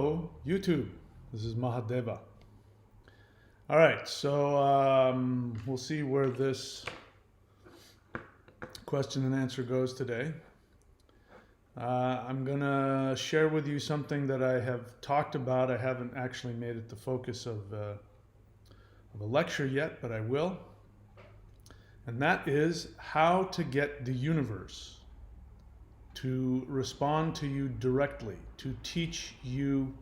Hello, YouTube. This is Mahadeva. All right, so we'll see where this question and answer goes today. I'm going to share with you something that I have talked about. I haven't actually made it the focus of a lecture yet, but I will. And that is how to get the universe to respond to you directly, to teach you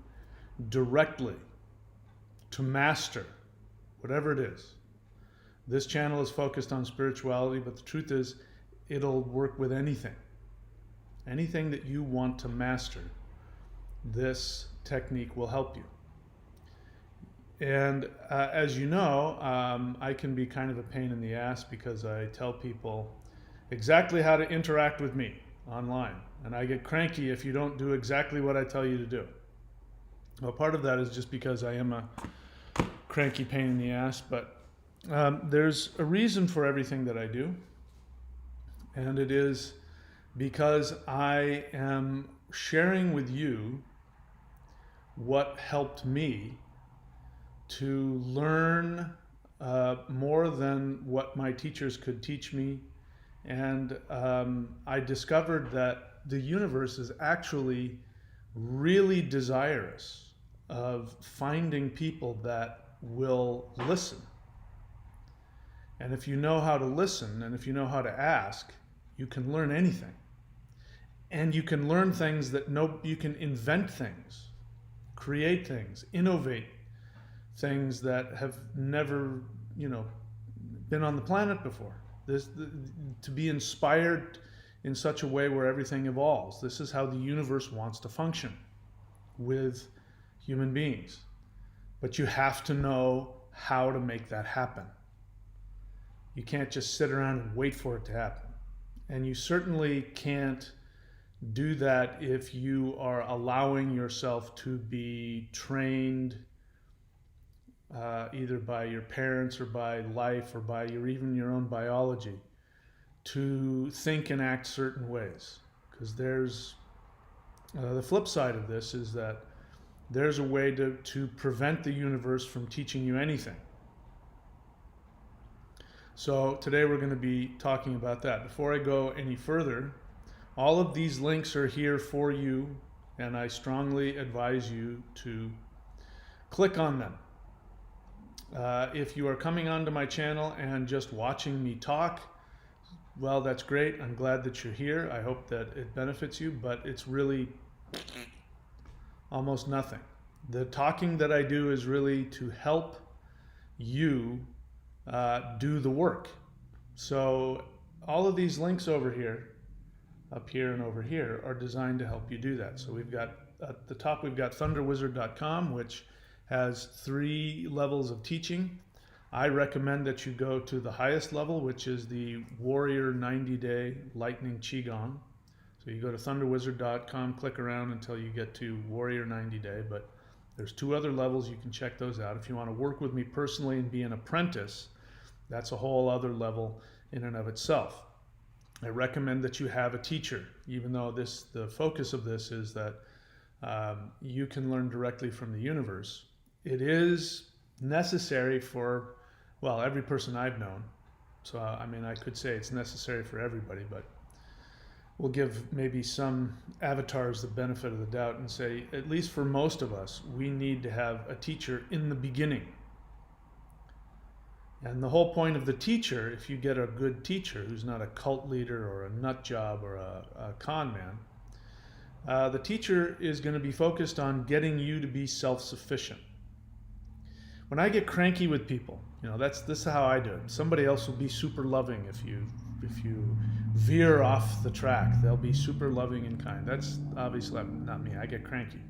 directly, to master whatever it is. This channel is focused on spirituality, but the truth is it'll work with anything. Anything that you want to master, this technique will help you. And as you know, I can be kind of a pain in the ass because I tell people exactly how to interact with me online. And I get cranky if you don't do exactly what I tell you to do. Well, part of that is just because I am a cranky pain in the ass, but there's a reason for everything that I do. And it is because I am sharing with you what helped me to learn more than what my teachers could teach me. And I discovered that the universe is actually really desirous of finding people that will listen. And if you know how to listen and if you know how to ask, you can learn anything. And you can learn things that you can invent things, create things, innovate things that have never, been on the planet before. To be inspired in such a way where everything evolves. This is how the universe wants to function with human beings. But you have to know how to make that happen. You can't just sit around and wait for it to happen. And you certainly can't do that if you are allowing yourself to be trained either by your parents or by life or by even your own biology to think and act certain ways. Because there's the flip side of this is that there's a way to prevent the universe from teaching you anything. So today we're going to be talking about that. Before I go any further, all of these links are here for you, and I strongly advise you to click on them. If you are coming onto my channel and just watching me talk, well, that's great. I'm glad that you're here. I hope that it benefits you, but it's really almost nothing. The talking that I do is really to help you do the work. So all of these links over here, up here and over here, are designed to help you do that. So we've got, at the top, we've got thunderwizard.com, which has 3 levels of teaching. I recommend that you go to the highest level, which is the Warrior 90-Day Lightning Qigong. So you go to thunderwizard.com, click around until you get to Warrior 90-Day, but there's 2 other levels. You can check those out. If you want to work with me personally and be an apprentice, that's a whole other level in and of itself. I recommend that you have a teacher, even though the focus of this is that you can learn directly from the universe. It is necessary for, well, every person I've known. So, I could say it's necessary for everybody, but we'll give maybe some avatars the benefit of the doubt and say, at least for most of us, we need to have a teacher in the beginning. And the whole point of the teacher, if you get a good teacher who's not a cult leader or a nut job or a con man, the teacher is going to be focused on getting you to be self-sufficient. When I get cranky with people, this is how I do it. Somebody else will be super loving if you veer off the track. They'll be super loving and kind. That's obviously not me. I get cranky.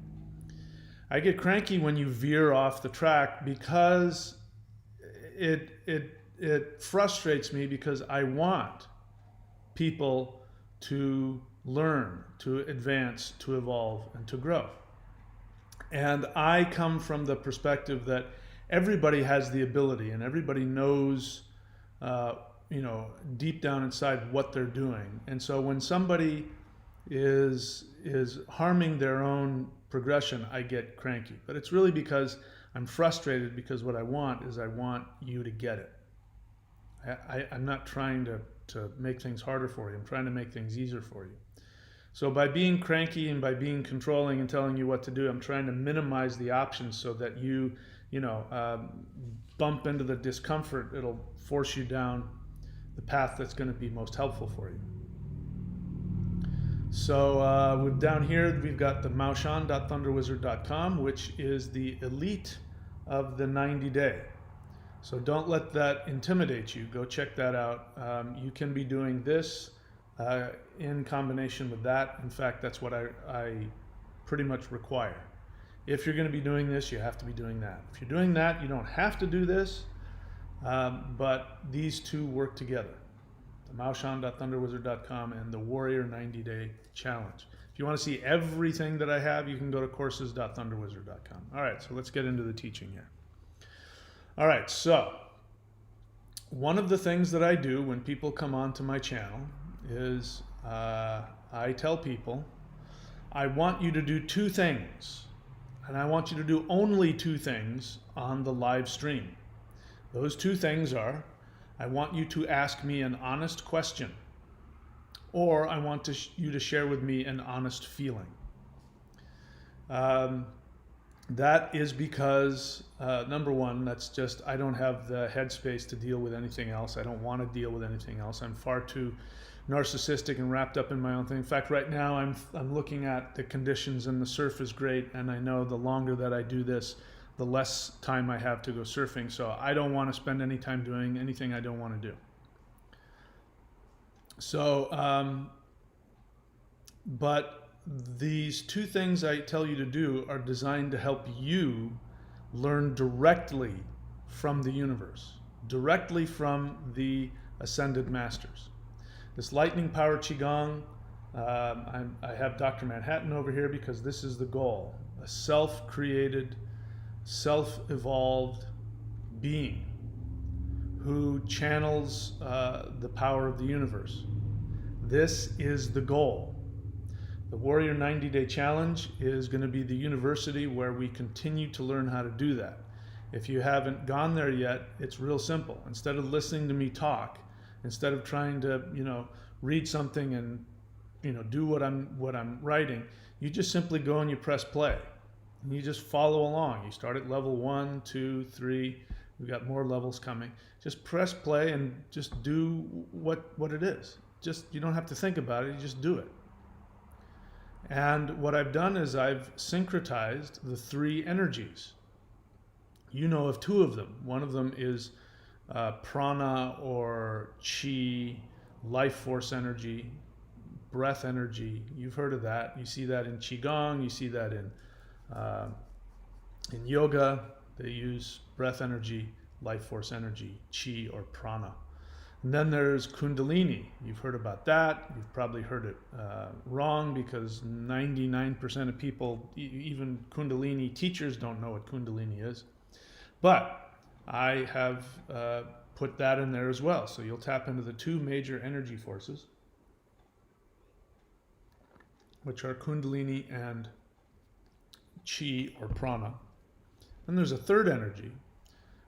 I get cranky when you veer off the track because it frustrates me, because I want people to learn, to advance, to evolve, and to grow. And I come from the perspective that everybody has the ability and everybody knows, deep down inside what they're doing. And so when somebody is harming their own progression, I get cranky. But it's really because I'm frustrated, because what I want is I want you to get it. I'm not trying to make things harder for you. I'm trying to make things easier for you. So by being cranky and by being controlling and telling you what to do, I'm trying to minimize the options so that you bump into the discomfort. It'll force you down the path that's going to be most helpful for you. So down here, we've got the maoshan.thunderwizard.com, which is the elite of the 90-day. So don't let that intimidate you. Go check that out. You can be doing this in combination with that. In fact, that's what I pretty much require. If you're going to be doing this, you have to be doing that. If you're doing that, you don't have to do this, but these two work together. The maoshan.thunderwizard.com and the Warrior 90-Day Challenge. If you want to see everything that I have, you can go to courses.thunderwizard.com. All right, so let's get into the teaching here. All right, so one of the things that I do when people come onto my channel is I tell people, I want you to do two things, and I want you to do only two things on the live stream. Those two things are, I want you to ask me an honest question, or I want you to share with me an honest feeling. That is because, number one, that's just, I don't have the headspace to deal with anything else. I don't want to deal with anything else. I'm far too narcissistic and wrapped up in my own thing. In fact, right now I'm looking at the conditions, and the surf is great, and I know the longer that I do this, the less time I have to go surfing. So I don't want to spend any time doing anything I don't want to do. So, but these two things I tell you to do are designed to help you learn directly from the universe, directly from the Ascended Masters. This lightning power Qigong, I have Dr. Manhattan over here because this is the goal. A self-created, self-evolved being who channels the power of the universe. This is the goal. The Warrior 90-Day Challenge is going to be the university where we continue to learn how to do that. If you haven't gone there yet, it's real simple. Instead of listening to me talk, instead of trying to, read something and, do what I'm writing, you just simply go and you press play. And you just follow along. You start at level 1, 2, 3. We've got more levels coming. Just press play and just do what it is. You don't have to think about it, you just do it. And what I've done is I've syncretized the three energies. You know of two of them. One of them is prana or chi, life force energy, breath energy. You've heard of that. You see that in Qigong. You see that in yoga. They use breath energy, life force energy, chi or prana. And then there's Kundalini. You've heard about that. You've probably heard it wrong because 99% of people, even Kundalini teachers, don't know what Kundalini is. But I have put that in there as well. So you'll tap into the two major energy forces, which are Kundalini and Chi or Prana. And there's a third energy,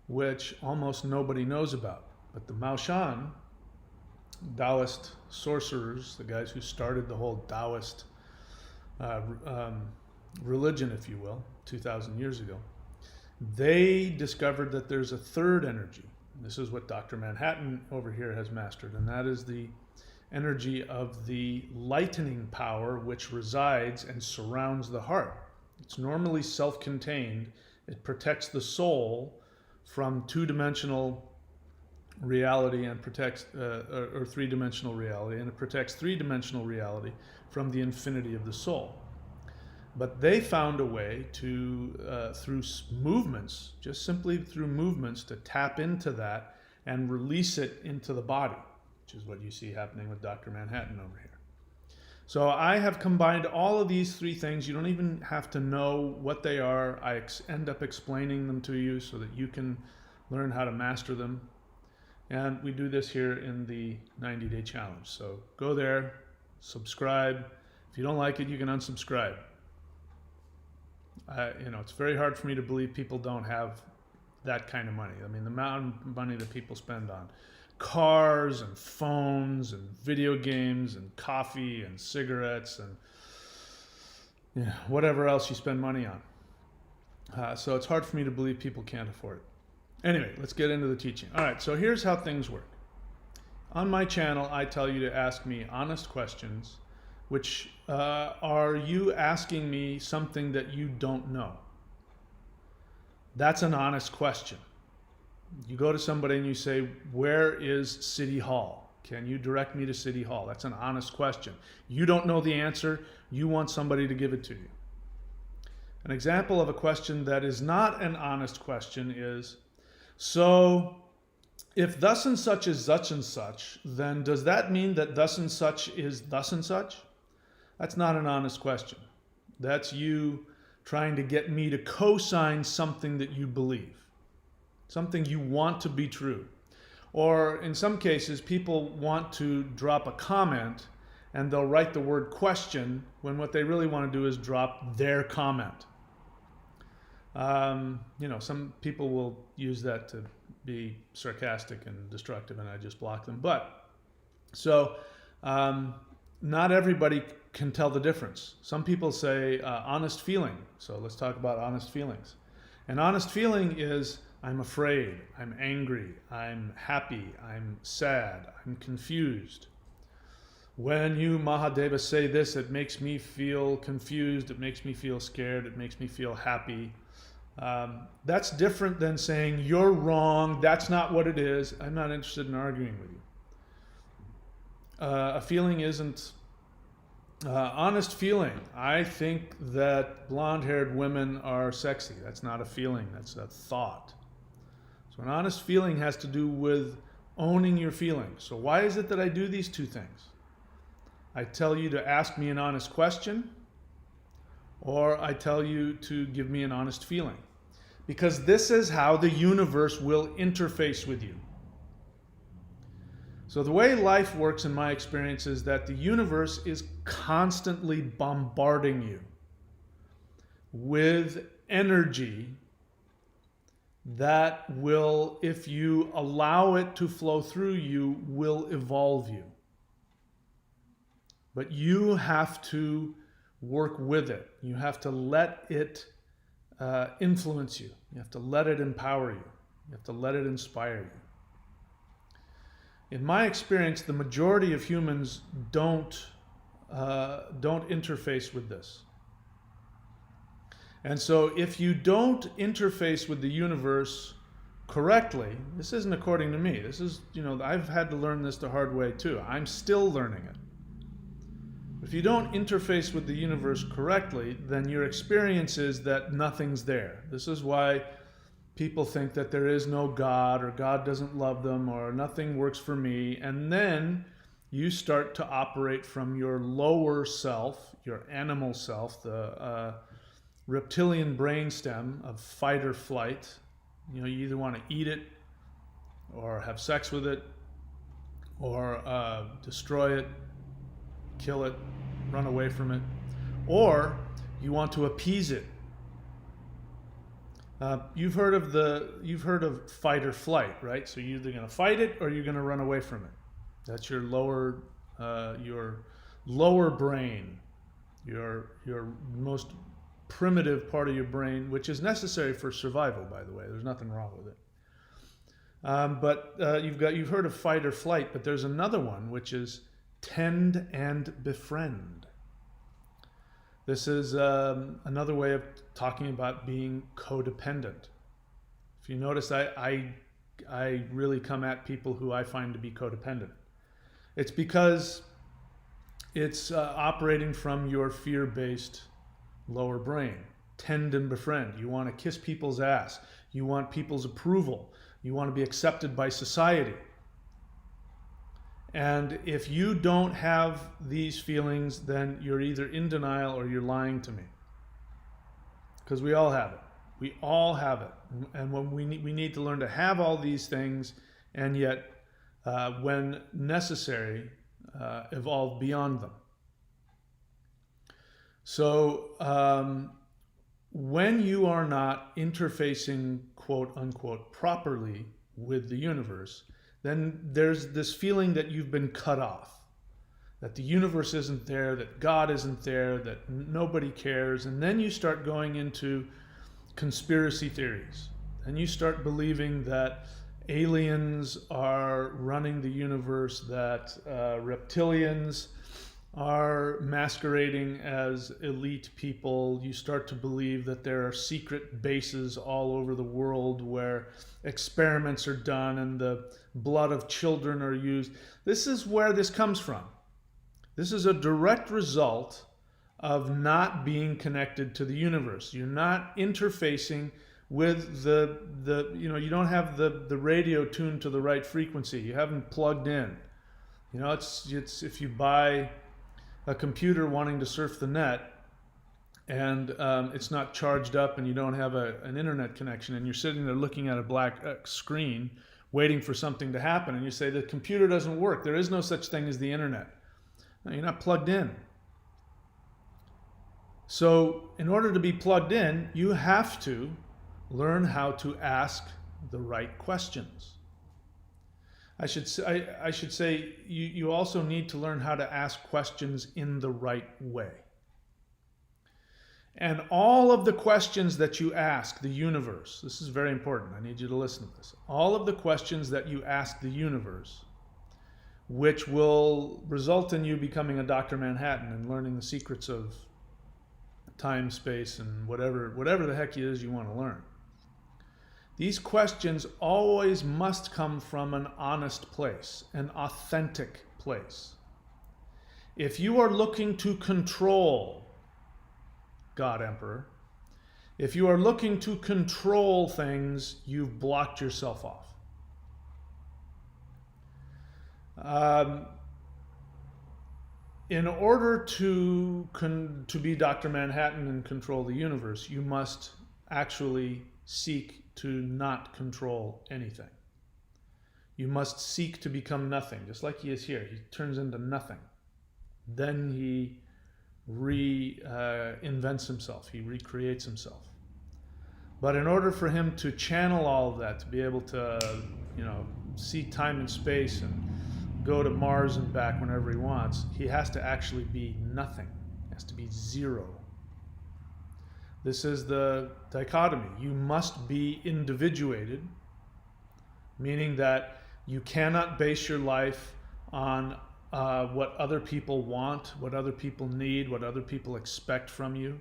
which almost nobody knows about. But the Maoshan, Taoist sorcerers, the guys who started the whole Taoist religion, if you will, 2,000 years ago, they discovered that there's a third energy. This is what Dr. Manhattan over here has mastered, and that is the energy of the lightening power which resides and surrounds the heart. It's normally self-contained. It protects the soul from two-dimensional reality and protects or three-dimensional reality, and it protects three-dimensional reality from the infinity of the soul. But they found a way to, through movements, just simply through movements, to tap into that and release it into the body, which is what you see happening with Dr. Manhattan over here. So I have combined all of these three things. You don't even have to know what they are. I end up explaining them to you so that you can learn how to master them. And we do this here in the 90-day challenge. So go there, subscribe. If you don't like it, you can unsubscribe. It's very hard for me to believe people don't have that kind of money. I mean, the amount of money that people spend on cars and phones and video games and coffee and cigarettes and whatever else you spend money on. So it's hard for me to believe people can't afford it. Anyway, let's get into the teaching. All right, so here's how things work. On my channel, I tell you to ask me honest questions, which are you asking me something that you don't know. That's an honest question. You go to somebody and you say, where is City Hall? Can you direct me to City Hall? That's an honest question. You don't know the answer. You want somebody to give it to you. An example of a question that is not an honest question is, so if thus and such is such and such, then does that mean that thus and such is thus and such? That's not an honest question. That's you trying to get me to co-sign something that you believe, something you want to be true. Or in some cases, people want to drop a comment and they'll write the word question when what they really want to do is drop their comment. Some people will use that to be sarcastic and destructive, and I just block them. Not everybody can tell the difference. Some people say honest feeling. So let's talk about honest feelings. An honest feeling is I'm afraid, I'm angry, I'm happy, I'm sad, I'm confused. When you, Mahadeva, say this, it makes me feel confused, it makes me feel scared, it makes me feel happy. That's different than saying you're wrong, that's not what it is, I'm not interested in arguing with you. A feeling isn't honest feeling. I think that blonde-haired women are sexy. That's not a feeling, that's a thought. So an honest feeling has to do with owning your feelings. So why is it that I do these two things? I tell you to ask me an honest question, or I tell you to give me an honest feeling. Because this is how the universe will interface with you. So the way life works in my experience is that the universe is constantly bombarding you with energy that will, if you allow it to flow through you, will evolve you. But you have to work with it. You have to let it influence you. You have to let it empower you. You have to let it inspire you. In my experience, the majority of humans don't interface with this. And so if you don't interface with the universe correctly, this isn't according to me. This is, I've had to learn this the hard way too. I'm still learning it. If you don't interface with the universe correctly, then your experience is that nothing's there. This is why people think that there is no God, or God doesn't love them, or nothing works for me. And then you start to operate from your lower self, your animal self, the reptilian brainstem of fight or flight. You either want to eat it, or have sex with it, or destroy it, kill it, run away from it, or you want to appease it. You've heard of fight or flight, right? So you're either going to fight it or you're going to run away from it. That's your lower brain, your most primitive part of your brain, which is necessary for survival, by the way. There's nothing wrong with it. But you've heard of fight or flight, but there's another one, which is tend and befriend. This is another way of talking about being codependent. If you notice, I really come at people who I find to be codependent. It's because it's operating from your fear-based lower brain. Tend and befriend. You want to kiss people's ass. You want people's approval. You want to be accepted by society. And if you don't have these feelings, then you're either in denial or you're lying to me. Because we all have it. We all have it. And when we need to learn to have all these things, and yet, when necessary, evolve beyond them. So when you are not interfacing, quote unquote, properly with the universe, then there's this feeling that you've been cut off, that the universe isn't there, that God isn't there, that nobody cares. And then you start going into conspiracy theories. And you start believing that aliens are running the universe, that reptilians are masquerading as elite people. You start to believe that there are secret bases all over the world where experiments are done and the blood of children are used. This is where this comes from. This is a direct result of not being connected to the universe. You're not interfacing with you don't have the radio tuned to the right frequency. You haven't plugged in. It's if you buy a computer wanting to surf the net and it's not charged up and you don't have an internet connection and you're sitting there looking at a black screen waiting for something to happen, and you say the computer doesn't work. There is no such thing as the internet. No, you're not plugged in. So in order to be plugged in, you have to learn how to ask the right questions. I should say you also need to learn how to ask questions in the right way. And all of the questions that you ask the universe, this is very important, I need you to listen to this. All of the questions that you ask the universe, which will result in you becoming a Dr. Manhattan and learning the secrets of time, space, and whatever the heck it is you want to learn. These questions always must come from an honest place, an authentic place. If you are looking to control God Emperor, if you are looking to control things, you've blocked yourself off. In order to be Dr. Manhattan and control the universe, you must actually seek to not control anything. You must seek to become nothing, just like he is here. He turns into nothing. Then he reinvents himself. He recreates himself. But in order for him to channel all of that, to be able to, see time and space and go to Mars and back whenever he wants, he has to actually be nothing. He has to be zero. This is the dichotomy. You must be individuated, meaning that you cannot base your life on what other people want, what other people need, what other people expect from you.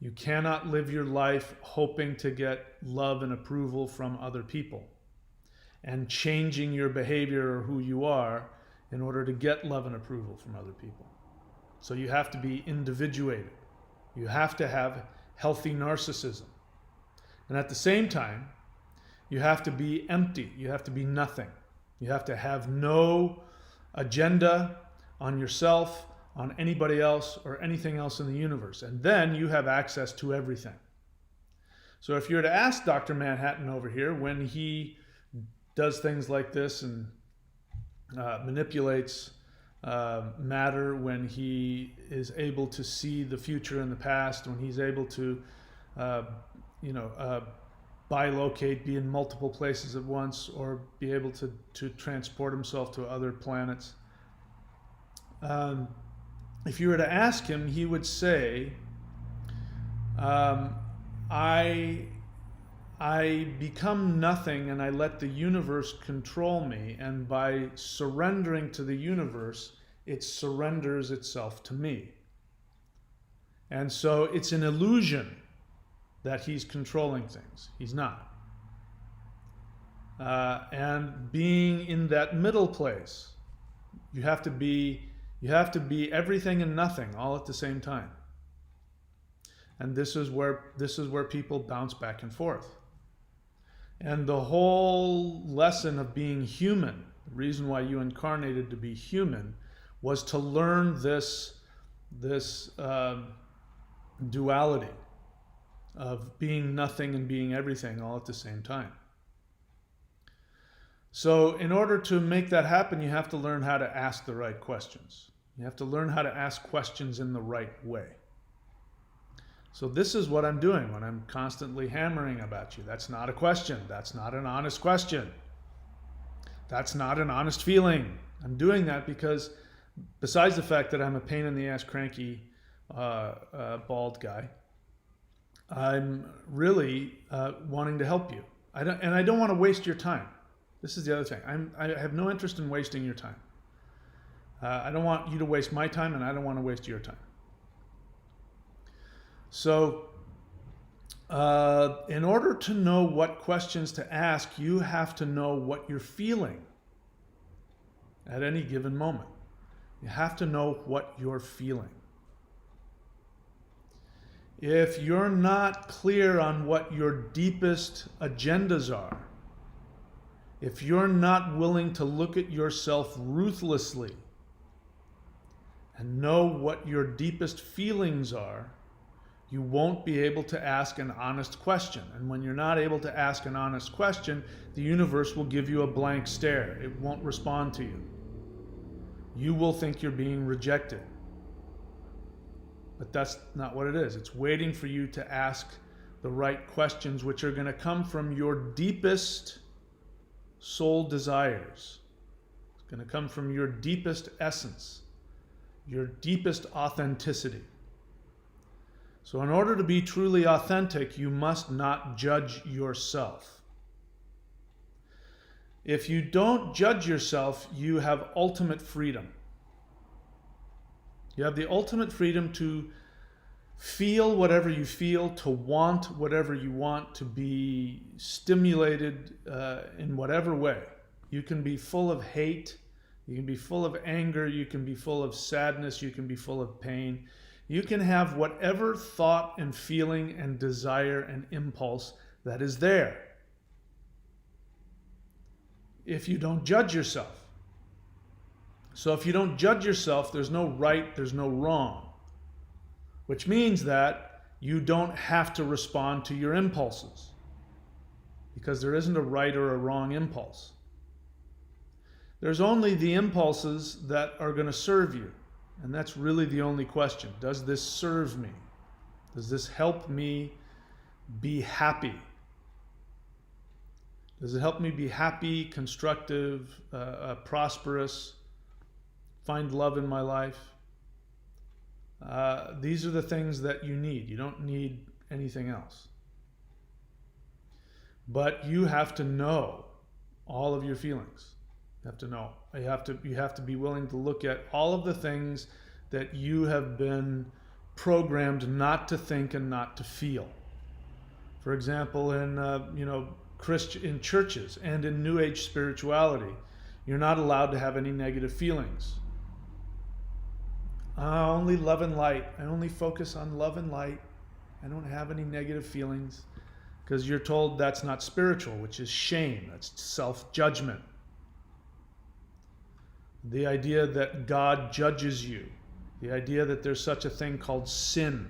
You cannot live your life hoping to get love and approval from other people and changing your behavior or who you are in order to get love and approval from other people. So you have to be individuated. You have to have healthy narcissism. And at the same time, you have to be empty. You have to be nothing. You have to have no agenda on yourself, on anybody else, or anything else in the universe. And then you have access to everything. So if you were to ask Dr. Manhattan over here, when he does things like this and manipulates matter, when he is able to see the future and the past, when he's able to, bilocate, be in multiple places at once, or be able to transport himself to other planets. If you were to ask him, he would say, I become nothing and I let the universe control me, and by surrendering to the universe, it surrenders itself to me. And so it's an illusion that he's controlling things. He's not. And being in that middle place, you have to be everything and nothing all at the same time. And this is where people bounce back and forth. And the whole lesson of being human, the reason why you incarnated to be human, was to learn this duality of being nothing and being everything all at the same time. So in order to make that happen, you have to learn how to ask the right questions. You have to learn how to ask questions in the right way. So this is what I'm doing when I'm constantly hammering about you. That's not a question. That's not an honest question. That's not an honest feeling. I'm doing that because besides the fact that I'm a pain in the ass, cranky, bald guy, I'm really wanting to help you. I don't want to waste your time. This is the other thing. I have no interest in wasting your time. I don't want you to waste my time, and I don't want to waste your time. So, in order to know what questions to ask, you have to know what you're feeling at any given moment. You have to know what you're feeling. If you're not clear on what your deepest agendas are, if you're not willing to look at yourself ruthlessly and know what your deepest feelings are, you won't be able to ask an honest question. And when you're not able to ask an honest question, the universe will give you a blank stare. It won't respond to you. You will think you're being rejected. But that's not what it is. It's waiting for you to ask the right questions, which are going to come from your deepest soul desires. It's going to come from your deepest essence, your deepest authenticity. So in order to be truly authentic, you must not judge yourself. If you don't judge yourself, you have ultimate freedom. You have the ultimate freedom to feel whatever you feel, to want whatever you want, to be stimulated in whatever way. You can be full of hate, you can be full of anger, you can be full of sadness, you can be full of pain. You can have whatever thought and feeling and desire and impulse that is there, if you don't judge yourself. So if you don't judge yourself, there's no right, there's no wrong, which means that you don't have to respond to your impulses, because there isn't a right or a wrong impulse. There's only the impulses that are going to serve you, and that's really the only question. Does this serve me? Does this help me be happy? Does it help me be happy, constructive, prosperous, find love in my life? These are the things that you need. You don't need anything else. But you have to know all of your feelings. You have to know. You have to be willing to look at all of the things that you have been programmed not to think and not to feel. For example, in in churches and in New Age spirituality, you're not allowed to have any negative feelings. Only love and light. I only focus on love and light. I don't have any negative feelings, because you're told that's not spiritual, which is shame. That's self-judgment. The idea that God judges you. The idea that there's such a thing called sin.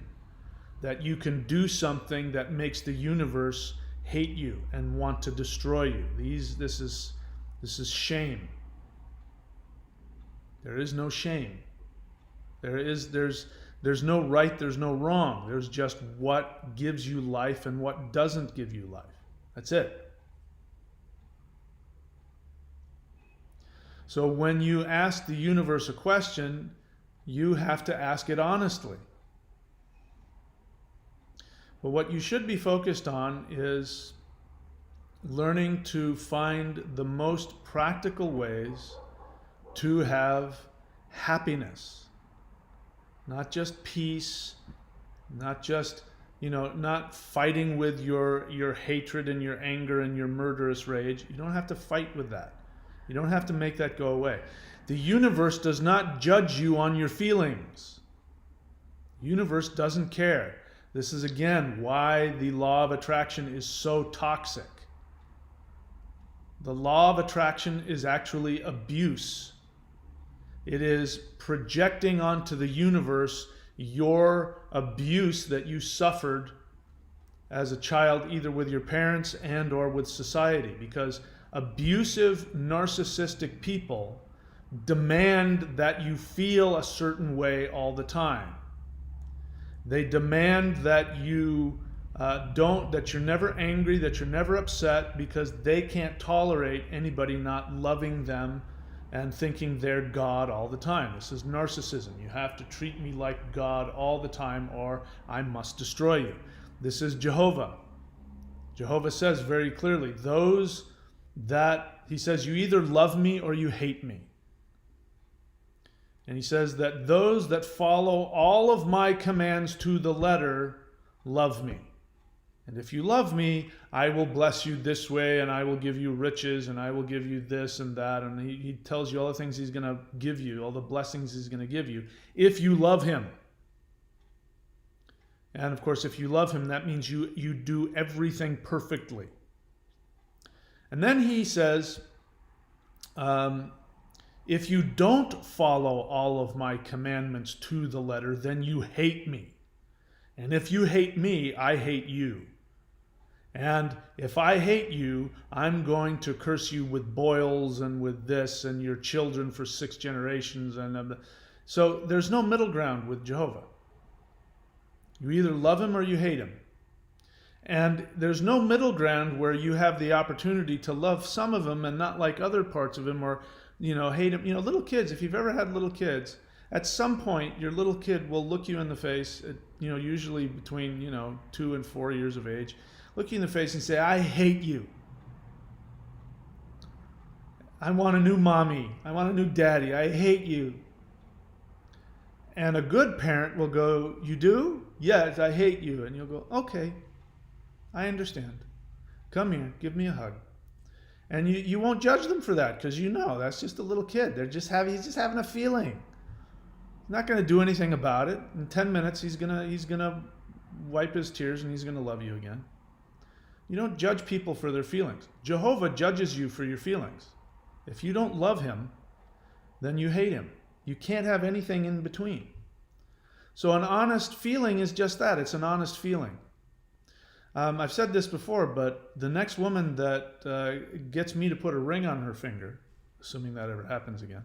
That you can do something that makes the universe hate you and want to destroy you. This is shame. There is no shame. There's no right, there's no wrong. There's just what gives you life and what doesn't give you life. That's it. So when you ask the universe a question, you have to ask it honestly. But what you should be focused on is learning to find the most practical ways to have happiness. Not just peace, not just, not fighting with your hatred and your anger and your murderous rage. You don't have to fight with that. You don't have to make that go away. The universe does not judge you on your feelings. The universe doesn't care. This is, again, why the law of attraction is so toxic. The law of attraction is actually abuse. It is projecting onto the universe your abuse that you suffered as a child, either with your parents and or with society, because abusive, narcissistic people demand that you feel a certain way all the time. They demand that you that you're never angry, that you're never upset, because they can't tolerate anybody not loving them and thinking they're God all the time. This is narcissism. You have to treat me like God all the time or I must destroy you. This is Jehovah. Jehovah says very clearly, he says, you either love me or you hate me. And he says that those that follow all of my commands to the letter love me. And if you love me, I will bless you this way, and I will give you riches, and I will give you this and that. And he tells you all the things he's going to give you, all the blessings he's going to give you, if you love him. And of course, if you love him, that means you do everything perfectly. And then he says, if you don't follow all of my commandments to the letter, then you hate me. And if you hate me, I hate you. And if I hate you, I'm going to curse you with boils and with this and your children for 6 generations. So there's no middle ground with Jehovah. You either love him or you hate him. And there's no middle ground where you have the opportunity to love some of him and not like other parts of him, or hate him. Little kids, if you've ever had little kids, at some point your little kid will look you in the face, usually between 2 and 4 years of age, look you in the face and say, I hate you. I want a new mommy. I want a new daddy. I hate you. And a good parent will go, you do? Yes, I hate you. And you'll go, okay, I understand. Come here, give me a hug. And you won't judge them for that, because that's just a little kid. He's just having a feeling. He's not going to do anything about it. In 10 minutes, he's gonna wipe his tears and he's going to love you again. You don't judge people for their feelings. Jehovah judges you for your feelings. If you don't love him, then you hate him. You can't have anything in between. So an honest feeling is just that. It's an honest feeling. I've said this before, but the next woman that gets me to put a ring on her finger, assuming that ever happens again,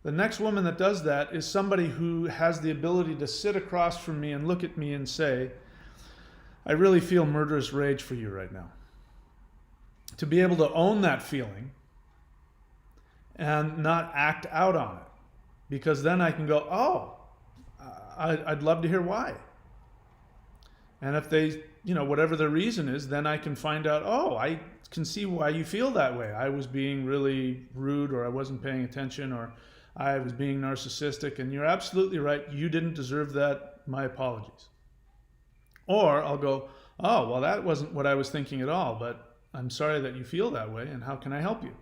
the next woman that does that is somebody who has the ability to sit across from me and look at me and say, I really feel murderous rage for you right now. To be able to own that feeling and not act out on it. Because then I can go, I'd love to hear why. And if they, whatever the reason is, then I can find out, I can see why you feel that way. I was being really rude, or I wasn't paying attention, or I was being narcissistic, and you're absolutely right. You didn't deserve that. My apologies. Or I'll go, that wasn't what I was thinking at all, but I'm sorry that you feel that way, and how can I help you?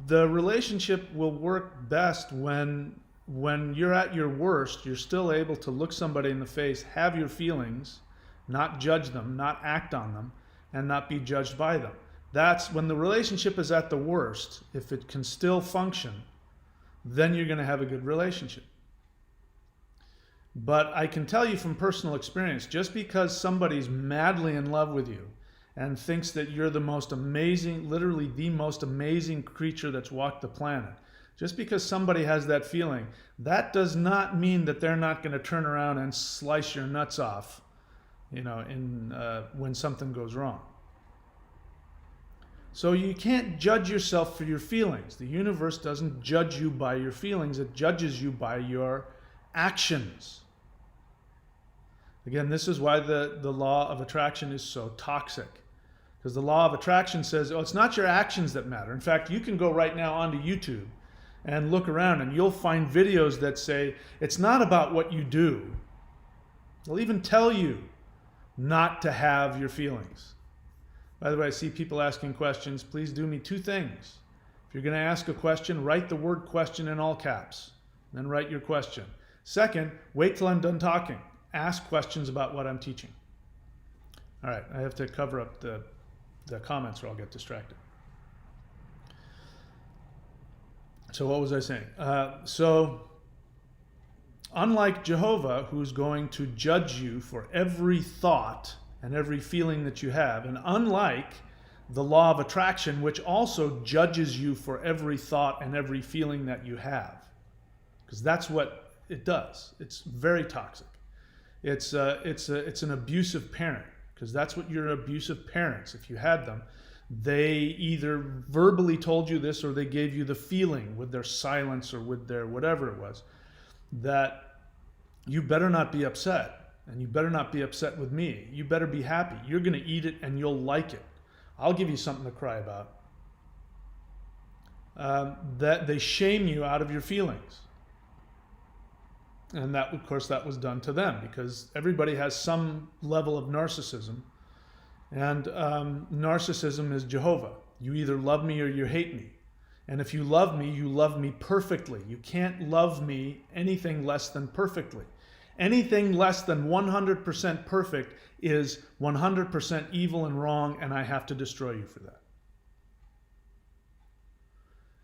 The relationship will work best when you're at your worst, you're still able to look somebody in the face, have your feelings, not judge them, not act on them, and not be judged by them. That's when the relationship is at the worst. If it can still function, then you're going to have a good relationship. But I can tell you from personal experience, just because somebody's madly in love with you and thinks that you're the most amazing, literally the most amazing creature that's walked the planet, just because somebody has that feeling, that does not mean that they're not going to turn around and slice your nuts off, when something goes wrong. So you can't judge yourself for your feelings. The universe doesn't judge you by your feelings. It judges you by your actions. Again, this is why the law of attraction is so toxic. Because the law of attraction says, it's not your actions that matter. In fact, you can go right now onto YouTube and look around, and you'll find videos that say, it's not about what you do. They'll even tell you not to have your feelings. By the way, I see people asking questions. Please do me 2 things. If you're going to ask a question, write the word question in all caps. Then write your question. Second, wait till I'm done talking. Ask questions about what I'm teaching. All right, I have to cover up the comments or I'll get distracted. So what was I saying? So unlike Jehovah, who's going to judge you for every thought and every feeling that you have, and unlike the law of attraction, which also judges you for every thought and every feeling that you have, because that's what it does. It's very toxic. It's an abusive parent, because that's what your abusive parents, if you had them, they either verbally told you this or they gave you the feeling with their silence or with their whatever it was, that you better not be upset, and you better not be upset with me. You better be happy. You're going to eat it and you'll like it. I'll give you something to cry about. That they shame you out of your feelings. And that, of course, that was done to them, because everybody has some level of narcissism. And narcissism is Jehovah. You either love me or you hate me. And if you love me perfectly. You can't love me anything less than perfectly. Anything less than 100% perfect is 100% evil and wrong, and I have to destroy you for that.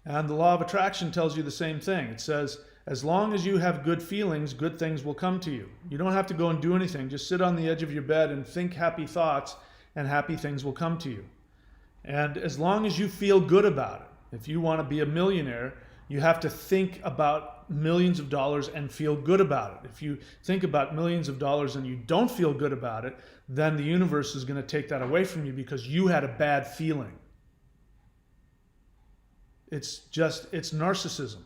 And the law of attraction tells you the same thing. It says, as long as you have good feelings, good things will come to you. You don't have to go and do anything. Just sit on the edge of your bed and think happy thoughts, and happy things will come to you. And as long as you feel good about it, if you want to be a millionaire, you have to think about millions of dollars and feel good about it. If you think about millions of dollars and you don't feel good about it, then the universe is going to take that away from you because you had a bad feeling. It's narcissism.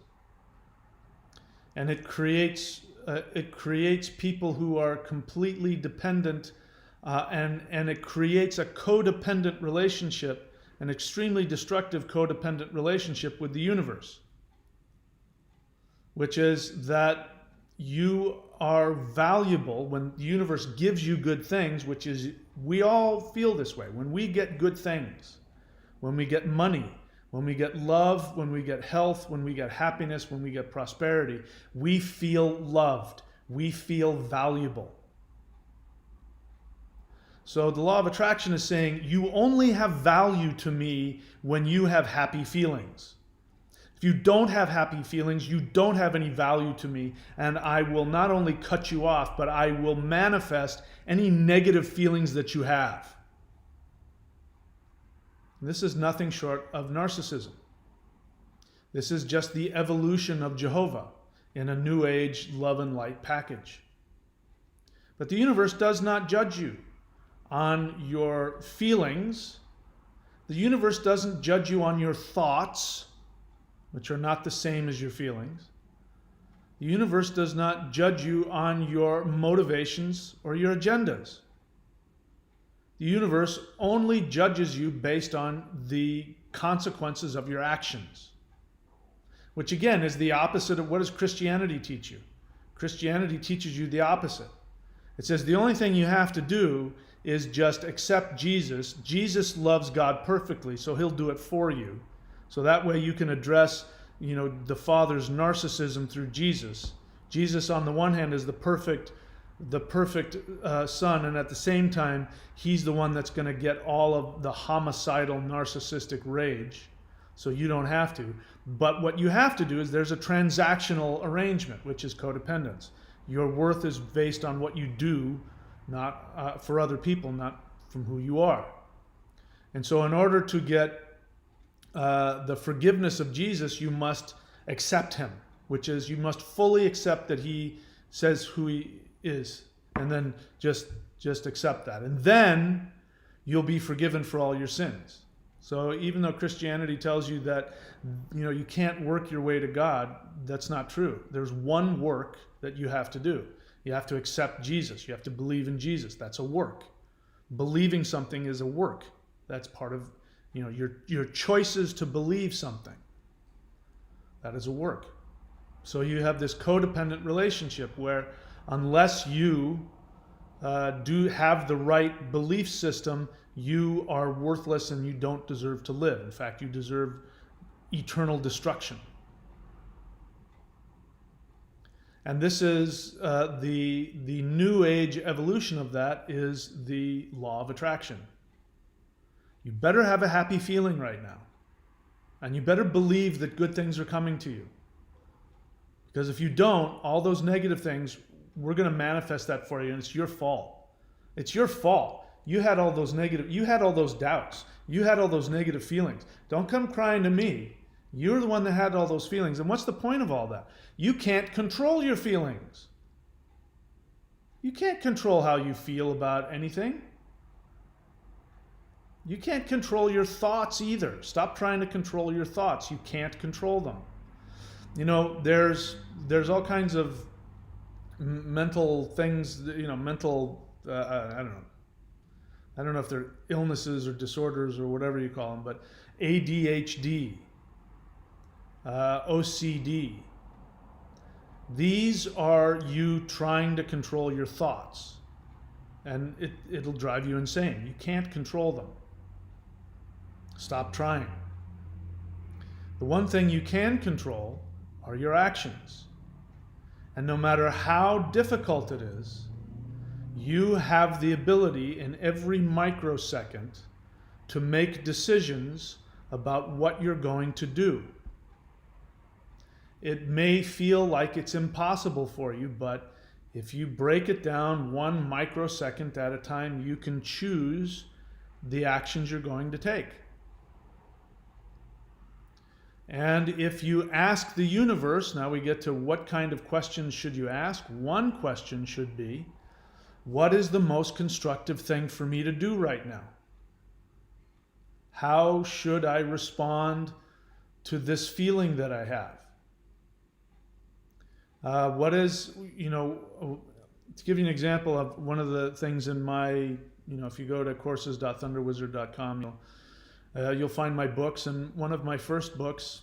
And it creates people who are completely dependent, and it creates a codependent relationship, an extremely destructive codependent relationship with the universe, which is that you are valuable when the universe gives you good things, which is, we all feel this way. When we get good things, when we get money, when we get love, when we get health, when we get happiness, when we get prosperity, we feel loved. We feel valuable. So the law of attraction is saying, you only have value to me when you have happy feelings. If you don't have happy feelings, you don't have any value to me, and I will not only cut you off, but I will manifest any negative feelings that you have. This is nothing short of narcissism. This is just the evolution of Jehovah in a New Age love and light package. But the universe does not judge you on your feelings. The universe doesn't judge you on your thoughts, which are not the same as your feelings. The universe does not judge you on your motivations or your agendas. The universe only judges you based on the consequences of your actions, which again is the opposite of what does Christianity teach you? Christianity teaches you the opposite. It says the only thing you have to do is just accept Jesus. Jesus loves God perfectly, so he'll do it for you. So that way you can address, the Father's narcissism through Jesus. Jesus, on the one hand, is the perfect son, and at the same time, he's the one that's going to get all of the homicidal, narcissistic rage. So you don't have to. But what you have to do is there's a transactional arrangement, which is codependence. Your worth is based on what you do, not for other people, not from who you are. And so in order to get the forgiveness of Jesus, you must accept him, which is you must fully accept that he says who he is, and then just accept that. And then you'll be forgiven for all your sins. So even though Christianity tells you that you can't work your way to God, that's not true. There's one work that you have to do. You have to accept Jesus. You have to believe in Jesus. That's a work. Believing something is a work. That's part of your choices to believe something. That is a work. So you have this codependent relationship where unless you do have the right belief system, you are worthless and you don't deserve to live. In fact, you deserve eternal destruction. And this is the New Age evolution of that is the law of attraction. You better have a happy feeling right now. And you better believe that good things are coming to you. Because if you don't, all those negative things, we're going to manifest that for you, and it's your fault. It's your fault. You had all those doubts. You had all those negative feelings. Don't come crying to me. You're the one that had all those feelings. And what's the point of all that? You can't control your feelings. You can't control how you feel about anything. You can't control your thoughts either. Stop trying to control your thoughts. You can't control them. You know, there's all kinds of mental things, you know, mental, I don't know. I don't know if they're illnesses or disorders or whatever you call them, but ADHD, OCD. These are you trying to control your thoughts, and it'll drive you insane. You can't control them. Stop trying. The one thing you can control are your actions. And no matter how difficult it is, you have the ability in every microsecond to make decisions about what you're going to do. It may feel like it's impossible for you, but if you break it down 1 microsecond at a time, you can choose the actions you're going to take. And if you ask the universe, now we get to what kind of questions should you ask. One question should be, what is the most constructive thing for me to do right now? How should I respond to this feeling that I have? What is, you know, to give you an example of one of the things in my, you know, if you go to courses.thunderwizard.com, you'll find my books, and one of my first books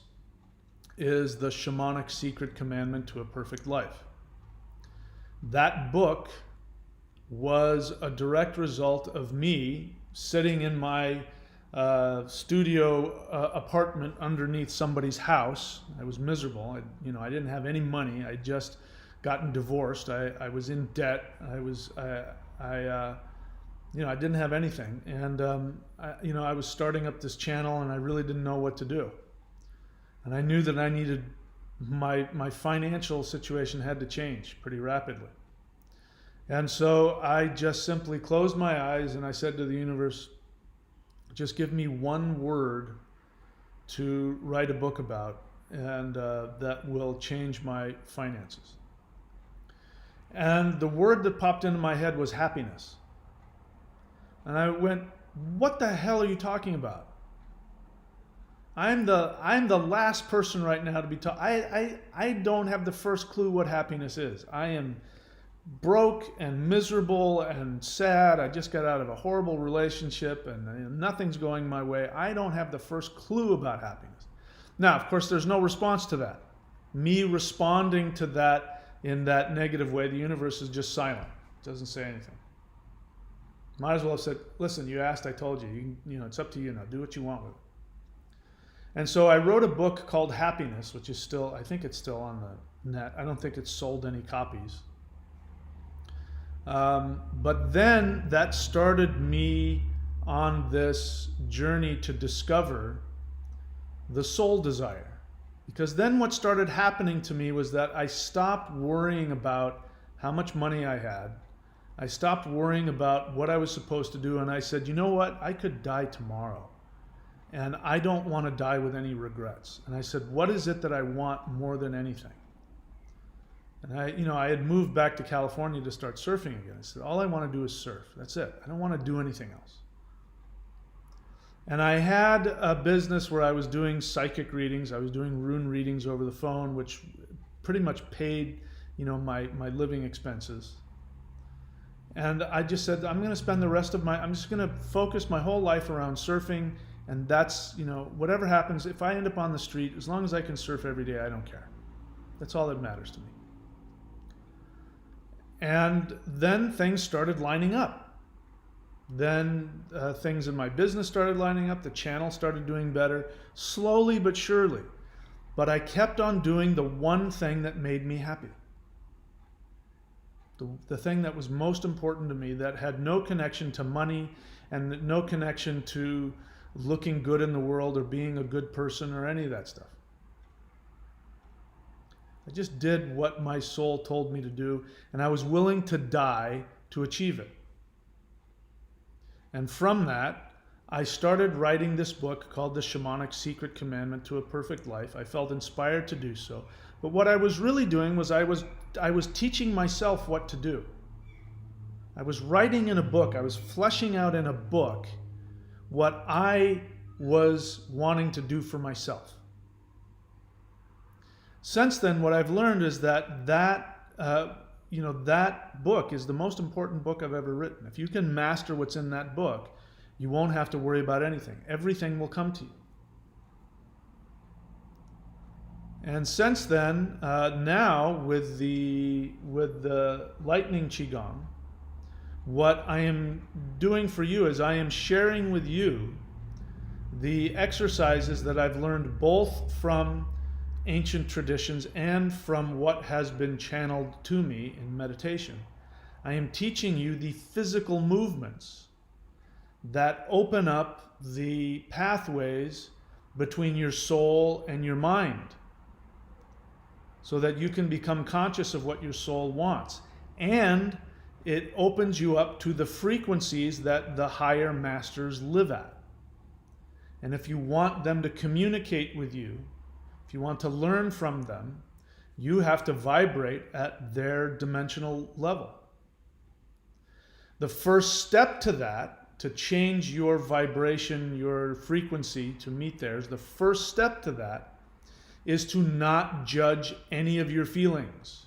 is The Shamanic Secret Commandment to a Perfect Life. That book was a direct result of me sitting in my studio apartment underneath somebody's house. I was miserable. I didn't have any money. I'd just gotten divorced. I was in debt. I didn't have anything. And, I was starting up this channel, and I really didn't know what to do. And I knew that I needed, my financial situation had to change pretty rapidly. And so I just simply closed my eyes and I said to the universe, just give me one word to write a book about, and that will change my finances. And the word that popped into my head was happiness. And I went, what the hell are you talking about? I'm the last person right now to be taught. I don't have the first clue what happiness is. I am broke and miserable and sad. I just got out of a horrible relationship and nothing's going my way. I don't have the first clue about happiness. Now, of course, there's no response to that. Me responding to that in that negative way, the universe is just silent. It doesn't say anything. Might as well have said, listen, you asked, I told you. It's up to you now. Do what you want with it. And so I wrote a book called Happiness, which is still, I think it's still on the net. I don't think it's sold any copies. But then that started me on this journey to discover the soul desire. Because then what started happening to me was that I stopped worrying about how much money I had. I stopped worrying about what I was supposed to do, and I said, you know what? I could die tomorrow, and I don't want to die with any regrets. And I said, what is it that I want more than anything? And I had moved back to California to start surfing again. I said, all I want to do is surf. That's it. I don't want to do anything else. And I had a business where I was doing psychic readings. I was doing rune readings over the phone, which pretty much paid, my living expenses. And I just said, I'm going to spend I'm just going to focus my whole life around surfing. And that's, whatever happens, if I end up on the street, as long as I can surf every day, I don't care. That's all that matters to me. And then things started lining up. Then things in my business started lining up. The channel started doing better, slowly but surely. But I kept on doing the one thing that made me happy. The thing that was most important to me, that had no connection to money and no connection to looking good in the world or being a good person or any of that stuff. I just did what my soul told me to do, and I was willing to die to achieve it. And from that, I started writing this book called The Shamanic Secret Commandment to a Perfect Life. I felt inspired to do so. But what I was really doing was I was teaching myself what to do. I was writing in a book. I was fleshing out in a book what I was wanting to do for myself. Since then, what I've learned is that that book is the most important book I've ever written. If you can master what's in that book, you won't have to worry about anything. Everything will come to you. And since then, now with the lightning qigong, what I am doing for you is I am sharing with you the exercises that I've learned both from ancient traditions and from what has been channeled to me in meditation. I am teaching you the physical movements that open up the pathways between your soul and your mind, so that you can become conscious of what your soul wants. And it opens you up to the frequencies that the higher masters live at. And if you want them to communicate with you, if you want to learn from them, you have to vibrate at their dimensional level. The first step to that, to change your vibration, your frequency to meet theirs, the first step to that is to not judge any of your feelings,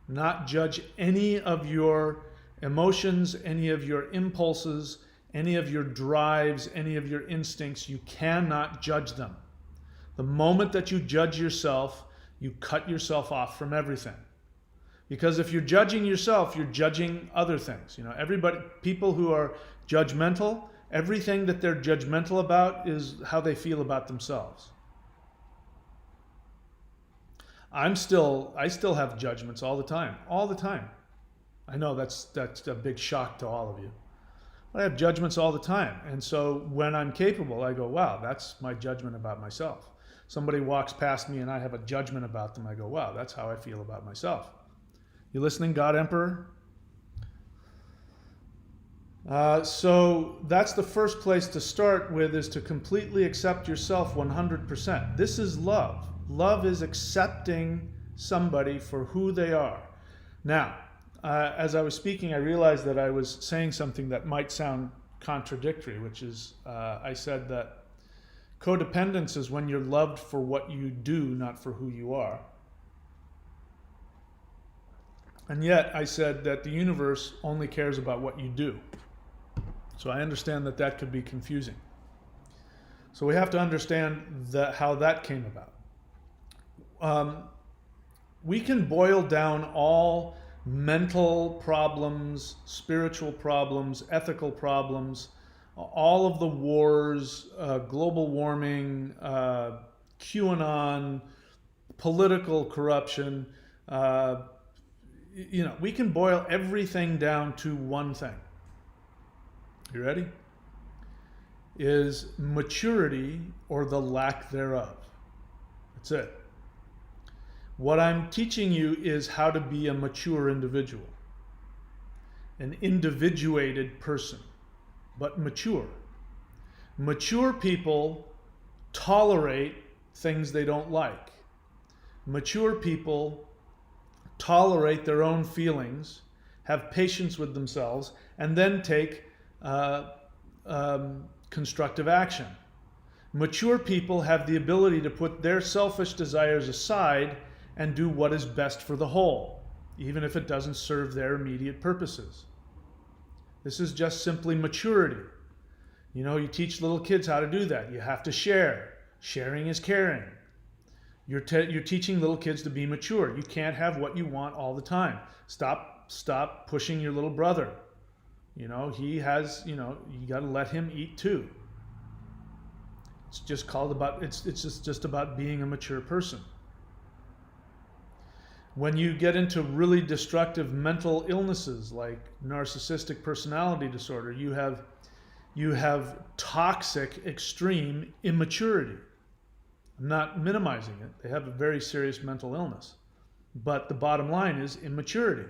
not judge any of your emotions, any of your impulses, any of your drives, any of your instincts. You cannot judge them. The moment that you judge yourself, you cut yourself off from everything. Because if you're judging yourself, you're judging other things. People who are judgmental, everything that they're judgmental about is how they feel about themselves. I still have judgments all the time. I know that's a big shock to all of you. But I have judgments all the time. And so when I'm capable, I go, wow, that's my judgment about myself. Somebody walks past me and I have a judgment about them. I go, wow, that's how I feel about myself. You listening, God Emperor? So that's the first place to start with, is to completely accept yourself 100%. This is love. Love is accepting somebody for who they are. Now, as I was speaking, I realized that I was saying something that might sound contradictory, which is I said that codependence is when you're loved for what you do, not for who you are. And yet I said that the universe only cares about what you do. So I understand that that could be confusing. So we have to understand how that came about. We can boil down all mental problems, spiritual problems, ethical problems, all of the wars, global warming, QAnon, political corruption. We can boil everything down to one thing. You ready? Is maturity or the lack thereof. That's it. What I'm teaching you is how to be a mature individual, an individuated person, but mature. Mature people tolerate things they don't like. Mature people tolerate their own feelings, have patience with themselves, and then take constructive action. Mature people have the ability to put their selfish desires aside and do what is best for the whole, even if it doesn't serve their immediate purposes. This is just simply maturity. You teach little kids how to do that. You have to share. Sharing is caring. You're teaching little kids to be mature. You can't have what you want all the time. Stop pushing your little brother. He has, you got to let him eat too. It's just just about being a mature person. When you get into really destructive mental illnesses like narcissistic personality disorder, you have toxic, extreme immaturity. I'm not minimizing it. They have a very serious mental illness. But the bottom line is immaturity.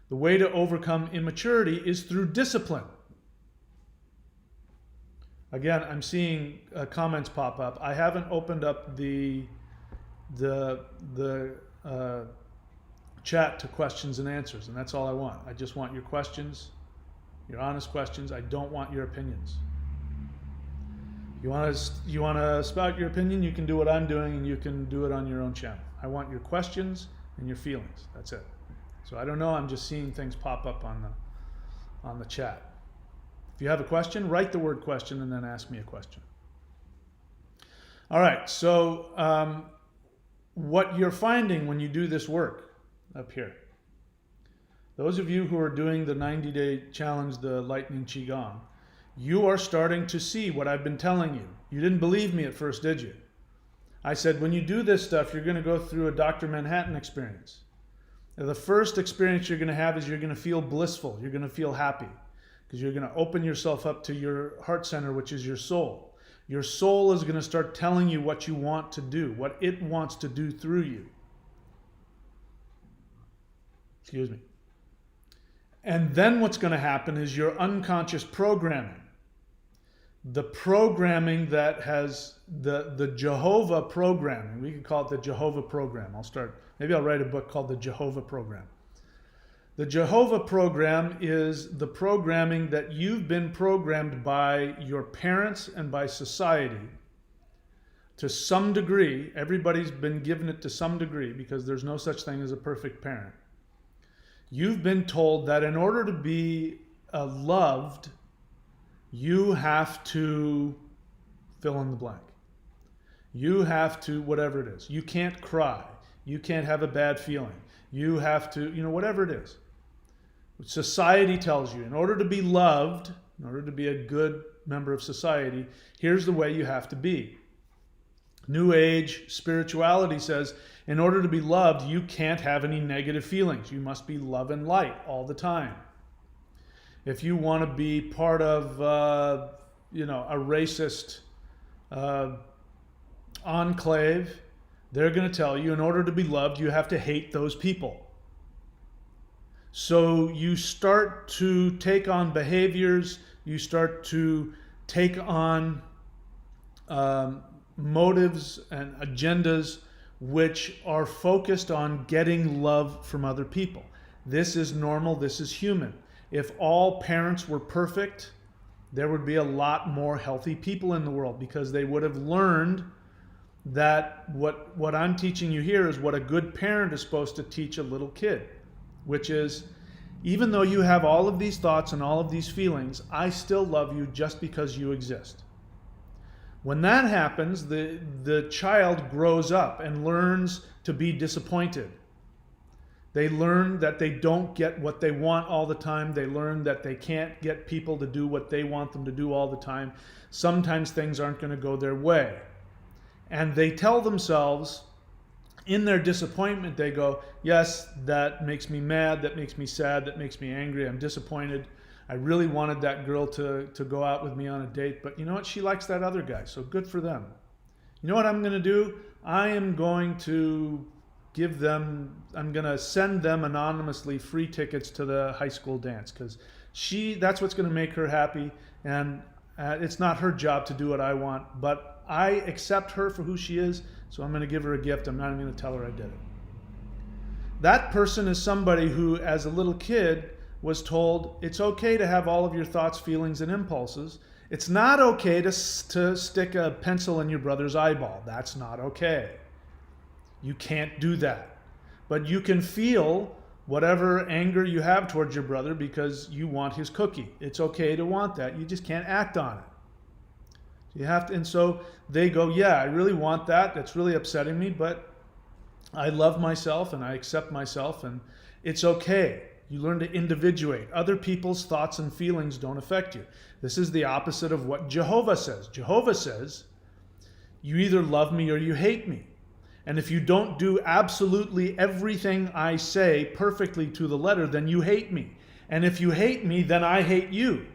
The way to overcome immaturity is through discipline. Again, I'm seeing comments pop up. I haven't opened up the chat to questions and answers, and that's all I want. I just want your questions, your honest questions. I don't want your opinions. You want to spout your opinion, you can do what I'm doing, and you can do it on your own channel. I want your questions and your feelings. That's it. So I don't know. I'm just seeing things pop up on the chat. If you have a question, write the word question and then ask me a question. All right. So what you're finding when you do this work up here, those of you who are doing the 90-day challenge, the lightning qigong, you are starting to see what I've been telling you. You didn't believe me at first, did you? I said, when you do this stuff, you're going to go through a Dr. Manhattan experience. Now, the first experience you're going to have is you're going to feel blissful. You're going to feel happy because you're going to open yourself up to your heart center, which is your soul. Your soul is going to start telling you what you want to do, what it wants to do through you. Excuse me. And then what's going to happen is your unconscious programming. The programming that has the Jehovah programming. We could call it the Jehovah program. Maybe I'll write a book called the Jehovah program. The Jehovah program is the programming that you've been programmed by your parents and by society to some degree. Everybody's been given it to some degree because there's no such thing as a perfect parent. You've been told that in order to be loved, you have to fill in the blank. You have to, whatever it is. You can't cry. You can't have a bad feeling. You have to, whatever it is. Society tells you, in order to be loved, in order to be a good member of society, here's the way you have to be. New Age spirituality says, in order to be loved, you can't have any negative feelings. You must be love and light all the time. If you want to be part of, a racist enclave, they're going to tell you in order to be loved, you have to hate those people. So you start to take on behaviors, you start to take on motives and agendas which are focused on getting love from other people. This is normal, this is human. If all parents were perfect, there would be a lot more healthy people in the world because they would have learned that what I'm teaching you here is what a good parent is supposed to teach a little kid, which is, even though you have all of these thoughts and all of these feelings, I still love you just because you exist. When that happens, the child grows up and learns to be disappointed. They learn that they don't get what they want all the time. They learn that they can't get people to do what they want them to do all the time. Sometimes things aren't going to go their way. And they tell themselves, in their disappointment, they go, yes, that makes me mad, that makes me sad, that makes me angry, I'm disappointed. I really wanted that girl to go out with me on a date, but you know what? She likes that other guy, so good for them. You know what I'm going to do? I am going to I'm going to send them anonymously free tickets to the high school dance because that's what's going to make her happy, and it's not her job to do what I want, but I accept her for who she is, so I'm going to give her a gift. I'm not even going to tell her I did it. That person is somebody who, as a little kid, was told it's okay to have all of your thoughts, feelings, and impulses. It's not okay to stick a pencil in your brother's eyeball. That's not okay. You can't do that. But you can feel whatever anger you have towards your brother because you want his cookie. It's okay to want that. You just can't act on it. You have to, and so they go, yeah, I really want that. That's really upsetting me, but I love myself and I accept myself and it's okay. You learn to individuate. Other people's thoughts and feelings don't affect you. This is the opposite of what Jehovah says. Jehovah says, you either love me or you hate me. And if you don't do absolutely everything I say perfectly to the letter, then you hate me. And if you hate me, then I hate you.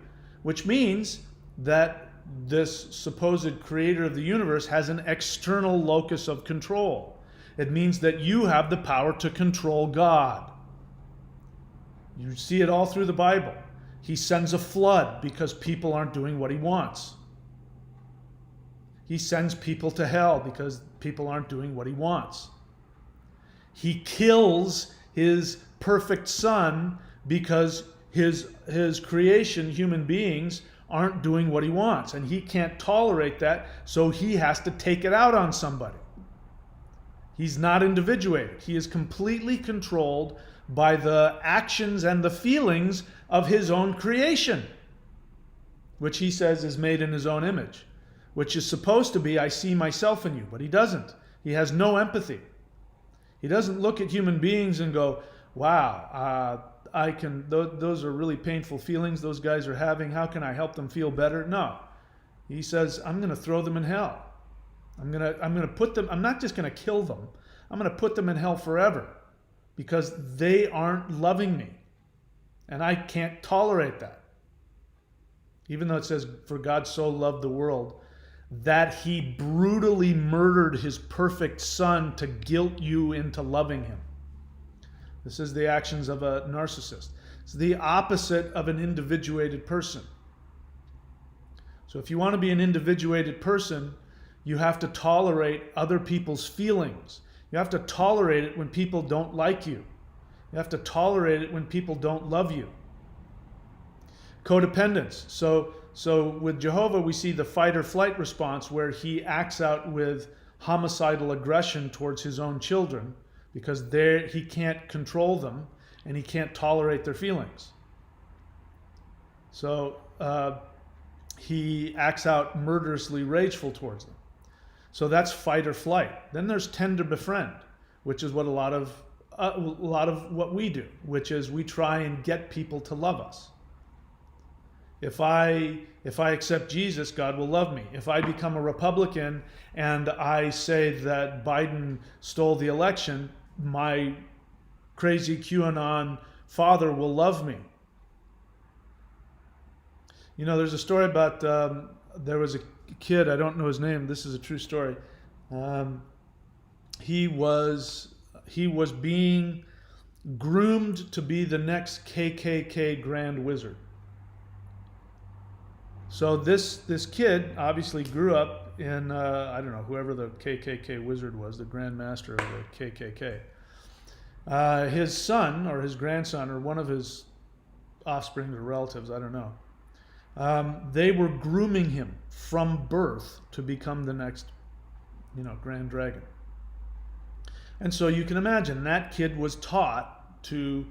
Which means that this supposed creator of the universe has an external locus of control. It means that you have the power to control God. You see it all through the Bible. He sends a flood because people aren't doing what he wants. He sends people to hell because people aren't doing what he wants. He kills his perfect son because his creation, human beings, aren't doing what he wants. And he can't tolerate that, so he has to take it out on somebody. He's not individuated. He is completely controlled by the actions and the feelings of his own creation, which he says is made in his own image, which is supposed to be, I see myself in you, but he doesn't. He has no empathy. He doesn't look at human beings and go, wow, those are really painful feelings those guys are having. How can I help them feel better? No. He says, I'm going to throw them in hell. I'm going to put them, I'm not just going to kill them. I'm going to put them in hell forever because they aren't loving me. And I can't tolerate that. Even though it says, for God so loved the world, that he brutally murdered his perfect son to guilt you into loving him. This is the actions of a narcissist. It's the opposite of an individuated person. So if you want to be an individuated person, you have to tolerate other people's feelings. You have to tolerate it when people don't like you. You have to tolerate it when people don't love you. Codependence. So with Jehovah, we see the fight or flight response where he acts out with homicidal aggression towards his own children because he can't control them and he can't tolerate their feelings. So he acts out murderously rageful towards them. So that's fight or flight. Then there's tender befriend, which is what a lot of what we do, which is we try and get people to love us. If I accept Jesus, God will love me. If I become a Republican and I say that Biden stole the election, my crazy QAnon father will love me. You know, there's a story about there was a kid, I don't know his name, this is a true story. He was being groomed to be the next KKK Grand Wizard. So this kid obviously grew up in, I don't know, whoever the KKK wizard was, the Grand Master of the KKK. His son or his grandson or one of his offspring or relatives, I don't know, they were grooming him from birth to become the next, Grand Dragon. And so you can imagine that kid was taught to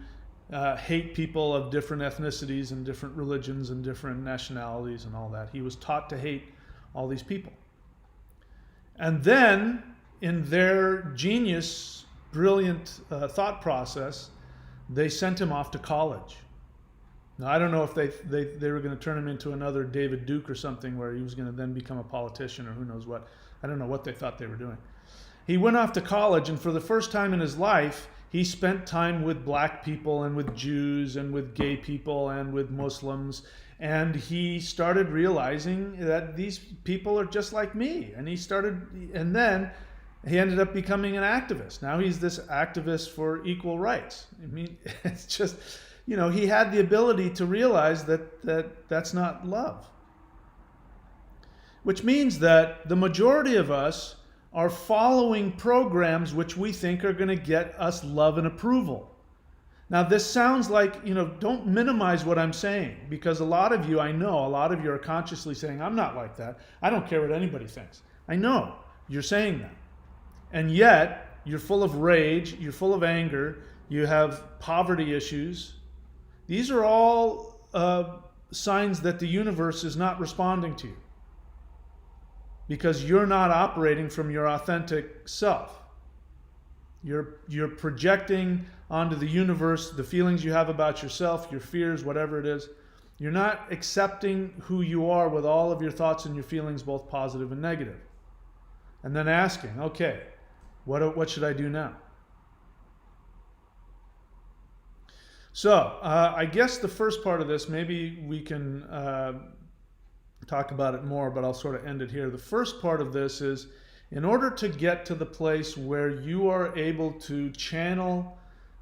hate people of different ethnicities and different religions and different nationalities and all that. He was taught to hate all these people. And then, in their genius, brilliant thought process, they sent him off to college. Now, I don't know if they were going to turn him into another David Duke or something where he was going to then become a politician or who knows what. I don't know what they thought they were doing. He went off to college, and for the first time in his life, he spent time with black people and with Jews and with gay people and with Muslims. And he started realizing that these people are just like me. And then he ended up becoming an activist. Now he's this activist for equal rights. I mean, it's just, he had the ability to realize that that's not love. Which means that the majority of us are following programs which we think are going to get us love and approval. Now, this sounds like, don't minimize what I'm saying, because a lot of you are consciously saying, I'm not like that. I don't care what anybody thinks. I know you're saying that. And yet, you're full of rage, you're full of anger, you have poverty issues. These are all signs that the universe is not responding to you, because you're not operating from your authentic self. You're projecting onto the universe the feelings you have about yourself, your fears, whatever it is. You're not accepting who you are with all of your thoughts and your feelings, both positive and negative. And then asking, okay, what should I do now? So I guess the first part of this, maybe we can talk about it more, but I'll sort of end it here. The first part of this is, in order to get to the place where you are able to channel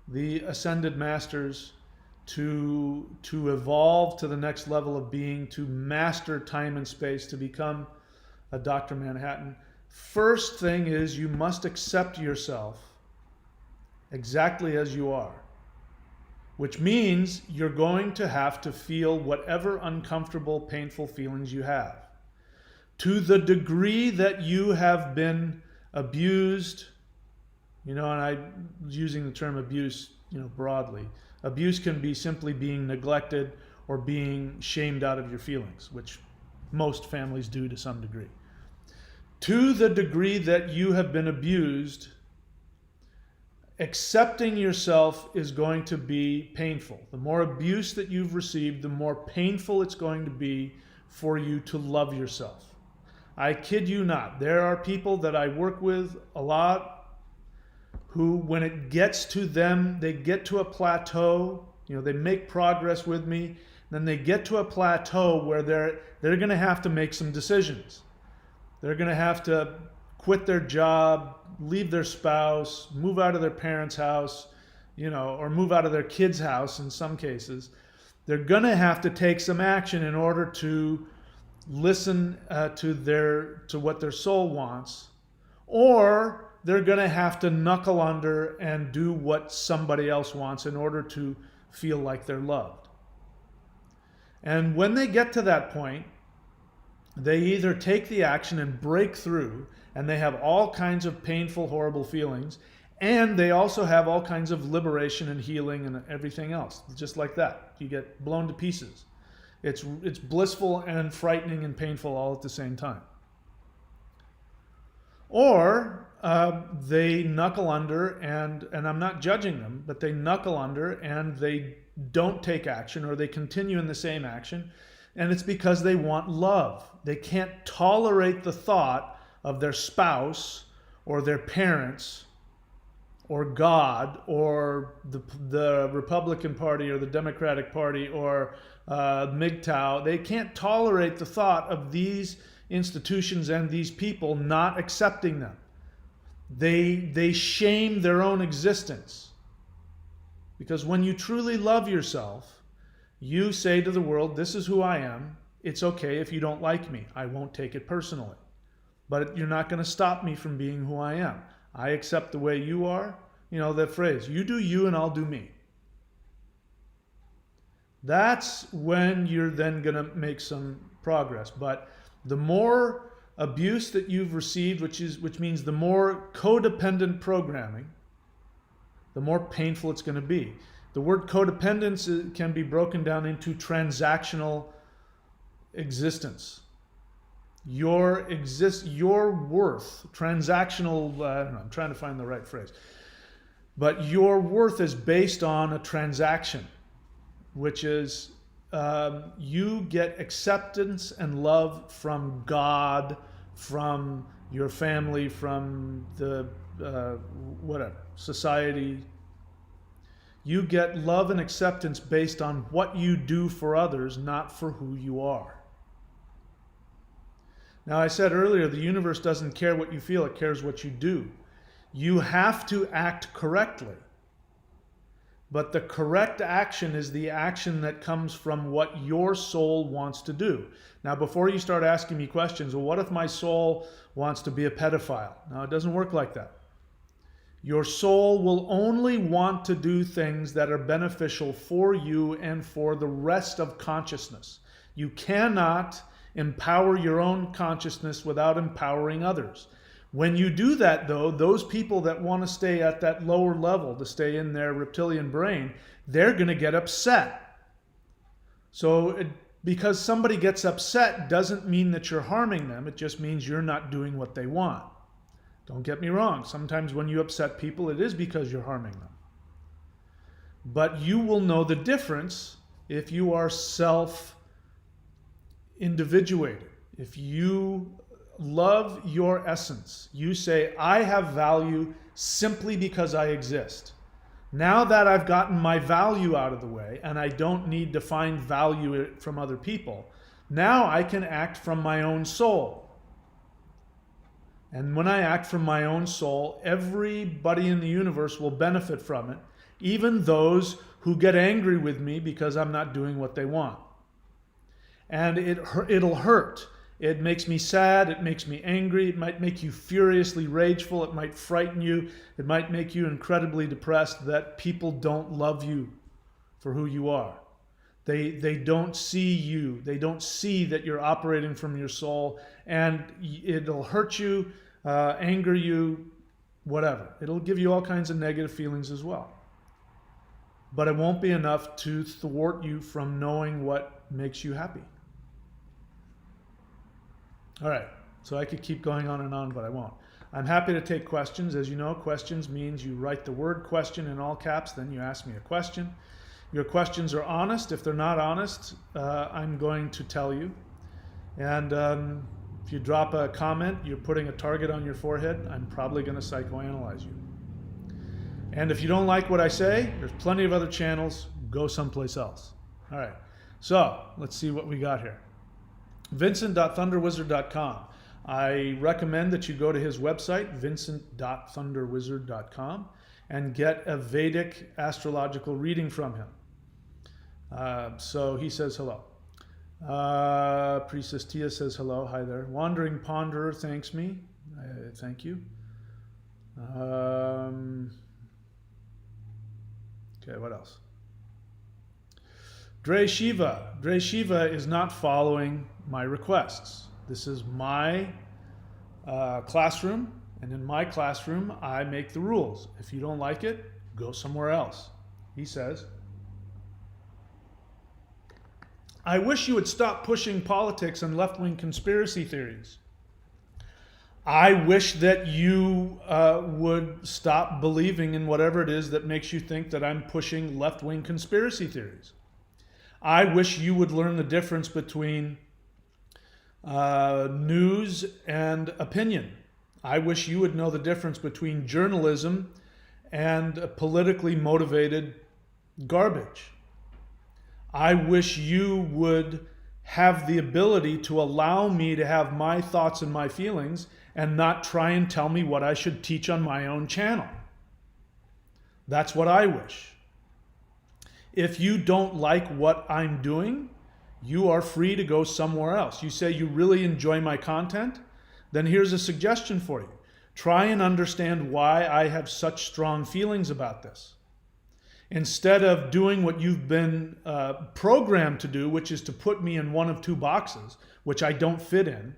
the ascended masters, to evolve to the next level of being, to master time and space, to become a Dr. Manhattan. First thing is you must accept yourself exactly as you are, which means you're going to have to feel whatever uncomfortable, painful feelings you have. To the degree that you have been abused, and I'm using the term abuse, broadly. Abuse can be simply being neglected or being shamed out of your feelings, which most families do to some degree. To the degree that you have been abused, accepting yourself is going to be painful. The more abuse that you've received, the more painful it's going to be for you to love yourself. I kid you not. There are people that I work with a lot who, when it gets to them, they get to a plateau. They make progress with me. Then they get to a plateau where they're going to have to make some decisions. They're going to have to quit their job, leave their spouse, move out of their parents' house, or move out of their kids' house in some cases. They're going to have to take some action in order to listen to what their soul wants, or they're going to have to knuckle under and do what somebody else wants in order to feel like they're loved. And when they get to that point, they either take the action and break through, and they have all kinds of painful, horrible feelings, and they also have all kinds of liberation and healing and everything else. Just like that. You get blown to pieces. It's blissful and frightening and painful all at the same time. Or they knuckle under, and I'm not judging them, but they knuckle under and they don't take action, or they continue in the same action, and it's because they want love. They can't tolerate the thought of their spouse or their parents or God or the Republican Party or the Democratic Party or MGTOW. They can't tolerate the thought of these institutions and these people not accepting them. They shame their own existence. Because when you truly love yourself, you say to the world, this is who I am. It's okay if you don't like me. I won't take it personally. But you're not going to stop me from being who I am. I accept the way you are. That phrase, you do you and I'll do me. That's when you're then going to make some progress. But the more abuse that you've received, which means the more codependent programming, the more painful it's going to be. The word codependence can be broken down into transactional existence. Your worth, transactional, I don't know, I'm trying to find the right phrase. But your worth is based on a transaction, which is you get acceptance and love from God, from your family, from the society. You get love and acceptance based on what you do for others, not for who you are. Now, I said earlier, the universe doesn't care what you feel, it cares what you do. You have to act correctly. But the correct action is the action that comes from what your soul wants to do. Now, before you start asking me questions, well, what if my soul wants to be a pedophile? No, it doesn't work like that. Your soul will only want to do things that are beneficial for you and for the rest of consciousness. You cannot empower your own consciousness without empowering others. When you do that, though, those people that want to stay at that lower level, to stay in their reptilian brain, they're going to get upset. So because somebody gets upset doesn't mean that you're harming them. It just means you're not doing what they want. Don't get me wrong. Sometimes when you upset people, it is because you're harming them. But you will know the difference if you are self-individuated. If you love your essence, you say, I have value simply because I exist. Now that I've gotten my value out of the way and I don't need to find value from other people, now I can act from my own soul. And when I act from my own soul, everybody in the universe will benefit from it, even those who get angry with me because I'm not doing what they want. And it'll hurt. It makes me sad. It makes me angry. It might make you furiously rageful. It might frighten you. It might make you incredibly depressed that people don't love you for who you are. They don't see you. They don't see that you're operating from your soul, and it'll hurt you, anger you, whatever. It'll give you all kinds of negative feelings as well. But it won't be enough to thwart you from knowing what makes you happy. All right, so I could keep going on and on, but I won't. I'm happy to take questions. As you know, questions means you write the word question in all caps, then you ask me a question. Your questions are honest. If they're not honest, I'm going to tell you. And if you drop a comment, you're putting a target on your forehead, I'm probably going to psychoanalyze you. And if you don't like what I say, there's plenty of other channels. Go someplace else. All right, so let's see what we got here. Vincent.thunderwizard.com. I recommend that you go to his website, vincent.thunderwizard.com, and get a Vedic astrological reading from him. So he says hello. Priestess Tia says hello. Hi there. Wandering Ponderer thanks me. Thank you. Okay, what else? Dre Shiva. Dre Shiva is not following my requests. This is my classroom, and in my classroom, I make the rules. If you don't like it, go somewhere else. He says, I wish you would stop pushing politics and left-wing conspiracy theories. I wish that you would stop believing in whatever it is that makes you think that I'm pushing left-wing conspiracy theories. I wish you would learn the difference between news and opinion. I wish you would know the difference between journalism and politically motivated garbage. I wish you would have the ability to allow me to have my thoughts and my feelings and not try and tell me what I should teach on my own channel. That's what I wish. If you don't like what I'm doing, you are free to go somewhere else. You say you really enjoy my content, then here's a suggestion for you. Try and understand why I have such strong feelings about this. Instead of doing what you've been programmed to do, which is to put me in one of two boxes, which I don't fit in.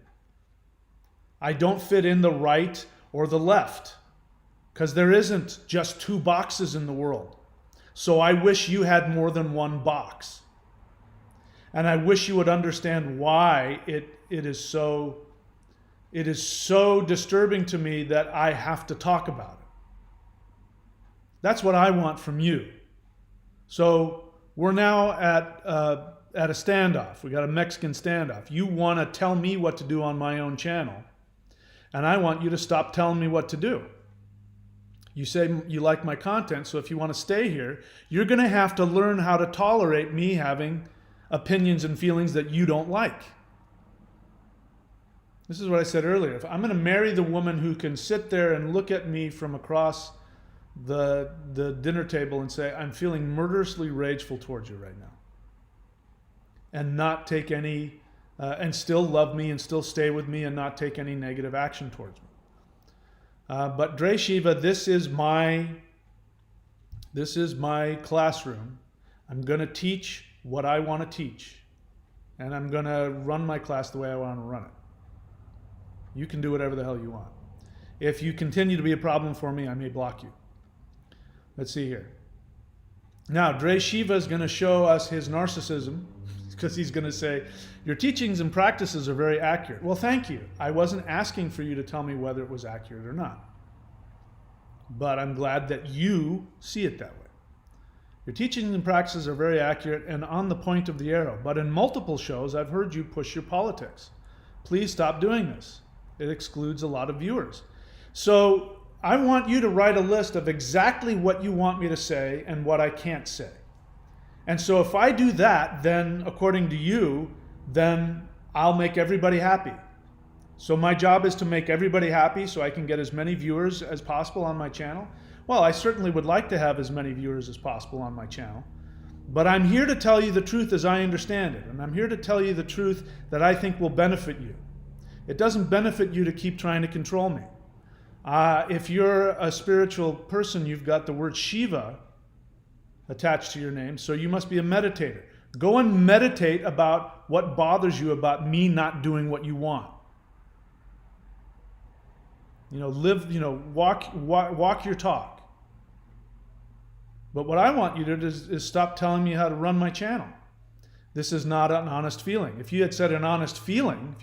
I don't fit in the right or the left, because there isn't just two boxes in the world. So I wish you had more than one box. And I wish you would understand why it is so disturbing to me that I have to talk about it. That's what I want from you. So we're now at a standoff. We got a Mexican standoff. You want to tell me what to do on my own channel, and I want you to stop telling me what to do. You say you like my content, so if you want to stay here, you're going to have to learn how to tolerate me having opinions and feelings that you don't like. This is what I said earlier. If I'm going to marry the woman who can sit there and look at me from across the dinner table and say, I'm feeling murderously rageful towards you right now, and not take any, and still love me and still stay with me and not take any negative action towards me. But Dre Shiva, this is my classroom. I'm going to teach what I want to teach, and I'm going to run my class the way I want to run it. You can do whatever the hell you want. If you continue to be a problem for me, I may block you. Let's see here. Now, Dre Shiva is going to show us his narcissism, because he's going to say, your teachings and practices are very accurate. Well, thank you. I wasn't asking for you to tell me whether it was accurate or not. But I'm glad that you see it that way. Your teachings and practices are very accurate and on the point of the arrow. But in multiple shows, I've heard you push your politics. Please stop doing this. It excludes a lot of viewers. So I want you to write a list of exactly what you want me to say and what I can't say. And so if I do that, then according to you, then I'll make everybody happy. So my job is to make everybody happy so I can get as many viewers as possible on my channel. Well, I certainly would like to have as many viewers as possible on my channel. But I'm here to tell you the truth as I understand it. And I'm here to tell you the truth that I think will benefit you. It doesn't benefit you to keep trying to control me. If you're a spiritual person, you've got the word Shiva attached to your name, so you must be a meditator. Go and meditate about what bothers you about me not doing what you want. Walk your talk. But what I want you to do is stop telling me how to run my channel. This is not an honest feeling. If you had said an honest feeling,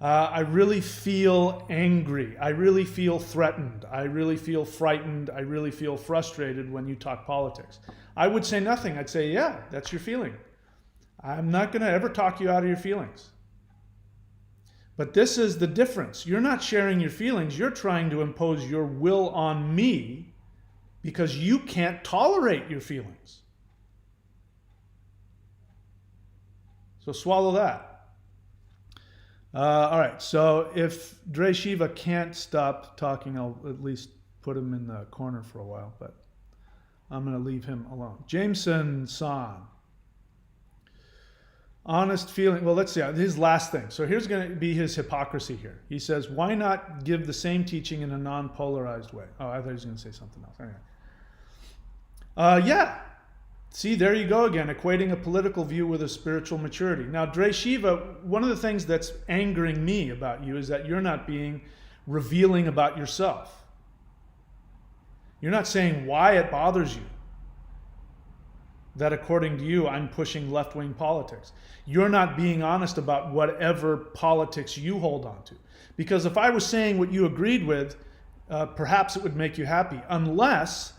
I really feel angry. I really feel threatened. I really feel frightened. I really feel frustrated when you talk politics. I would say nothing. I'd say, yeah, that's your feeling. I'm not going to ever talk you out of your feelings. But this is the difference. You're not sharing your feelings. You're trying to impose your will on me because you can't tolerate your feelings. So swallow that. All right, so if Dre Shiva can't stop talking, I'll at least put him in the corner for a while, but I'm going to leave him alone. Jameson San. Honest feeling. Well, let's see. His last thing. So here's going to be his hypocrisy here. He says, why not give the same teaching in a non-polarized way? Oh, I thought he was going to say something else. Anyway. Yeah. See, there you go again, equating a political view with a spiritual maturity. Now, Dre Shiva, one of the things that's angering me about you is that you're not being revealing about yourself. You're not saying why it bothers you that according to you, I'm pushing left-wing politics. You're not being honest about whatever politics you hold on to. Because if I was saying what you agreed with, perhaps it would make you happy, unless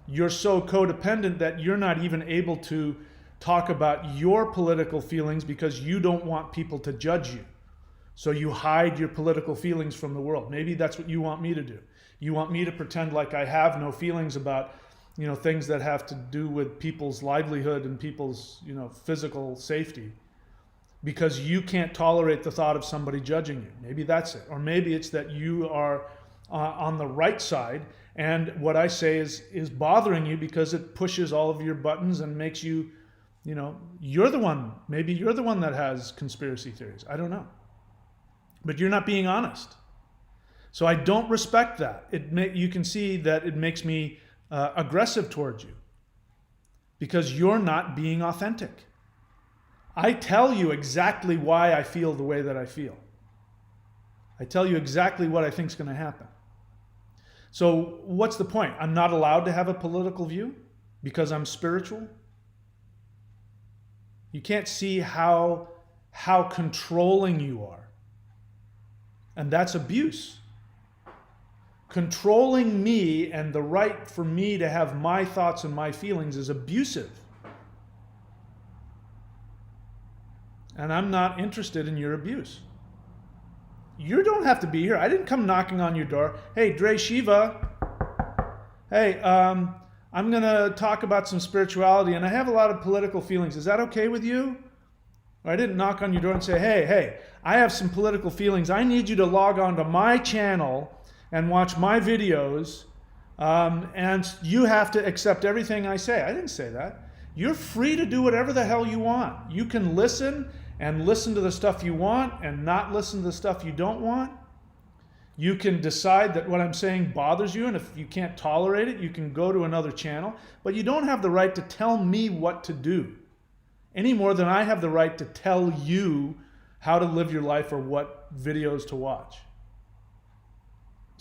you're so codependent that you're not even able to talk about your political feelings because you don't want people to judge you. So you hide your political feelings from the world. Maybe that's what you want me to do. You want me to pretend like I have no feelings about things that have to do with people's livelihood and people's, physical safety because you can't tolerate the thought of somebody judging you. Maybe that's it. Or maybe it's that you are on the right side and what I say is bothering you because it pushes all of your buttons and makes you, you're the one, maybe you're the one that has conspiracy theories. I don't know. But you're not being honest. So I don't respect that. You can see that it makes me aggressive towards you because you're not being authentic. I tell you exactly why I feel the way that I feel. I tell you exactly what I think is going to happen. So what's the point? I'm not allowed to have a political view because I'm spiritual? You can't see how controlling you are. And that's abuse. Controlling me and the right for me to have my thoughts and my feelings is abusive. And I'm not interested in your abuse. You don't have to be here. I didn't come knocking on your door. Hey, Dre Shiva. Hey, I'm going to talk about some spirituality and I have a lot of political feelings. Is that okay with you? Or I didn't knock on your door and say, hey, I have some political feelings. I need you to log on to my channel and watch my videos, and you have to accept everything I say. I didn't say that. You're free to do whatever the hell you want. You can listen and listen to the stuff you want and not listen to the stuff you don't want. You can decide that what I'm saying bothers you, and if you can't tolerate it, you can go to another channel. But you don't have the right to tell me what to do, any more than I have the right to tell you how to live your life or what videos to watch.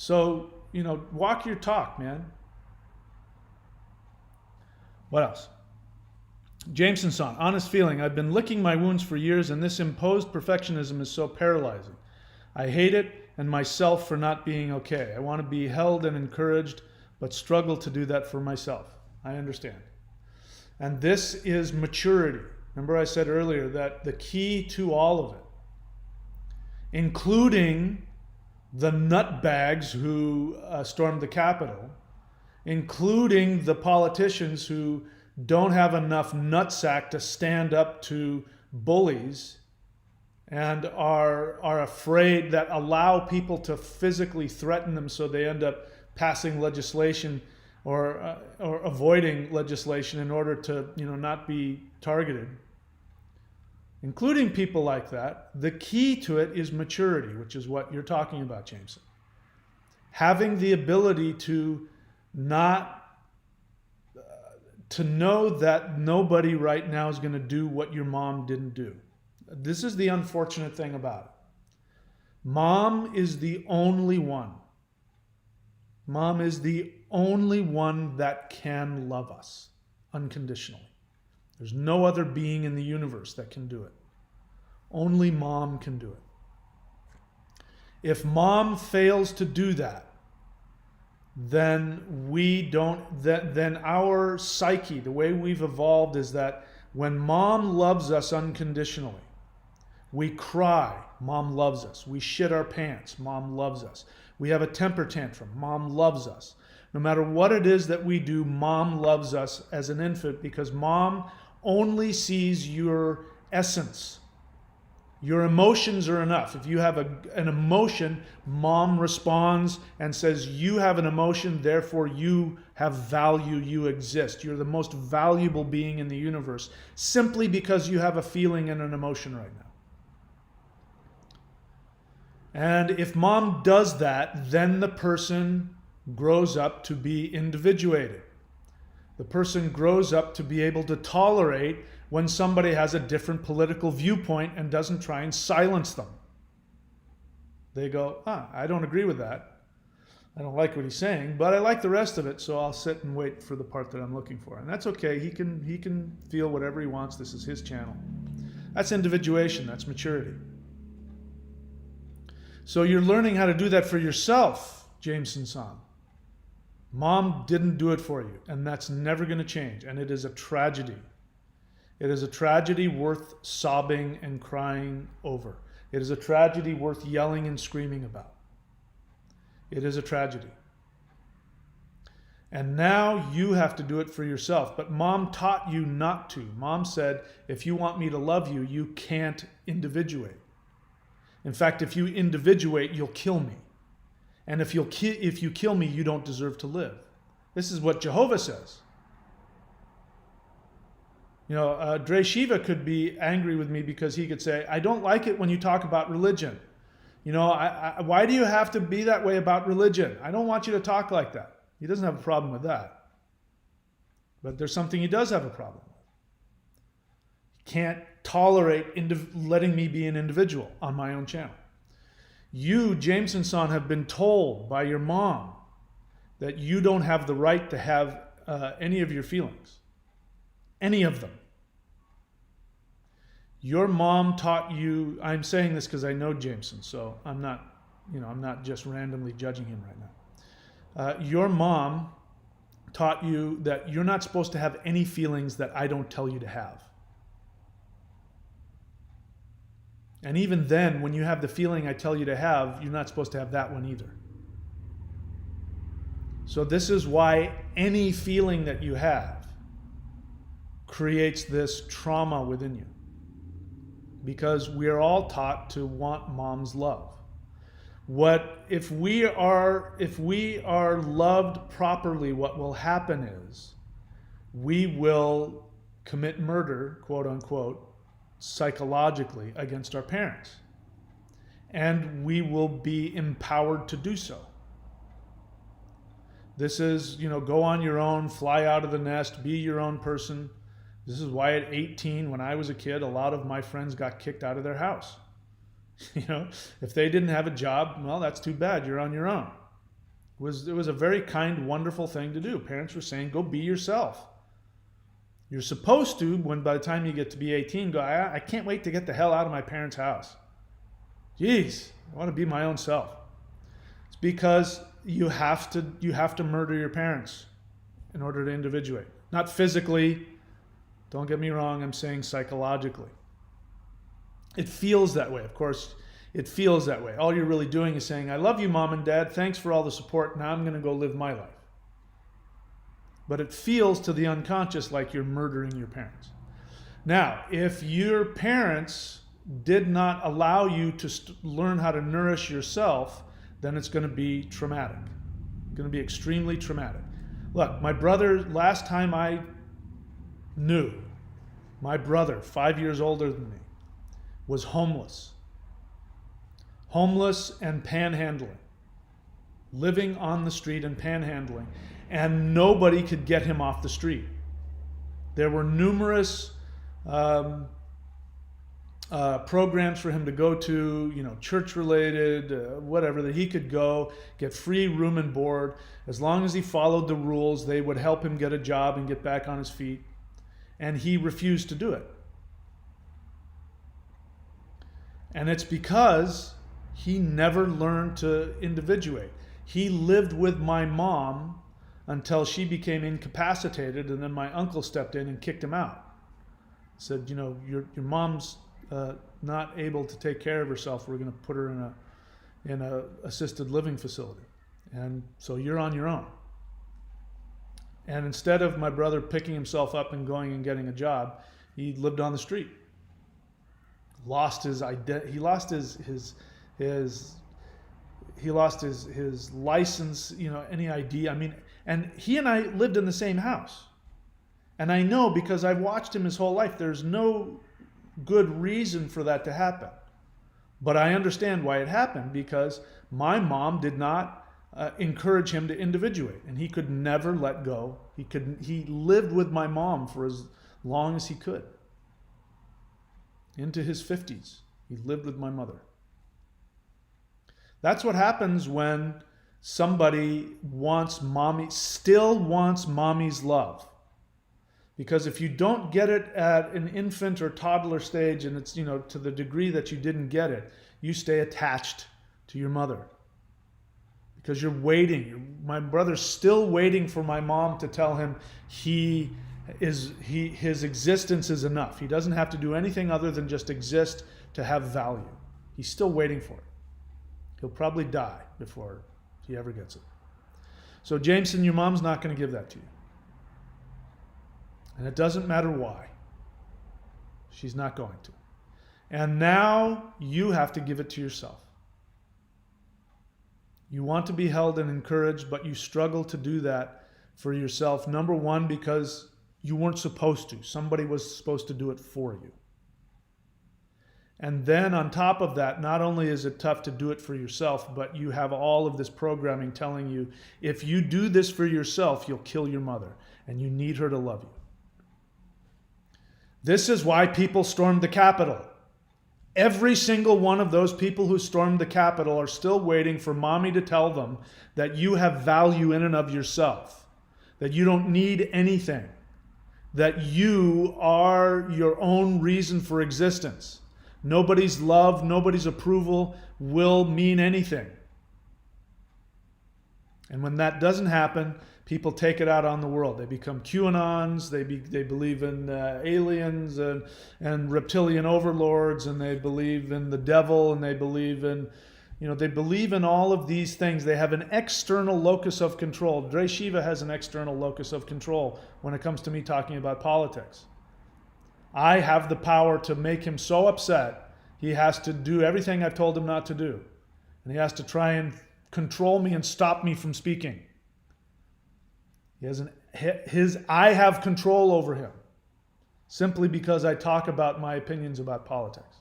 So, walk your talk, man. What else? Jameson-san, honest feeling. I've been licking my wounds for years and this imposed perfectionism is so paralyzing. I hate it and myself for not being okay. I want to be held and encouraged, but struggle to do that for myself. I understand. And this is maturity. Remember I said earlier that the key to all of it, including the nutbags who stormed the Capitol, including the politicians who don't have enough nutsack to stand up to bullies and are afraid, that allow people to physically threaten them so they end up passing legislation or avoiding legislation in order to, not be targeted, including people like that. The key to it is maturity, which is what you're talking about, Jameson. Having the ability to to know that nobody right now is going to do what your mom didn't do. This is the unfortunate thing about it. Mom is the only one. Mom is the only one that can love us unconditionally. There's no other being in the universe that can do it. Only mom can do it. If mom fails to do that, then then our psyche, the way we've evolved, is that when mom loves us unconditionally, we cry, mom loves us. We shit our pants, mom loves us. We have a temper tantrum, mom loves us. No matter what it is that we do, mom loves us as an infant, because mom only sees your essence. Your emotions are enough. If you have an emotion, mom responds and says, you have an emotion, therefore you have value, you exist. You're the most valuable being in the universe, simply because you have a feeling and an emotion right now. And if mom does that, then the person grows up to be individuated. The person grows up to be able to tolerate when somebody has a different political viewpoint and doesn't try and silence them. They go, I don't agree with that. I don't like what he's saying, but I like the rest of it, so I'll sit and wait for the part that I'm looking for. And that's okay. He can feel whatever he wants. This is his channel. That's individuation. That's maturity. So you're learning how to do that for yourself, Jameson-san. Mom didn't do it for you, and that's never going to change, and it is a tragedy. It is a tragedy worth sobbing and crying over. It is a tragedy worth yelling and screaming about. It is a tragedy. And now you have to do it for yourself. But mom taught you not to. Mom said, if you want me to love you, you can't individuate. In fact, if you individuate, you'll kill me. And if you kill me, you don't deserve to live. This is what Jehovah says. Dre Shiva could be angry with me because he could say, I don't like it when you talk about religion. Why do you have to be that way about religion? I don't want you to talk like that. He doesn't have a problem with that. But there's something he does have a problem with. He can't tolerate letting me be an individual on my own channel. You, Jameson-san, have been told by your mom that you don't have the right to have any of your feelings. Any of them. Your mom taught you, I'm saying this because I know Jameson, so I'm not just randomly judging him right now. Your mom taught you that you're not supposed to have any feelings that I don't tell you to have. And even then, when you have the feeling I tell you to have, you're not supposed to have that one either. So this is why any feeling that you have creates this trauma within you. Because we are all taught to want mom's love. If we are loved properly, what will happen is we will commit murder, quote unquote, psychologically against our parents. And we will be empowered to do so. This is, go on your own, fly out of the nest, be your own person. This is why at 18, when I was a kid, a lot of my friends got kicked out of their house. If they didn't have a job, well, that's too bad. You're on your own. It was a very kind, wonderful thing to do. Parents were saying, go be yourself. You're supposed to, by the time you get to be 18, go, I can't wait to get the hell out of my parents' house. Jeez, I want to be my own self. It's because you have to murder your parents in order to individuate. Not physically. Don't get me wrong, I'm saying psychologically. It feels that way. Of course, it feels that way. All you're really doing is saying, I love you, Mom and Dad. Thanks for all the support. Now I'm going to go live my life. But it feels to the unconscious like you're murdering your parents. Now, if your parents did not allow you to learn how to nourish yourself, then it's going to be traumatic. It's going to be extremely traumatic. Look, my brother, last time I knew, my brother, 5 years older than me, was homeless. Homeless and panhandling. Living on the street and panhandling. And nobody could get him off the street. There were numerous programs for him to go to, church-related, whatever, that he could go, get free room and board. As long as he followed the rules, they would help him get a job and get back on his feet. And he refused to do it. And it's because he never learned to individuate. He lived with my mom until she became incapacitated, and then my uncle stepped in and kicked him out. Said, your mom's not able to take care of herself. We're going to put her in a assisted living facility, and so you're on your own. And instead of my brother picking himself up and going and getting a job, he lived on the street. Lost his identity. He lost his license. Any ID. And he and I lived in the same house. And I know, because I've watched him his whole life, there's no good reason for that to happen. But I understand why it happened, because my mom did not encourage him to individuate, and he could never let go. He lived with my mom for as long as he could. Into his 50s, he lived with my mother. That's what happens when somebody still wants mommy's love. Because if you don't get it at an infant or toddler stage, and it's, to the degree that you didn't get it, you stay attached to your mother. Because you're waiting. My brother's still waiting for my mom to tell him his existence is enough. He doesn't have to do anything other than just exist to have value. He's still waiting for it. He'll probably die before he ever gets it. So Jameson, your mom's not going to give that to you. And it doesn't matter why. She's not going to. And now you have to give it to yourself. You want to be held and encouraged, but you struggle to do that for yourself. Number one, because you weren't supposed to. Somebody was supposed to do it for you. And then on top of that, not only is it tough to do it for yourself, but you have all of this programming telling you, if you do this for yourself, you'll kill your mother, and you need her to love you. This is why people stormed the Capitol. Every single one of those people who stormed the Capitol are still waiting for mommy to tell them that you have value in and of yourself, that you don't need anything, that you are your own reason for existence. Nobody's love, nobody's approval will mean anything. And when that doesn't happen, people take it out on the world. They become QAnons, they believe in aliens and reptilian overlords, and they believe in the devil, and they believe in all of these things. They have an external locus of control. Dre Shiva has an external locus of control when it comes to me talking about politics. I have the power to make him so upset, he has to do everything I've told him not to do. And he has to try and control me and stop me from speaking. I have control over him simply because I talk about my opinions about politics.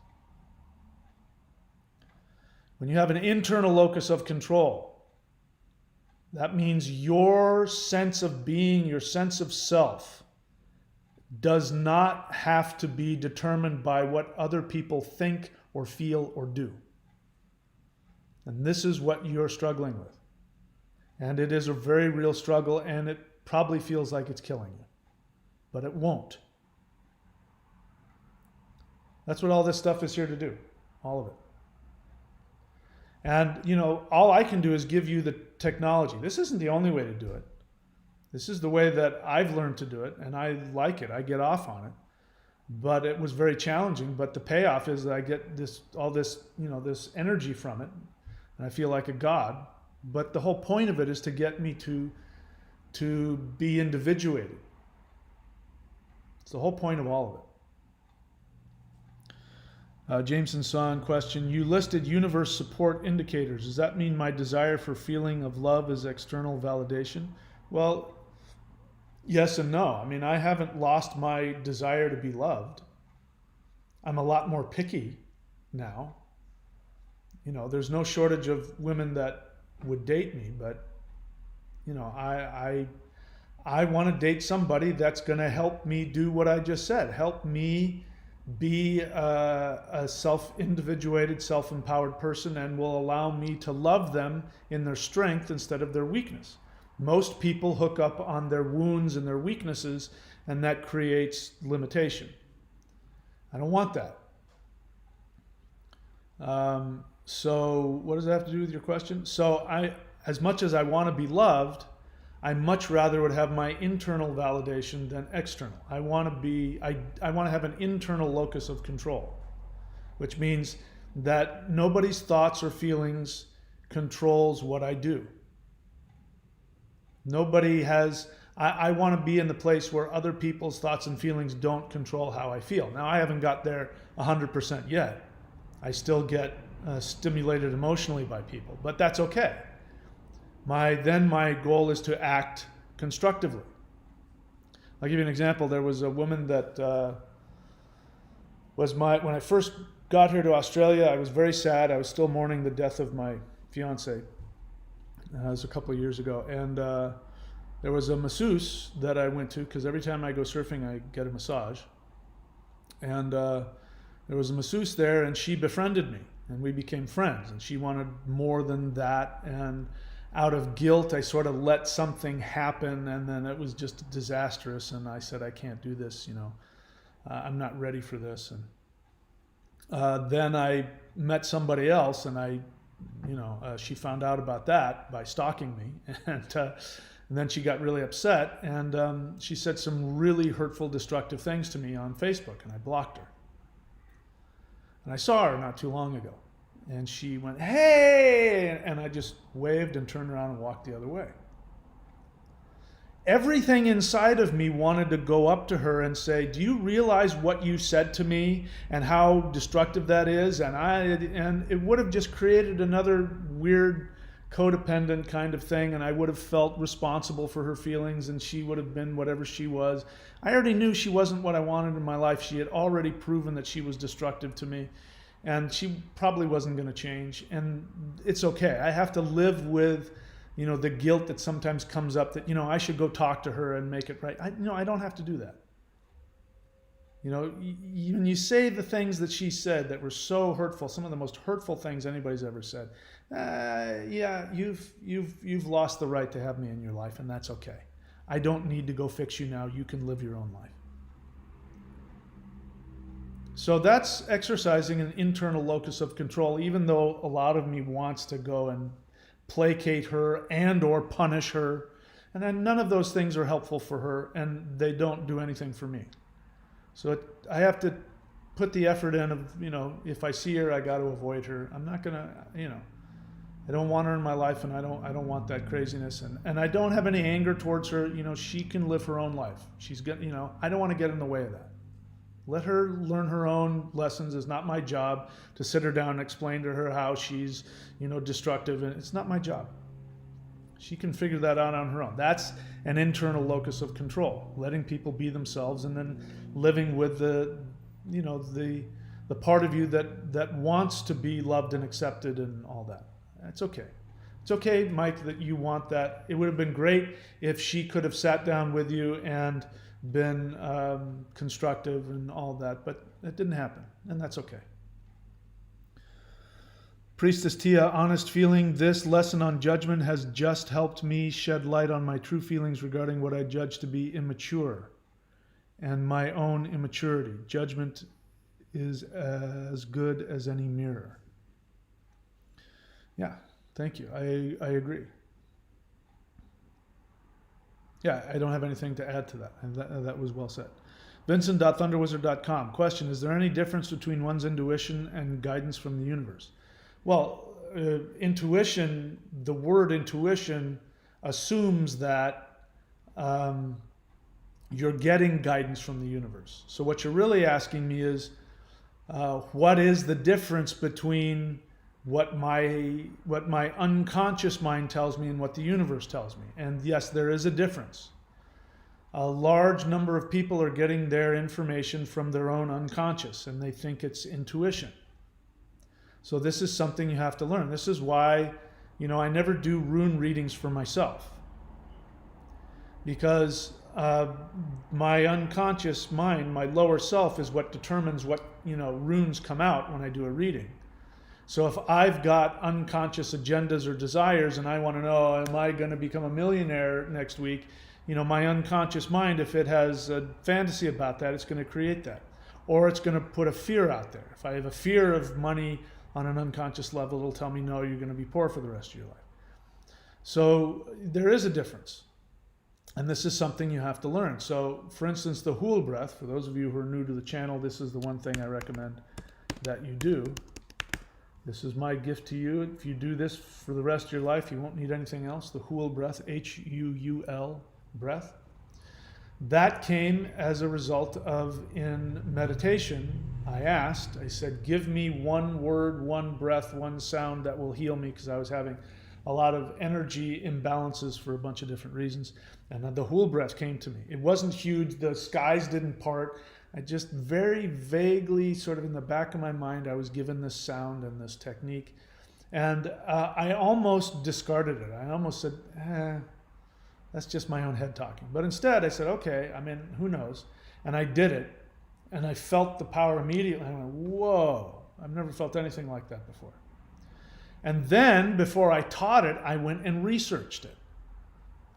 When you have an internal locus of control, that means your sense of being, your sense of self, does not have to be determined by what other people think or feel or do. And this is what you're struggling with. And it is a very real struggle, and it probably feels like it's killing you. But it won't. That's what all this stuff is here to do. All of it. And, all I can do is give you the technology. This isn't the only way to do it. This is the way that I've learned to do it, and I like it. I get off on it. But it was very challenging. But the payoff is that I get this energy from it, and I feel like a god. But the whole point of it is to get me to be individuated. It's the whole point of all of it. Jameson Song question, you listed universe support indicators. Does that mean my desire for feeling of love is external validation? Well, Yes and no. I mean, I haven't lost my desire to be loved. I'm a lot more picky now. There's no shortage of women that would date me, but I want to date somebody that's going to help me do what I just said. Help me be a self-individuated, self-empowered person, and will allow me to love them in their strength instead of their weakness. Most people hook up on their wounds and their weaknesses, and that creates limitation. I don't want that. So what does that have to do with your question? So as much as I want to be loved, I much rather would have my internal validation than external. I want to have an internal locus of control, which means that nobody's thoughts or feelings controls what I do. I want to be in the place where other people's thoughts and feelings don't control how I feel. Now, I haven't got there 100% yet. I still get stimulated emotionally by people, but that's okay. My goal is to act constructively. I'll give you an example. There was a woman that when I first got here to Australia, I was very sad. I was still mourning the death of my fiance. It was a couple of years ago. And there was a masseuse that I went to, because every time I go surfing, I get a massage. And there was a masseuse there, and she befriended me, and we became friends. And she wanted more than that. And out of guilt, I sort of let something happen, and then it was just disastrous. And I said, I can't do this, I'm not ready for this. And then I met somebody else, and she found out about that by stalking me. And then she got really upset, and she said some really hurtful, destructive things to me on Facebook, and I blocked her. And I saw her not too long ago. And she went, hey! And I just waved and turned around and walked the other way. Everything inside of me wanted to go up to her and say, do you realize what you said to me and how destructive that is? And it would have just created another weird codependent kind of thing, and I would have felt responsible for her feelings, and she would have been whatever she was. I already knew she wasn't what I wanted in my life. She had already proven that she was destructive to me. And she probably wasn't going to change. And it's okay. I have to live with, the guilt that sometimes comes up that, I should go talk to her and make it right. I don't have to do that. When you say the things that she said that were so hurtful, some of the most hurtful things anybody's ever said, yeah, you've lost the right to have me in your life, and that's okay. I don't need to go fix you now. You can live your own life. So that's exercising an internal locus of control, even though a lot of me wants to go and placate her and or punish her. And then none of those things are helpful for her, and they don't do anything for me. So I have to put the effort in of, if I see her, I got to avoid her. I'm not going to, I don't want her in my life, and I don't want that craziness. And I don't have any anger towards her. She can live her own life. I don't want to get in the way of that. Let her learn her own lessons. It's not my job to sit her down and explain to her how she's, destructive. And it's not my job. She can figure that out on her own. That's an internal locus of control, letting people be themselves, and then living with the part of you that wants to be loved and accepted and all that. That's okay. It's okay, Mike, that you want that. It would have been great if she could have sat down with you and been constructive and all that, but it didn't happen, and that's okay. Priestess Tia, honest feeling, this lesson on judgment has just helped me shed light on my true feelings regarding what I judge to be immature and my own immaturity. Judgment is as good as any mirror. Yeah, thank you. I agree. Yeah, I don't have anything to add to that. And that was well said. Vincent.thunderwizard.com. Question, is there any difference between one's intuition and guidance from the universe? Well, intuition, the word intuition assumes that you're getting guidance from the universe. So what you're really asking me is, what is the difference between what my unconscious mind tells me and what the universe tells me? And yes, there is a difference. a large number of people are getting their information from their own unconscious, and they think it's intuition. So this is something you have to learn. This is why, I never do rune readings for myself. Because my unconscious mind, my lower self, is what determines what, runes come out when I do a reading. So if I've got unconscious agendas or desires and I want to know, am I going to become a millionaire next week? My unconscious mind, if it has a fantasy about that, it's going to create that. Or it's going to put a fear out there. If I have a fear of money on an unconscious level, it'll tell me, no, you're going to be poor for the rest of your life. So there is a difference. And this is something you have to learn. So for instance, the Hool breath, for those of you who are new to the channel, this is the one thing I recommend that you do. This is my gift to you. If you do this for the rest of your life, you won't need anything else. The Hool breath, H-U-U-L breath. That came as a result of, in meditation, I said, give me one word, one breath, one sound that will heal me, because I was having a lot of energy imbalances for a bunch of different reasons. And the Hool breath came to me. It wasn't huge. The skies didn't part. I just very vaguely, sort of in the back of my mind, I was given this sound and this technique. And I almost discarded it. I almost said, that's just my own head talking. But instead I said, okay, who knows? And I did it. And I felt the power immediately. I went, whoa, I've never felt anything like that before. And then, before I taught it, I went and researched it.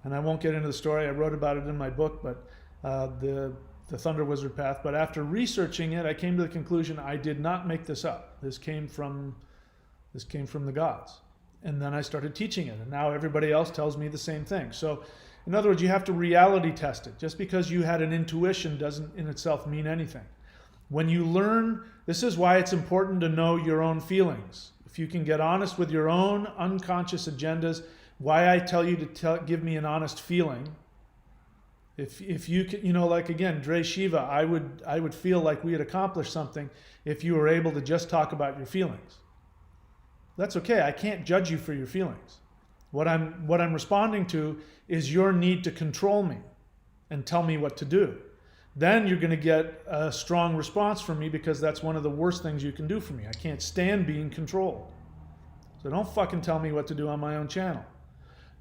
And I won't get into the story. I wrote about it in my book, but the Thunder Wizard Path. But after researching it, I came to the conclusion I did not make this up. This came from the gods. And then I started teaching it. And now everybody else tells me the same thing. So, in other words, you have to reality test it. Just because you had an intuition doesn't in itself mean anything. When you learn, this is why it's important to know your own feelings. If you can get honest with your own unconscious agendas, why I tell you to give me an honest feeling. If you can, like again, Dre Shiva, I would feel like we had accomplished something if you were able to just talk about your feelings. That's okay. I can't judge you for your feelings. What I'm responding to is your need to control me and tell me what to do. Then you're going to get a strong response from me, because that's one of the worst things you can do for me. I can't stand being controlled. So don't fucking tell me what to do on my own channel.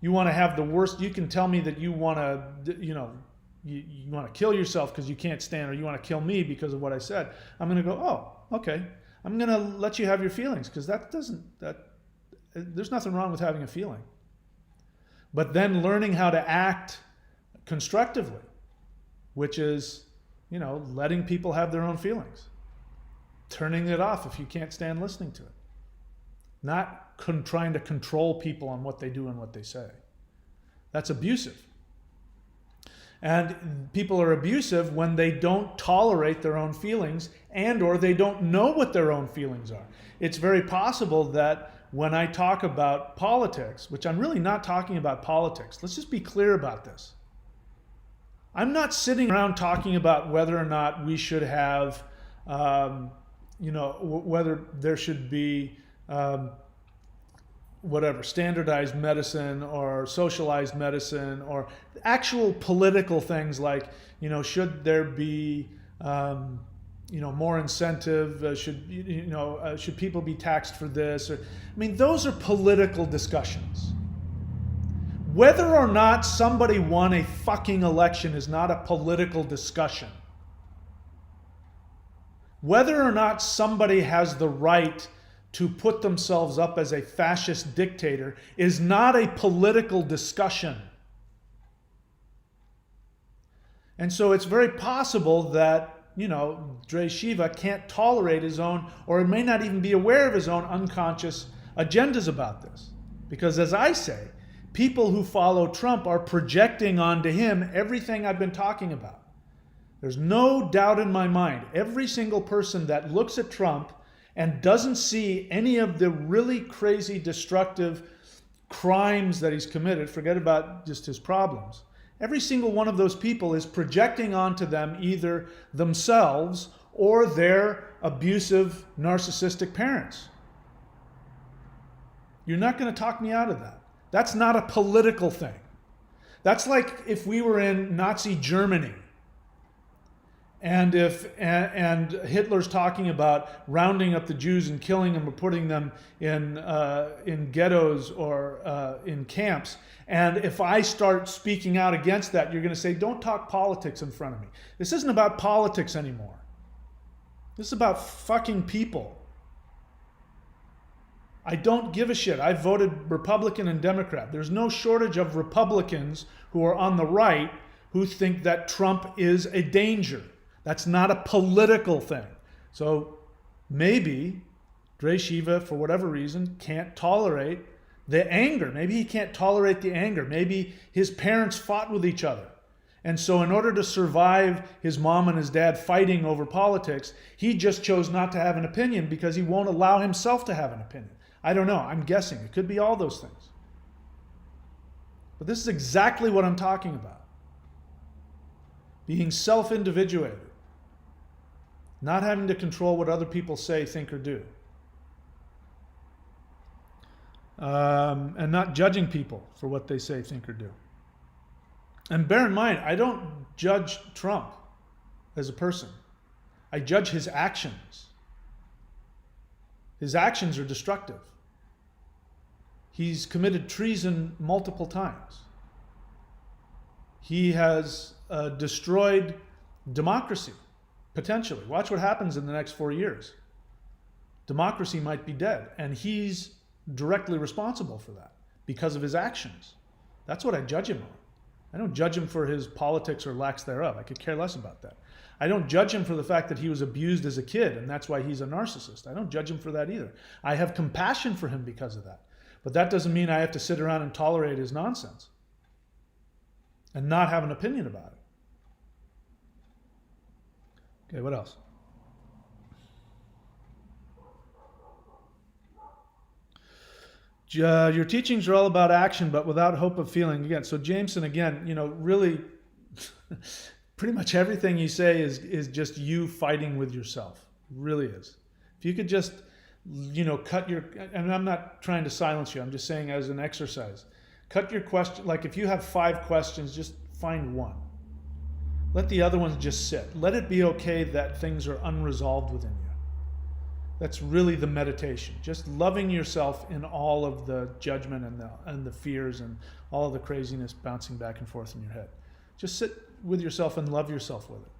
You want to have the worst, you can tell me that you want to, you want to kill yourself because you can't stand, or you want to kill me because of what I said. I'm going to go, oh, okay. I'm going to let you have your feelings, because there's nothing wrong with having a feeling. But then learning how to act constructively, which is, letting people have their own feelings. Turning it off if you can't stand listening to it. Not trying to control people on what they do and what they say. That's abusive. And people are abusive when they don't tolerate their own feelings, and or they don't know what their own feelings are. It's very possible that when I talk about politics, which I'm really not talking about politics, let's just be clear about this. I'm not sitting around talking about whether or not we should have, whether there should be standardized medicine or socialized medicine, or actual political things like, should there be, more incentive? Should people be taxed for this? Those are political discussions. Whether or not somebody won a fucking election is not a political discussion. Whether or not somebody has the right to put themselves up as a fascist dictator is not a political discussion. And so it's very possible that, Dre Shiva can't tolerate his own, or may not even be aware of his own unconscious agendas about this. Because as I say, people who follow Trump are projecting onto him everything I've been talking about. There's no doubt in my mind, every single person that looks at Trump and doesn't see any of the really crazy, destructive crimes that he's committed, forget about just his problems, every single one of those people is projecting onto them either themselves or their abusive, narcissistic parents. You're not going to talk me out of that. That's not a political thing. That's like if we were in Nazi Germany and Hitler's talking about rounding up the Jews and killing them or putting them in ghettos or in camps. And if I start speaking out against that, you're going to say, don't talk politics in front of me. This isn't about politics anymore. This is about fucking people. I don't give a shit. I voted Republican and Democrat. There's no shortage of Republicans who are on the right who think that Trump is a danger. That's not a political thing. So maybe Dre Shiva, for whatever reason, can't tolerate the anger. Maybe he can't tolerate the anger. Maybe his parents fought with each other. And so in order to survive his mom and his dad fighting over politics, he just chose not to have an opinion because he won't allow himself to have an opinion. I don't know. I'm guessing. It could be all those things. But this is exactly what I'm talking about. Being self-individuated. Not having to control what other people say, think, or do. And not judging people for what they say, think, or do. And bear in mind, I don't judge Trump as a person. I judge his actions. His actions are destructive. He's committed treason multiple times. He has destroyed democracy, potentially. Watch what happens in the next 4 years. Democracy might be dead, and he's directly responsible for that because of his actions. That's what I judge him on. I don't judge him for his politics or lacks thereof. I could care less about that. I don't judge him for the fact that he was abused as a kid and that's why he's a narcissist. I don't judge him for that either. I have compassion for him because of that. But that doesn't mean I have to sit around and tolerate his nonsense and not have an opinion about it. Okay, what else? Your teachings are all about action, but without hope of feeling. Again, so Jameson, again, really, pretty much everything you say is just you fighting with yourself. It really is. If you could just, cut your, and I'm not trying to silence you, I'm just saying as an exercise, cut your question, like if you have 5 questions, just find one. Let the other ones just sit. Let it be okay that things are unresolved within you. That's really the meditation. Just loving yourself in all of the judgment and the fears and all of the craziness bouncing back and forth in your head. Just sit with yourself and love yourself with it.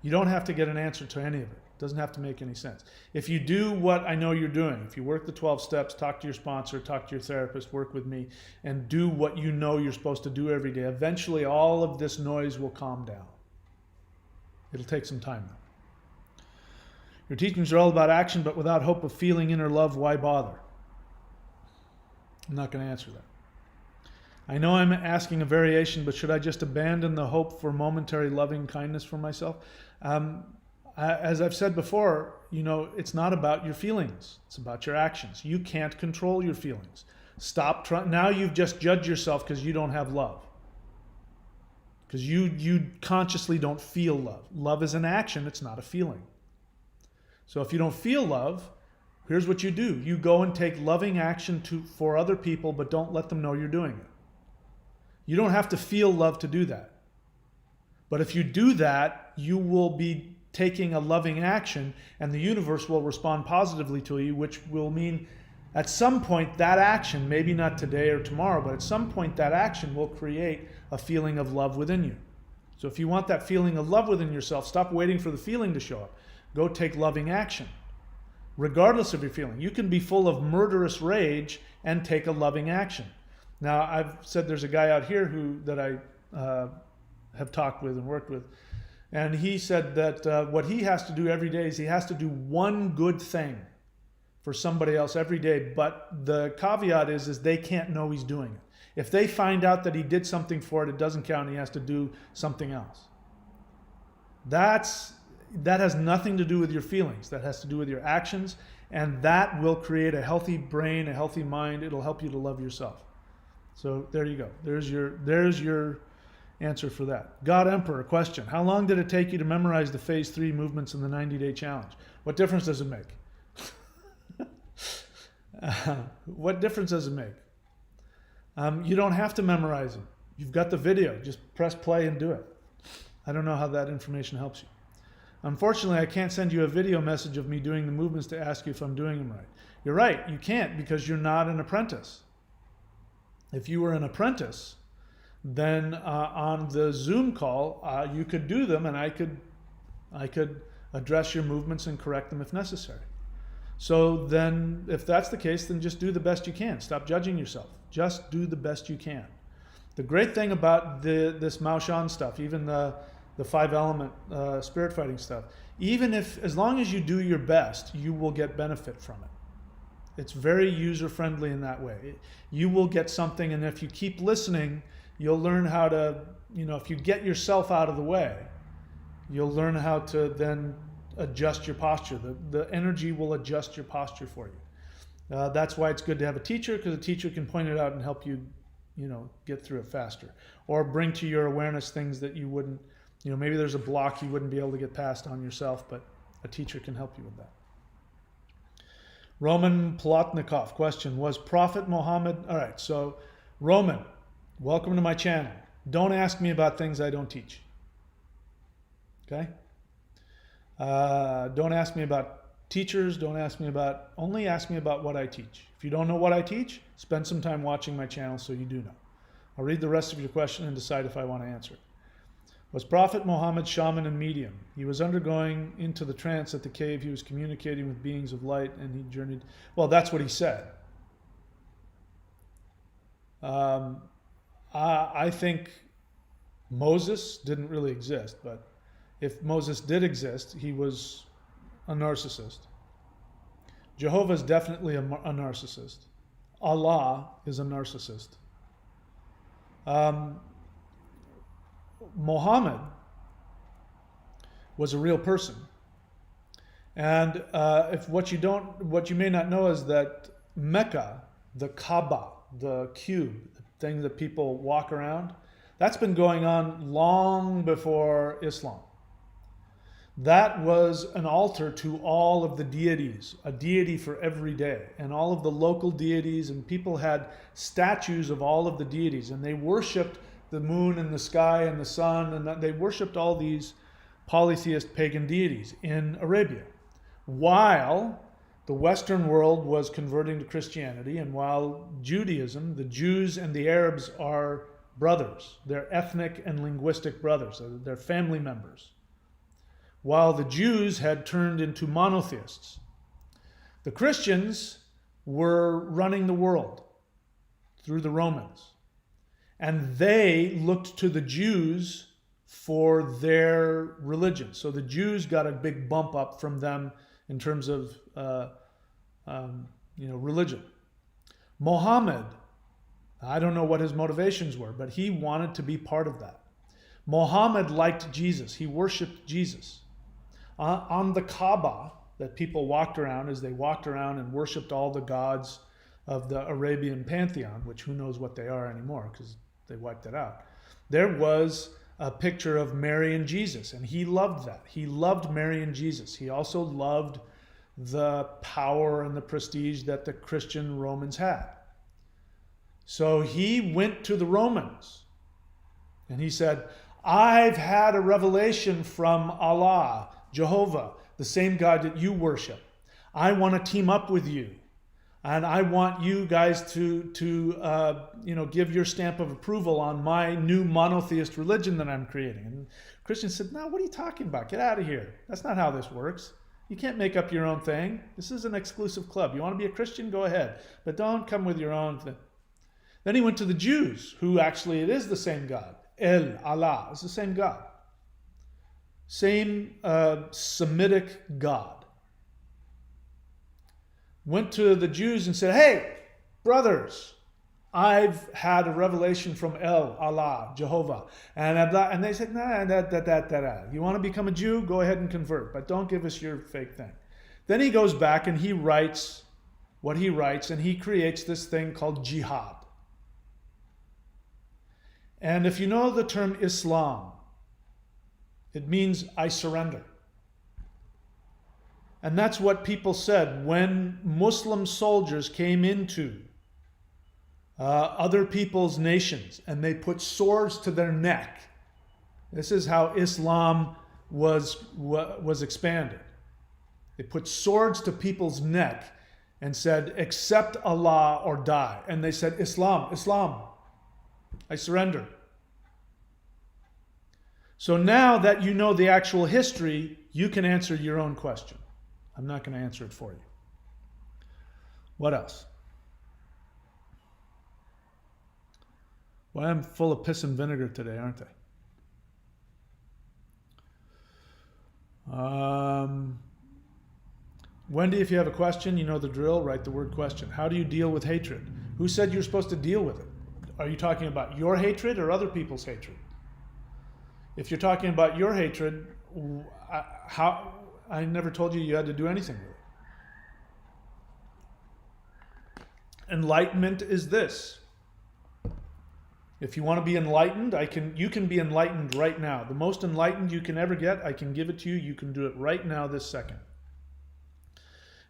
You don't have to get an answer to any of it. It doesn't have to make any sense. If you do what I know you're doing, if you work the 12 steps, talk to your sponsor, talk to your therapist, work with me, and do what you know you're supposed to do every day, eventually all of this noise will calm down. It'll take some time though. Your teachings are all about action, but without hope of feeling inner love, why bother? I'm not going to answer that. I know I'm asking a variation, but should I just abandon the hope for momentary loving kindness for myself? As I've said before, it's not about your feelings. It's about your actions. You can't control your feelings. Stop trying. Now you've just judged yourself because you don't have love. Because you consciously don't feel love. Love is an action. It's not a feeling. So if you don't feel love, here's what you do. You go and take loving action for other people, but don't let them know you're doing it. You don't have to feel love to do that. But if you do that, you will be taking a loving action, and the universe will respond positively to you, which will mean at some point that action, maybe not today or tomorrow, but at some point that action will create a feeling of love within you. So if you want that feeling of love within yourself, stop waiting for the feeling to show up. Go take loving action, regardless of your feeling. You can be full of murderous rage and take a loving action. Now, I've said there's a guy out here that I have talked with and worked with, and he said that what he has to do every day is he has to do one good thing for somebody else every day, but the caveat is they can't know he's doing it. If they find out that he did something for it, it doesn't count, and he has to do something else. That has nothing to do with your feelings. That has to do with your actions, and that will create a healthy brain, a healthy mind. It'll help you to love yourself. So there you go. There's your answer for that. God Emperor, question. How long did it take you to memorize the phase 3 movements in the 90-day challenge? What difference does it make? What difference does it make? You don't have to memorize them. You've got the video. Just press play and do it. I don't know how that information helps you. Unfortunately, I can't send you a video message of me doing the movements to ask you if I'm doing them right. You're right, you can't, because you're not an apprentice. If you were an apprentice, then on the Zoom call, you could do them, and I could address your movements and correct them if necessary. So then, if that's the case, then just do the best you can. Stop judging yourself. Just do the best you can. The great thing about this Mao Shan stuff, even the 5-element spirit fighting stuff, as long as you do your best, you will get benefit from it. It's very user-friendly in that way. You will get something, and if you keep listening, you'll learn how to, if you get yourself out of the way, you'll learn how to then adjust your posture. The energy will adjust your posture for you. That's why it's good to have a teacher, because a teacher can point it out and help you, get through it faster. Or bring to your awareness things that you wouldn't, maybe there's a block you wouldn't be able to get past on yourself, but a teacher can help you with that. Roman Plotnikov, question, was Prophet Muhammad, all right, so Roman, welcome to my channel. Don't ask me about things I don't teach. Okay? Don't ask me about teachers, only ask me about what I teach. If you don't know what I teach, spend some time watching my channel so you do know. I'll read the rest of your question and decide if I want to answer it. Was Prophet Muhammad shaman and medium? He was undergoing into the trance at the cave. He was communicating with beings of light, and he journeyed. Well, that's what he said. I think Moses didn't really exist, but if Moses did exist, he was a narcissist. Jehovah is definitely a narcissist. Allah is a narcissist. Muhammad was a real person, and what you may not know is that Mecca, the Kaaba, the cube, the thing that people walk around, that's been going on long before Islam. That was an altar to all of the deities, a deity for every day, and all of the local deities, and people had statues of all of the deities, and they worshipped the moon and the sky and the sun, and they worshipped all these polytheist pagan deities in Arabia. While the Western world was converting to Christianity, and while Judaism, the Jews and the Arabs are brothers, they're ethnic and linguistic brothers, they're family members. While the Jews had turned into monotheists, the Christians were running the world through the Romans. And they looked to the Jews for their religion. So the Jews got a big bump up from them in terms of religion. Muhammad, I don't know what his motivations were, but he wanted to be part of that. Muhammad liked Jesus. He worshipped Jesus. On the Kaaba that people walked around, as they walked around and worshipped all the gods of the Arabian pantheon, which who knows what they are anymore because they wiped it out. There was a picture of Mary and Jesus, and he loved that. He loved Mary and Jesus. He also loved the power and the prestige that the Christian Romans had. So he went to the Romans and he said, I've had a revelation from Allah, Jehovah, the same God that you worship. I want to team up with you. And I want you guys to give your stamp of approval on my new monotheist religion that I'm creating. And Christians said, no, what are you talking about? Get out of here. That's not how this works. You can't make up your own thing. This is an exclusive club. You want to be a Christian? Go ahead. But don't come with your own thing. Then he went to the Jews, who actually, it is the same God. Allah, it's the same God. Same Semitic God. Went to the Jews and said, hey, brothers, I've had a revelation from Allah, Jehovah. And they said, nah, you want to become a Jew? Go ahead and convert, but don't give us your fake thing. Then he goes back and he writes what he writes, and he creates this thing called jihad. And if you know the term Islam, it means I surrender. And that's what people said when Muslim soldiers came into other people's nations, and they put swords to their neck. This is how Islam was expanded. They put swords to people's neck and said, accept Allah or die. And they said, Islam, Islam, I surrender. So now that you know the actual history, you can answer your own question. I'm not going to answer it for you. What else? Well, I'm full of piss and vinegar today, aren't I? Wendy, if you have a question, you know the drill. Write the word question. How do you deal with hatred? Who said you're supposed to deal with it? Are you talking about your hatred or other people's hatred? If you're talking about your hatred, I never told you had to do anything with it. Enlightenment is this. If you want to be enlightened, you can be enlightened right now. The most enlightened you can ever get, I can give it to you. You can do it right now, this second.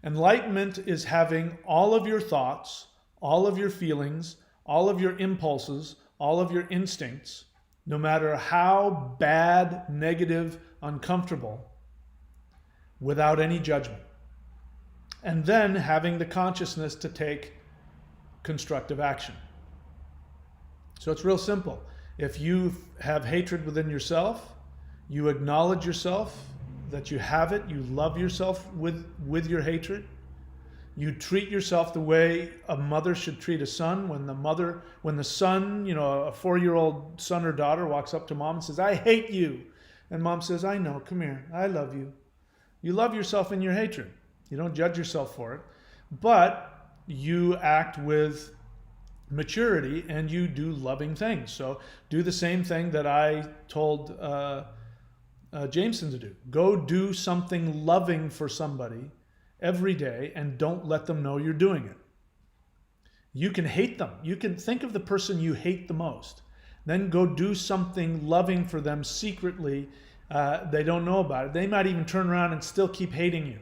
Enlightenment is having all of your thoughts, all of your feelings, all of your impulses, all of your instincts, no matter how bad, negative, uncomfortable, without any judgment. And then having the consciousness to take constructive action. So it's real simple. If you have hatred within yourself, you acknowledge yourself, that you have it, you love yourself with your hatred. You treat yourself the way a mother should treat a son. When the son, a 4-year-old son or daughter walks up to mom and says, I hate you. And mom says, I know, come here, I love you. You love yourself in your hatred. You don't judge yourself for it, but you act with maturity and you do loving things. So do the same thing that I told Jameson to do. Go do something loving for somebody every day and don't let them know you're doing it. You can hate them. You can think of the person you hate the most. Then go do something loving for them secretly. They don't know about it. They might even turn around and still keep hating you.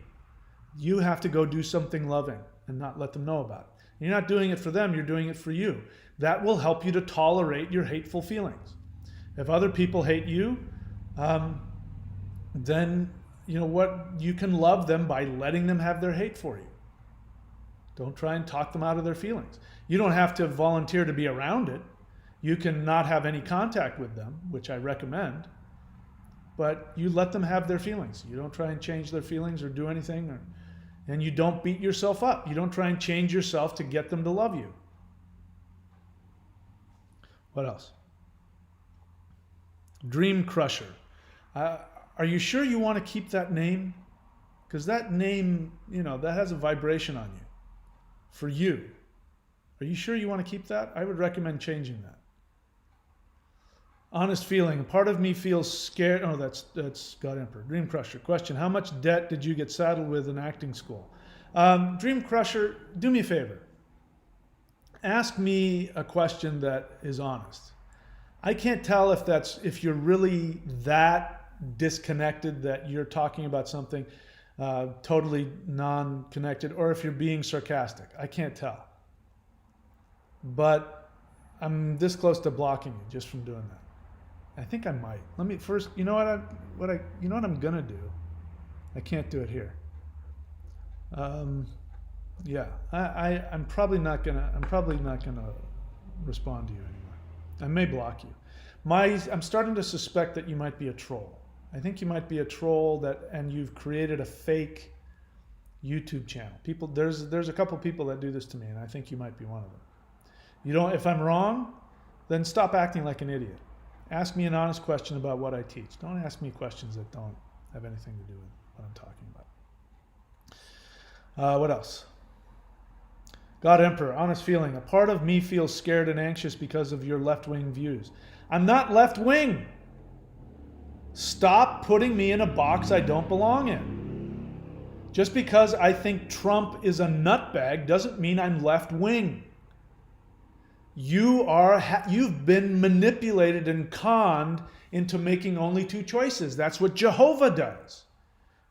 You have to go do something loving and not let them know about it. You're not doing it for them, you're doing it for you. That will help you to tolerate your hateful feelings. If other people hate you, then you know what? You can love them by letting them have their hate for you. Don't try and talk them out of their feelings. You don't have to volunteer to be around it. You can not have any contact with them, which I recommend, but you let them have their feelings. You don't try and change their feelings or do anything, and you don't beat yourself up. You don't try and change yourself to get them to love you. What else? Dream Crusher. Are you sure you want to keep that name? Because that name, that has a vibration on you. For you. Are you sure you want to keep that? I would recommend changing that. Honest feeling. Part of me feels scared. Oh, that's God Emperor. Dream Crusher. Question. How much debt did you get saddled with in acting school? Dream Crusher, do me a favor. Ask me a question that is honest. I can't tell if you're really that disconnected that you're talking about something totally non-connected, or if you're being sarcastic. I can't tell. But I'm this close to blocking you just from doing that. I think I might. Let me first. You know what I'm gonna do. I can't do it here. Yeah, I'm probably not gonna respond to you anymore. I may block you. I'm starting to suspect that you might be a troll. I think you might be a troll and you've created a fake YouTube channel. There's a couple people that do this to me, and I think you might be one of them. If I'm wrong, then stop acting like an idiot. Ask me an honest question about what I teach. Don't ask me questions that don't have anything to do with what I'm talking about. What else? God Emperor, honest feeling. A part of me feels scared and anxious because of your left-wing views. I'm not left-wing. Stop putting me in a box I don't belong in. Just because I think Trump is a nutbag doesn't mean I'm left-wing. You've been manipulated and conned into making only two choices. That's what Jehovah does.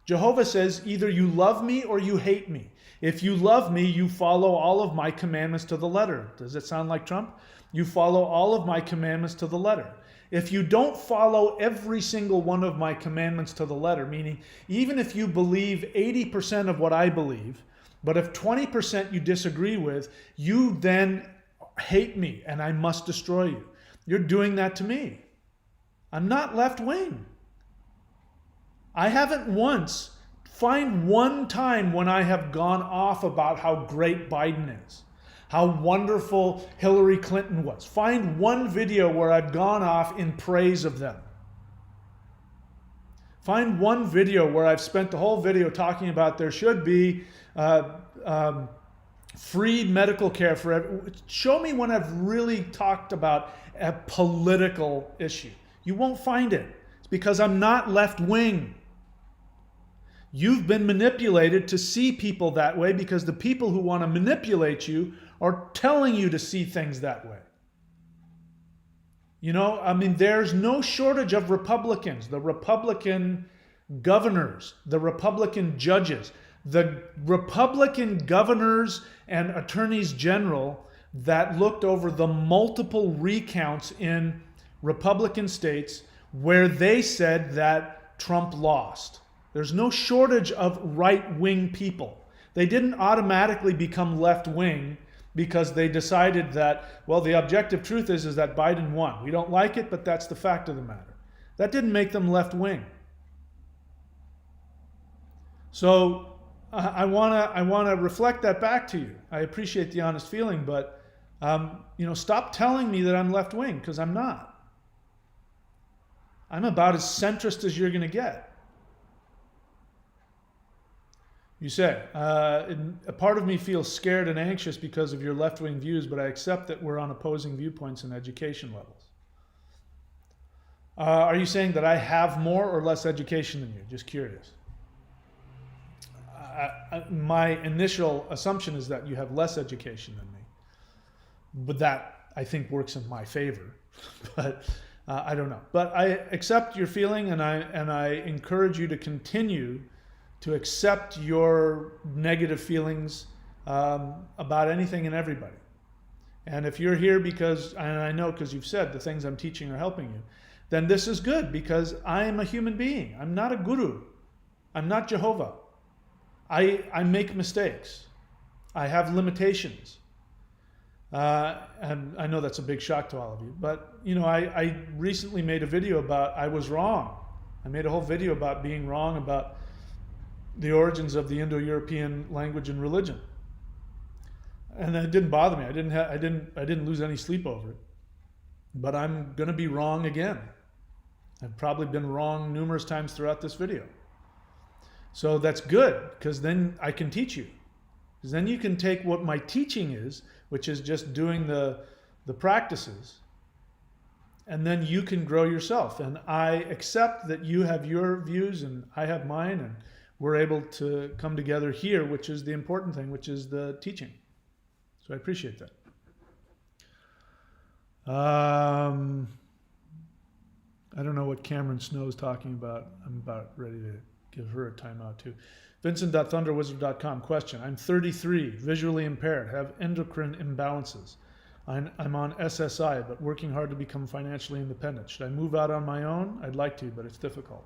Jehovah says either you love me or you hate me. If you love me, you follow all of my commandments to the letter. Does it sound like Trump? You follow all of my commandments to the letter. If you don't follow every single one of my commandments to the letter, meaning even if you believe 80% of what I believe, but if 20% you disagree with, you then hate me and I must destroy you. You're doing that to me. I'm not left wing. I haven't once, find one time when I have gone off about how great Biden is, how wonderful Hillary Clinton was. Find one video where I've gone off in praise of them. Find one video where I've spent the whole video talking about there should be free medical care for everyone. Show me when I've really talked about a political issue. You won't find it. It's because I'm not left wing. You've been manipulated to see people that way because the people who want to manipulate you are telling you to see things that way. You know, I mean, there's no shortage of Republicans, the Republican governors, the Republican judges, the Republican governors and attorneys general that looked over the multiple recounts in Republican states where they said that Trump lost. There's no shortage of right-wing people. They didn't automatically become left-wing because they decided that, well, the objective truth is that Biden won. We don't like it, but that's the fact of the matter. That didn't make them left-wing. So I want to reflect that back to you. I appreciate the honest feeling, but stop telling me that I'm left-wing, because I'm not. I'm about as centrist as you're going to get. You say, a part of me feels scared and anxious because of your left-wing views, but I accept that we're on opposing viewpoints and education levels. Are you saying that I have more or less education than you? Just curious. My initial assumption is that you have less education than me, but that I think works in my favor. But I don't know. But I accept your feeling, and I encourage you to continue to accept your negative feelings about anything and everybody. And if you're here because, and I know because you've said the things I'm teaching are helping you, then this is good because I am a human being. I'm not a guru. I'm not Jehovah. I make mistakes. I have limitations. And I know that's a big shock to all of you. But, I recently made a video about I was wrong. I made a whole video about being wrong about the origins of the Indo-European language and religion, and it didn't bother me. I didn't lose any sleep over it. But I'm going to be wrong again. I've probably been wrong numerous times throughout this video. So that's good, because then I can teach you. Because then you can take what my teaching is, which is just doing the practices, and then you can grow yourself. And I accept that you have your views and I have mine, and we're able to come together here, which is the important thing, which is the teaching. So I appreciate that. I don't know what Cameron Snow's talking about. I'm about ready to give her a timeout too. Vincent.thunderwizard.com. Question. I'm 33, visually impaired, have endocrine imbalances. I'm on SSI, but working hard to become financially independent. Should I move out on my own? I'd like to, but it's difficult.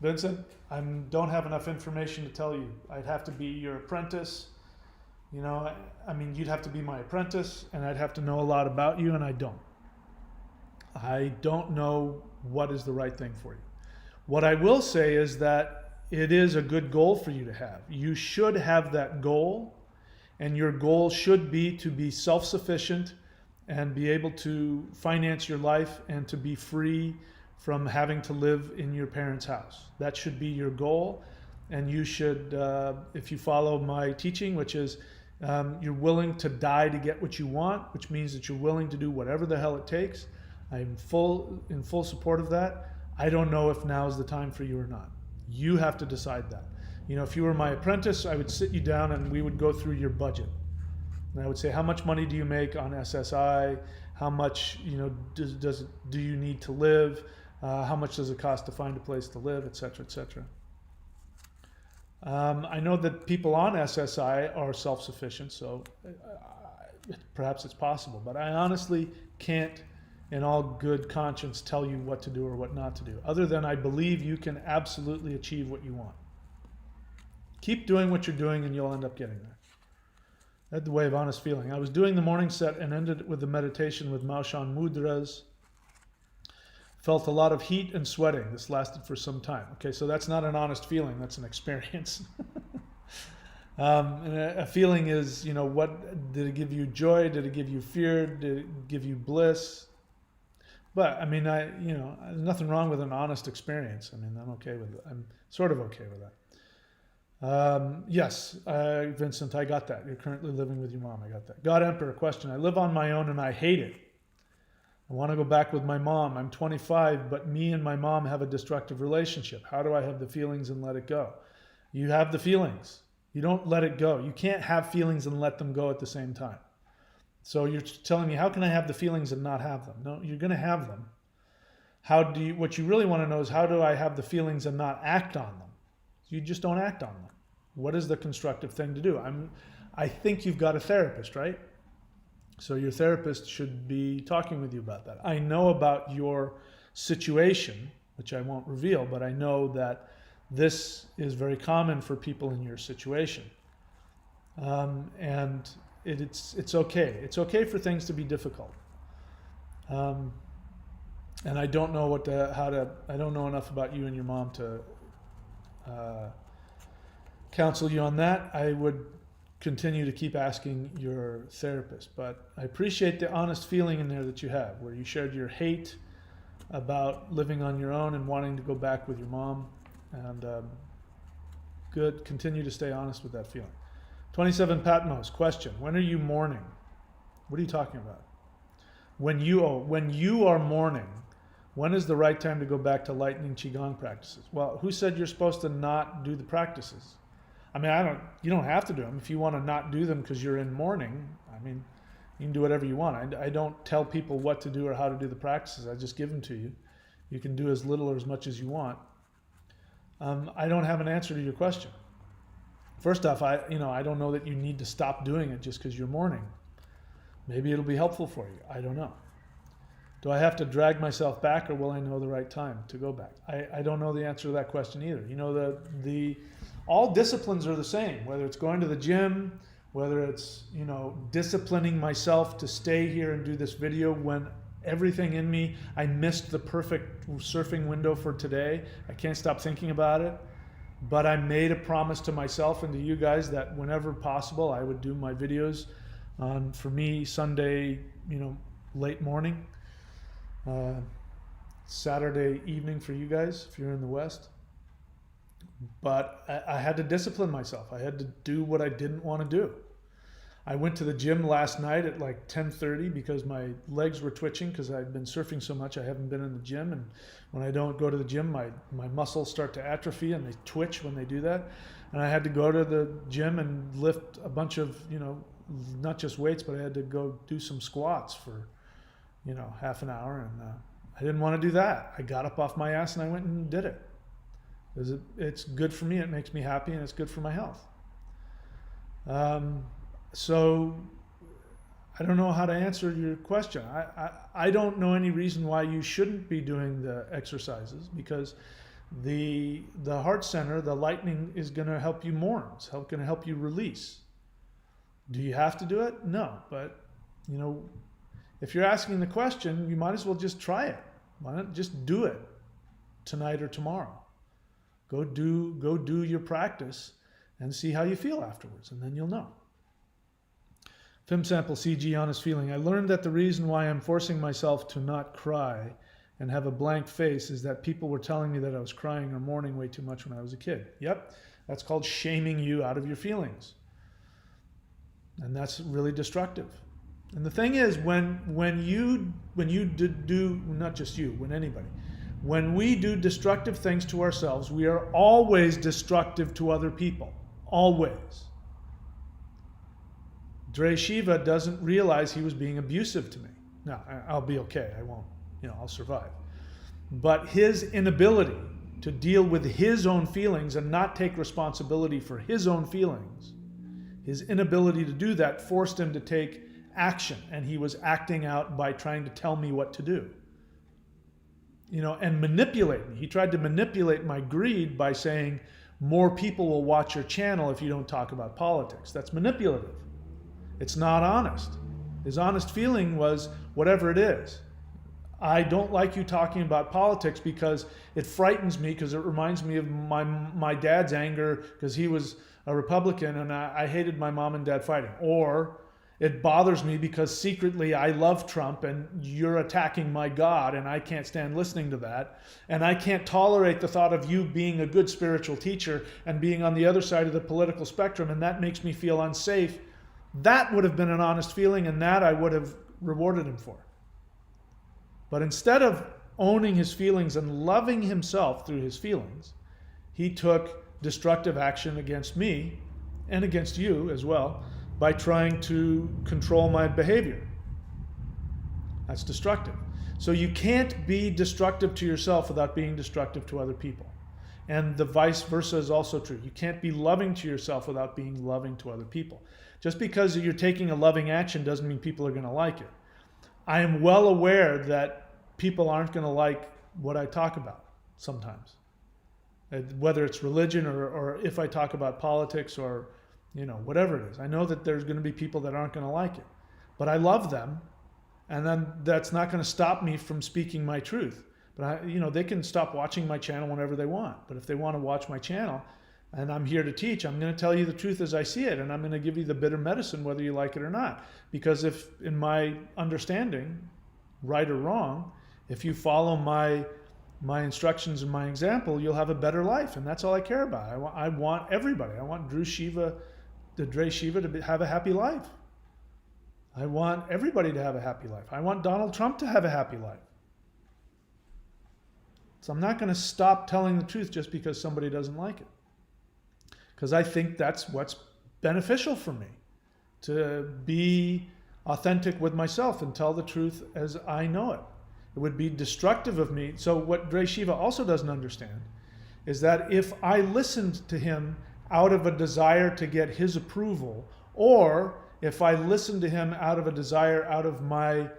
Vincent, I don't have enough information to tell you. I'd have to be your apprentice. You'd have to be my apprentice, and I'd have to know a lot about you, and I don't. I don't know what is the right thing for you. What I will say is that it is a good goal for you to have. You should have that goal, and your goal should be to be self-sufficient and be able to finance your life and to be free from having to live in your parents' house. That should be your goal. And you should, if you follow my teaching, which is you're willing to die to get what you want, which means that you're willing to do whatever the hell it takes. I'm in full support of that. I don't know if now is the time for you or not. You have to decide that. If you were my apprentice, I would sit you down and we would go through your budget. And I would say, how much money do you make on SSI? How much, do you need to live? How much does it cost to find a place to live, et cetera, et cetera. I know that people on SSI are self-sufficient, so perhaps it's possible, but I honestly can't in all good conscience tell you what to do or what not to do, other than I believe you can absolutely achieve what you want. Keep doing what you're doing and you'll end up getting there. That's the way of honest feeling. I was doing the morning set and ended with the meditation with Maushan Mudras. Felt a lot of heat and sweating. This lasted for some time. Okay, so that's not an honest feeling, that's an experience. And a feeling is, what did it give you joy? Did it give you fear? Did it give you bliss? But I mean, there's nothing wrong with an honest experience. I mean, I'm okay with it. I'm sort of okay with that. Yes, Vincent, I got that. You're currently living with your mom. I got that. God Emperor, question. I live on my own and I hate it. I want to go back with my mom. I'm 25, but me and my mom have a destructive relationship. How do I have the feelings and let it go? You have the feelings. You don't let it go. You can't have feelings and let them go at the same time. So you're telling me, how can I have the feelings and not have them? No, you're going to have them. What you really want to know is, how do I have the feelings and not act on them? You just don't act on them. What is the constructive thing to do? I think you've got a therapist, right? So your therapist should be talking with you about that. I know about your situation, which I won't reveal, but I know that this is very common for people in your situation. And it's okay. It's okay for things to be difficult. And I don't know I don't know enough about you and your mom to counsel you on that. I would continue to keep asking your therapist, but I appreciate the honest feeling in there that you have, where you shared your hate about living on your own and wanting to go back with your mom. And good, continue to stay honest with that feeling. 27 Patmos, question. When are you mourning? What are you talking about? When you are mourning, when is the right time to go back to lightning Qigong practices? Well, who said you're supposed to not do the practices? I mean, you don't have to do them. If you want to not do them because you're in mourning, I mean, you can do whatever you want. I don't tell people what to do or how to do the practices. I just give them to you. You can do as little or as much as you want. I don't have an answer to your question. First off, I don't know that you need to stop doing it just because you're mourning. Maybe it'll be helpful for you. I don't know. Do I have to drag myself back, or will I know the right time to go back? I don't know the answer to that question either. All disciplines are the same, whether it's going to the gym, whether it's, disciplining myself to stay here and do this video when everything in me, I missed the perfect surfing window for today. I can't stop thinking about it. But I made a promise to myself and to you guys that whenever possible, I would do my videos on, for me, Sunday, late morning, Saturday evening for you guys, if you're in the West. But I had to discipline myself. I had to do what I didn't want to do. I went to the gym last night at like 10:30 because my legs were twitching because I'd been surfing so much. I haven't been in the gym, and when I don't go to the gym, my muscles start to atrophy and they twitch when they do that. And I had to go to the gym and lift a bunch of, not just weights, but I had to go do some squats for, half an hour. And I didn't want to do that. I got up off my ass and I went and did it. It's good for me. It makes me happy, and it's good for my health. So I don't know how to answer your question. I don't know any reason why you shouldn't be doing the exercises, because the heart center, the lightning, is going to help you mourn. It's going to help you release. Do you have to do it? No. But, if you're asking the question, you might as well just try it. Why not just do it tonight or tomorrow? Go do your practice and see how you feel afterwards, and then you'll know. Film sample CG, honest feeling. I learned that the reason why I'm forcing myself to not cry and have a blank face is that people were telling me that I was crying or mourning way too much when I was a kid. Yep, that's called shaming you out of your feelings. And that's really destructive. And the thing is, when you do, not just you, when anybody, when we do destructive things to ourselves, we are always destructive to other people. Always. Dre Shiva doesn't realize he was being abusive to me. Now, I'll be okay. I won't, I'll survive. But his inability to deal with his own feelings and not take responsibility for his own feelings, his inability to do that forced him to take action, and he was acting out by trying to tell me what to do. And manipulate me. He tried to manipulate my greed by saying, more people will watch your channel if you don't talk about politics. That's manipulative. It's not honest. His honest feeling was, whatever it is, I don't like you talking about politics because it frightens me, because it reminds me of my dad's anger because he was a Republican and I hated my mom and dad fighting. Or it bothers me because secretly I love Trump and you're attacking my God and I can't stand listening to that. And I can't tolerate the thought of you being a good spiritual teacher and being on the other side of the political spectrum, and that makes me feel unsafe. That would have been an honest feeling, and that I would have rewarded him for. But instead of owning his feelings and loving himself through his feelings, he took destructive action against me and against you as well by trying to control my behavior. That's destructive. So you can't be destructive to yourself without being destructive to other people. And the vice versa is also true. You can't be loving to yourself without being loving to other people. Just because you're taking a loving action doesn't mean people are going to like it. I am well aware that people aren't going to like what I talk about sometimes. Whether it's religion or if I talk about politics or whatever it is. I know that there's going to be people that aren't going to like it. But I love them, and then that's not going to stop me from speaking my truth. But they can stop watching my channel whenever they want. But if they want to watch my channel and I'm here to teach, I'm going to tell you the truth as I see it, and I'm going to give you the bitter medicine whether you like it or not. Because if, in my understanding, right or wrong, if you follow my instructions and my example, you'll have a better life, and that's all I care about. I want everybody. I want Dre Shiva to have a happy life. I want everybody to have a happy life. I want Donald Trump to have a happy life. So I'm not going to stop telling the truth just because somebody doesn't like it. Because I think that's what's beneficial for me, to be authentic with myself and tell the truth as I know it. It would be destructive of me. So what Dre Shiva also doesn't understand is that if I listened to him out of a desire to get his approval, or if I listened to him out of a desire, out of my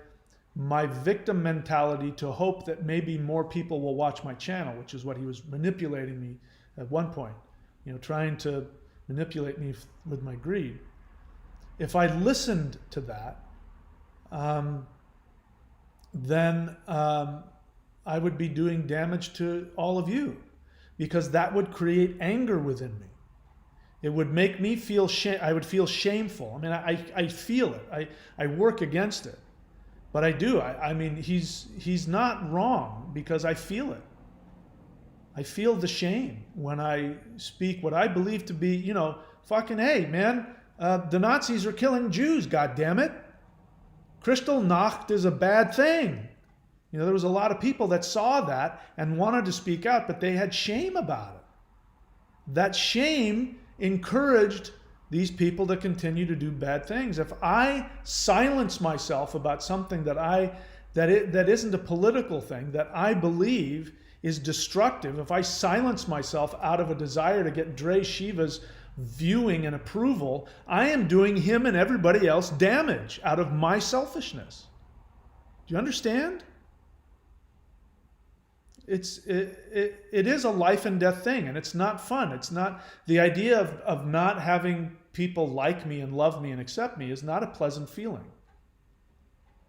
victim mentality to hope that maybe more people will watch my channel, which is what he was manipulating me at one point, trying to manipulate me with my greed. If I listened to that, then I would be doing damage to all of you, because that would create anger within me. It would make me feel shame. I would feel shameful. I mean, I feel it. I work against it, but I do. I mean, he's not wrong, because I feel it. I feel the shame when I speak what I believe to be, fucking, hey, man, the Nazis are killing Jews, God damn it. Kristallnacht is a bad thing. There was a lot of people that saw that and wanted to speak out, but they had shame about it. That shame encouraged these people to continue to do bad things. If I silence myself about something that isn't a political thing, that I believe is destructive, if I silence myself out of a desire to get Dre Shiva's viewing and approval, I am doing him and everybody else damage out of my selfishness. Do you understand? It is a life and death thing, and it's not fun. It's not the idea of not having people like me and love me and accept me is not a pleasant feeling.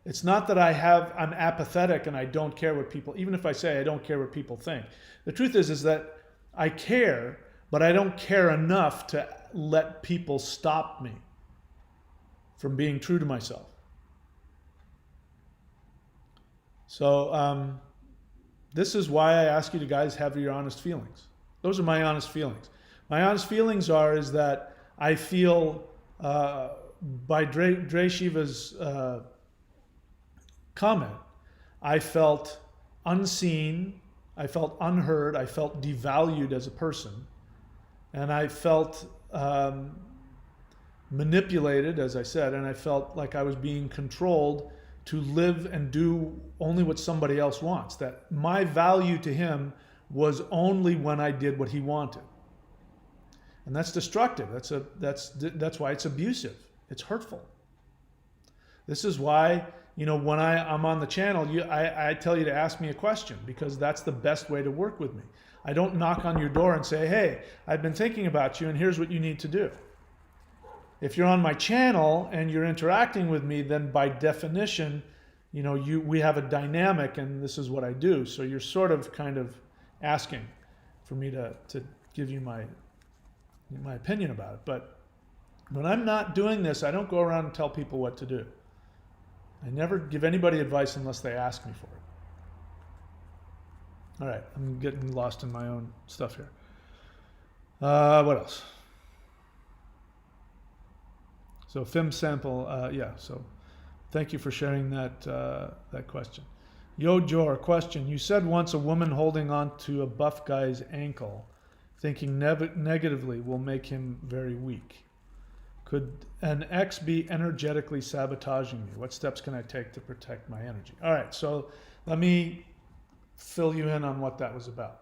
It's not that I'm apathetic and I don't care what people, even if I say I don't care what people think. The truth is that I care, but I don't care enough to let people stop me from being true to myself. So this is why I ask you to guys have your honest feelings. Those are my honest feelings. My honest feelings is that I feel by Dre Shiva's comment, I felt unseen, I felt unheard, I felt devalued as a person, and I felt manipulated, as I said, and I felt like I was being controlled to live and do only what somebody else wants. That my value to him was only when I did what he wanted. And that's destructive. That's why it's abusive. It's hurtful. This is why, when I'm on the channel, I tell you to ask me a question, because that's the best way to work with me. I don't knock on your door and say, hey, I've been thinking about you and here's what you need to do. If you're on my channel and you're interacting with me, then by definition, we have a dynamic and this is what I do. So you're sort of kind of asking for me to give you my opinion about it. But when I'm not doing this, I don't go around and tell people what to do. I never give anybody advice unless they ask me for it. All right, I'm getting lost in my own stuff here. What else? So FIM sample, so thank you for sharing that question. Yo Jor, question. You said once a woman holding on to a buff guy's ankle, thinking negatively, will make him very weak. Could an ex be energetically sabotaging me? What steps can I take to protect my energy? All right, so let me fill you in on what that was about.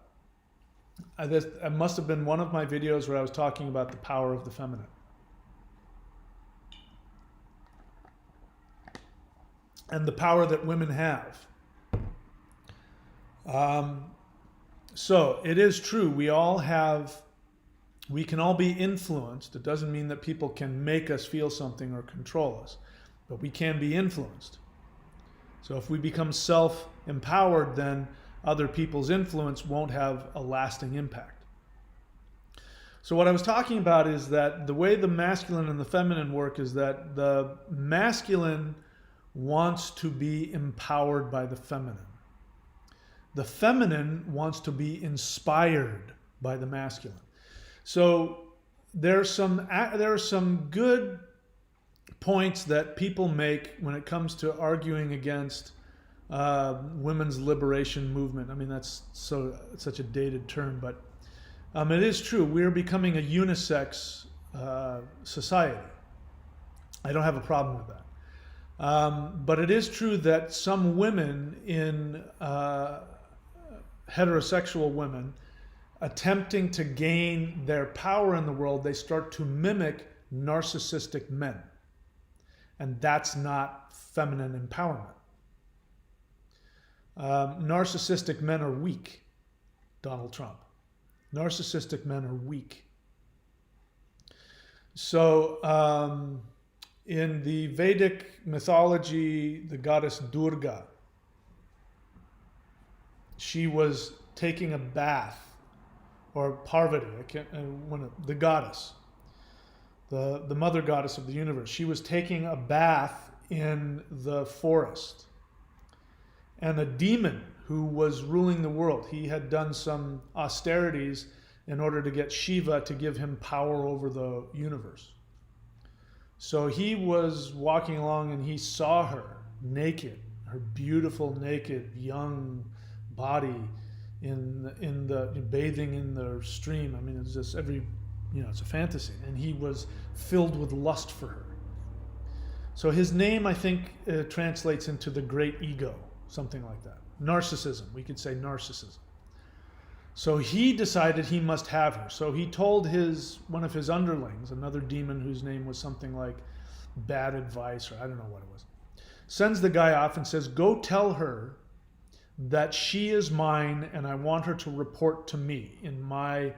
It must have been one of my videos where I was talking about the power of the feminine. And the power that women have. So it is true, we can all be influenced. It doesn't mean that people can make us feel something or control us, but we can be influenced. So if we become self-empowered, then other people's influence won't have a lasting impact. So what I was talking about is that the way the masculine and the feminine work is that the masculine wants to be empowered by the feminine. The feminine wants to be inspired by the masculine. So there are some good points that people make when it comes to arguing against women's liberation movement. I mean, that's such a dated term, but it is true. We're becoming a unisex society. I don't have a problem with that. But it is true that some women heterosexual women, attempting to gain their power in the world, they start to mimic narcissistic men. And that's not feminine empowerment. Narcissistic men are weak, Donald Trump. Narcissistic men are weak. So in the Vedic mythology, the goddess Durga, she was taking a bath, or Parvati, the goddess, the mother goddess of the universe. She was taking a bath in the forest. And a demon who was ruling the world, he had done some austerities in order to get Shiva to give him power over the universe. So he was walking along and he saw her naked, her beautiful, naked, young body in the bathing in the stream. I mean, it's just it's a fantasy. And he was filled with lust for her. So his name, I think, translates into the great ego, something like that. Narcissism, we could say narcissism. So he decided he must have her. So he told one of his underlings, another demon whose name was something like bad advice, or I don't know what it was, sends the guy off and says, go tell her that she is mine and I want her to report to me in my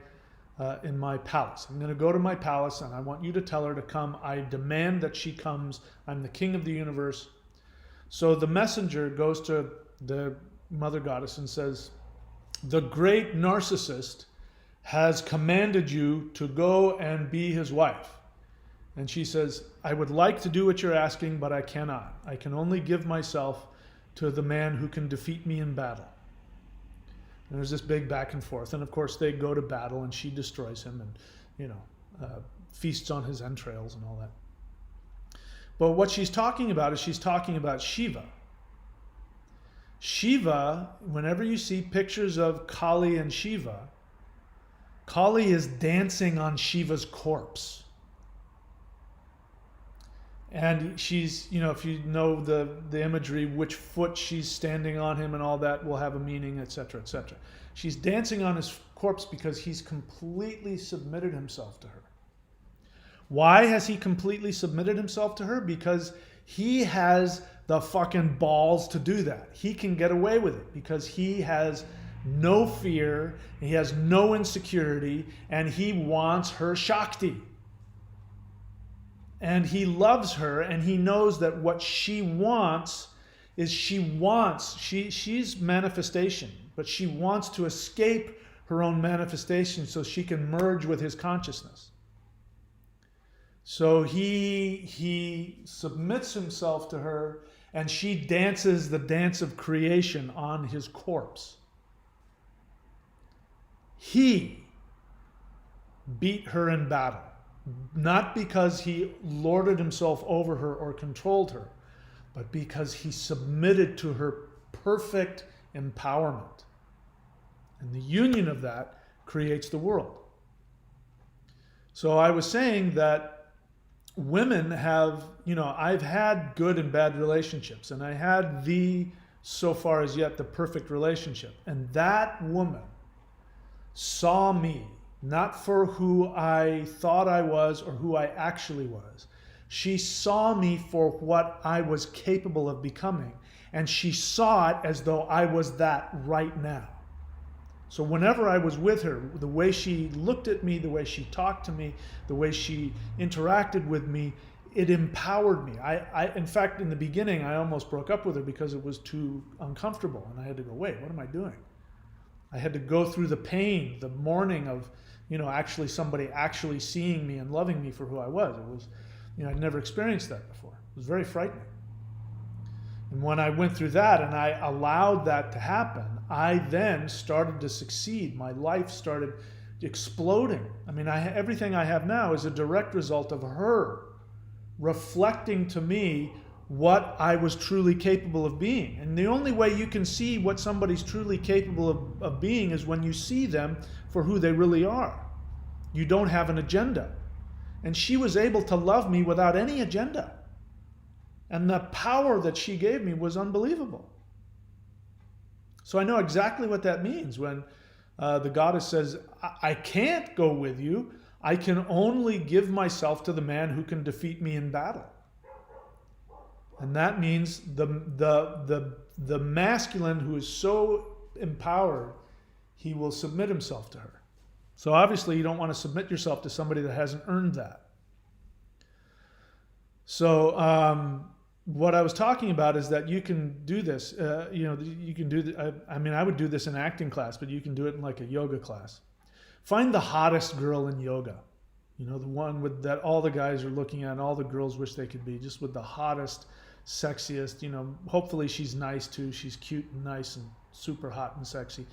palace. I'm going to go to my palace and I want you to tell her to come. I demand that she comes. I'm the king of the universe. So the messenger goes to the mother goddess and says, the great narcissist has commanded you to go and be his wife. And she says, I would like to do what you're asking, but I cannot. I can only give myself to the man who can defeat me in battle. And there's this big back and forth. And of course they go to battle and she destroys him and, feasts on his entrails and all that. But what she's talking about is she's talking about Shiva. Shiva, whenever you see pictures of Kali and Shiva, Kali is dancing on Shiva's corpse. And she's, you know, if you know the imagery, which foot she's standing on him and all that will have a meaning, etc., etc. She's dancing on his corpse because he's completely submitted himself to her. Why has he completely submitted himself to her? Because he has the fucking balls to do that. He can get away with it because he has no fear, he has no insecurity, and he wants her Shakti. And he loves her, and he knows that what she wants is she's manifestation, but she wants to escape her own manifestation so she can merge with his consciousness. So he submits himself to her, and she dances the dance of creation on his corpse. He beat her in battle, not because he lorded himself over her or controlled her, but because he submitted to her perfect empowerment. And the union of that creates the world. So I was saying that women have, you know, I've had good and bad relationships, and I had so far as yet, the perfect relationship. And that woman saw me not for who I thought I was or who I actually was. She saw me for what I was capable of becoming, and she saw it as though I was that right now. So whenever I was with her, the way she looked at me, the way she talked to me, the way she interacted with me, it empowered me. In fact, in the beginning, I almost broke up with her because it was too uncomfortable. And I had to go, wait, what am I doing? I had to go through the pain, the mourning of, you know, actually somebody actually seeing me and loving me for who I was. It was, you know, I'd never experienced that before. It was very frightening. And when I went through that and I allowed that to happen, I then started to succeed. My life started exploding. I mean, everything I have now is a direct result of her reflecting to me what I was truly capable of being. And the only way you can see what somebody's truly capable of being is when you see them for who they really are. You don't have an agenda. And she was able to love me without any agenda. And the power that she gave me was unbelievable. So I know exactly what that means when the goddess says, I can't go with you. I can only give myself to the man who can defeat me in battle. And that means the masculine who is so empowered, he will submit himself to her. So obviously you don't want to submit yourself to somebody that hasn't earned that. So what I was talking about is that you can do this. You can do. I would do this in acting class, but you can do it in like a yoga class. Find the hottest girl in yoga. You know, the one with that all the guys are looking at, and all the girls wish they could be, just with the hottest, sexiest. You know, hopefully she's nice too. She's cute and nice and super hot and sexy.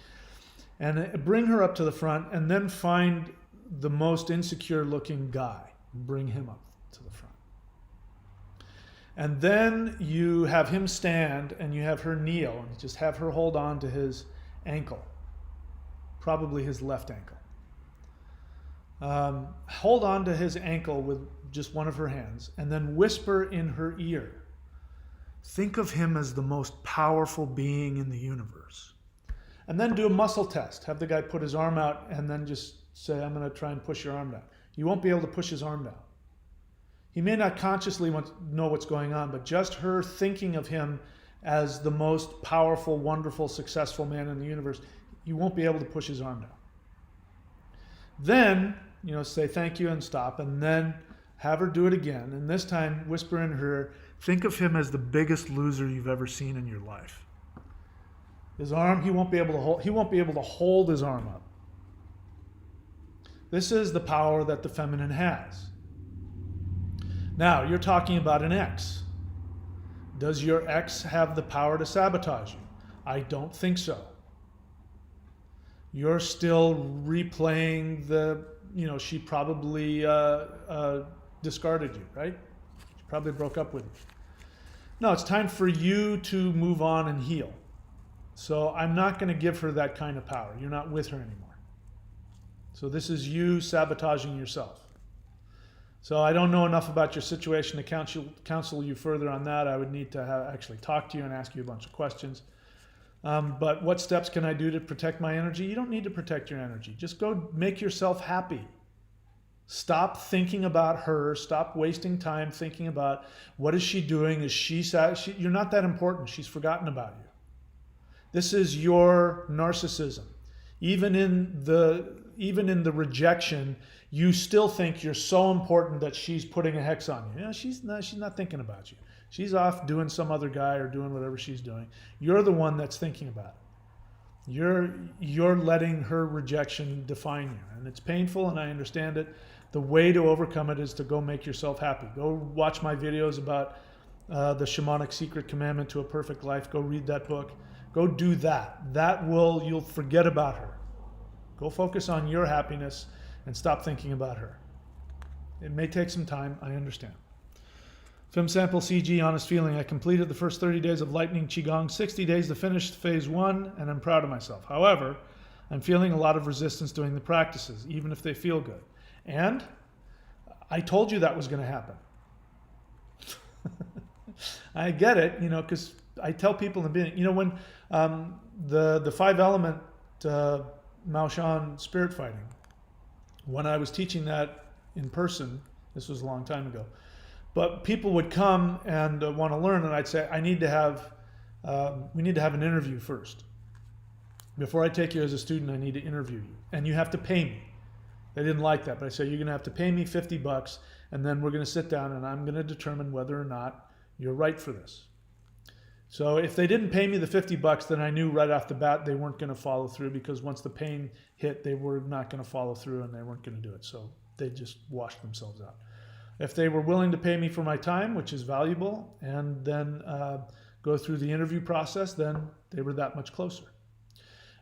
And bring her up to the front, and then find the most insecure looking guy. Bring him up to the front. And then you have him stand and you have her kneel and just have her hold on to his ankle, probably his left ankle. Hold on to his ankle with just one of her hands and then whisper in her ear. Think of him as the most powerful being in the universe. And then do a muscle test. Have the guy put his arm out and then just say, I'm going to try and push your arm down. You won't be able to push his arm down. He may not consciously know what's going on, but just her thinking of him as the most powerful, wonderful, successful man in the universe, you won't be able to push his arm down. Then, say thank you and stop, and then have her do it again. And this time, whisper in her, think of him as the biggest loser you've ever seen in your life. His arm, he won't be able to hold his arm up. This is the power that the feminine has. Now, you're talking about an ex. Does your ex have the power to sabotage you? I don't think so. You're still replaying she probably discarded you, right? She probably broke up with you. No, it's time for you to move on and heal. So I'm not going to give her that kind of power. You're not with her anymore. So this is you sabotaging yourself. So I don't know enough about your situation to counsel you further on that. I would need to actually talk to you and ask you a bunch of questions. But what steps can I do to protect my energy? You don't need to protect your energy. Just go make yourself happy. Stop thinking about her. Stop wasting time thinking about what is she doing. Is she sad? You're not that important. She's forgotten about you. This is your narcissism. Even in the rejection, you still think you're so important that she's putting a hex on you. She's not thinking about you. She's off doing some other guy or doing whatever she's doing. You're the one that's thinking about it. You're letting her rejection define you, and it's painful, and I understand it. The way to overcome it is to go make yourself happy. Go watch my videos about the Shamanic Secret Commandment to a Perfect Life. Go read that book. Go do that. You'll forget about her. Go focus on your happiness and stop thinking about her. It may take some time, I understand. Film sample CG, honest feeling. I completed the first 30 days of Lightning Qigong, 60 days to finish phase 1, and I'm proud of myself. However, I'm feeling a lot of resistance doing the practices, even if they feel good. And I told you that was going to happen. I get it, because I tell people in the beginning, when the 5-element Maoshan spirit fighting, when I was teaching that in person, this was a long time ago, but people would come and want to learn, and I'd say, we need to have an interview first. Before I take you as a student, I need to interview you, and you have to pay me. They didn't like that, but I said, you're going to have to pay me $50, and then we're going to sit down, and I'm going to determine whether or not you're right for this. So if they didn't pay me the $50, then I knew right off the bat they weren't going to follow through, because once the pain hit, they were not going to follow through, and they weren't going to do it. So they just washed themselves out. If they were willing to pay me for my time, which is valuable, and then go through the interview process, then they were that much closer.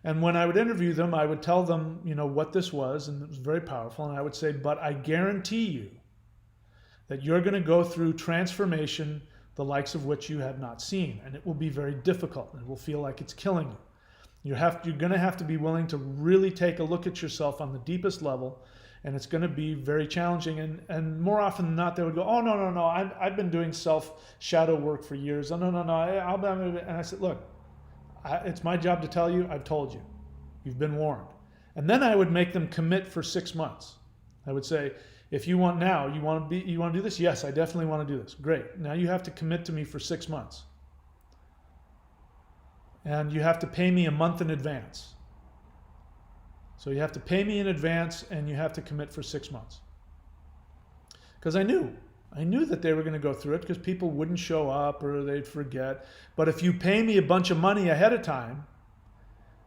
And when I would interview them, I would tell them, what this was, and it was very powerful. And I would say, but I guarantee you that you're going to go through transformation, the likes of which you have not seen. And it will be very difficult. It will feel like it's killing you. You're going to have to be willing to really take a look at yourself on the deepest level. And it's going to be very challenging. And more often than not, they would go, oh, no. I've been doing self-shadow work for years. Oh, no. And I said, look, it's my job to tell you, I've told you. You've been warned. And then I would make them commit for 6 months. I would say, if you want now, you want to do this? Yes, I definitely want to do this. Great. Now you have to commit to me for 6 months. And you have to pay me a month in advance. So you have to pay me in advance, and you have to commit for 6 months. Because I knew that they were going to go through it, because people wouldn't show up or they'd forget. But if you pay me a bunch of money ahead of time,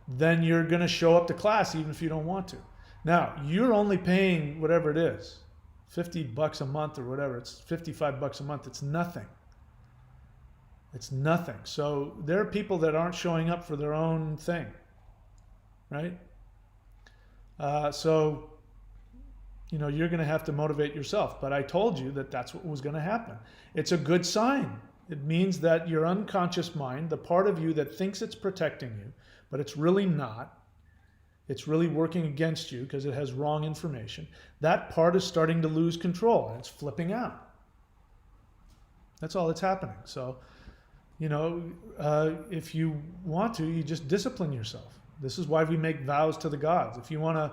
then you're going to show up to class even if you don't want to. Now, you're only paying whatever it is, $50 a month or whatever. It's $55 a month. It's nothing. It's nothing. So there are people that aren't showing up for their own thing, right? You're going to have to motivate yourself. But I told you that that's what was going to happen. It's a good sign. It means that your unconscious mind, the part of you that thinks it's protecting you, but it's really not, it's really working against you because it has wrong information, that part is starting to lose control, and it's flipping out. That's all that's happening. So, if you want to, you just discipline yourself. This is why we make vows to the gods. If you want to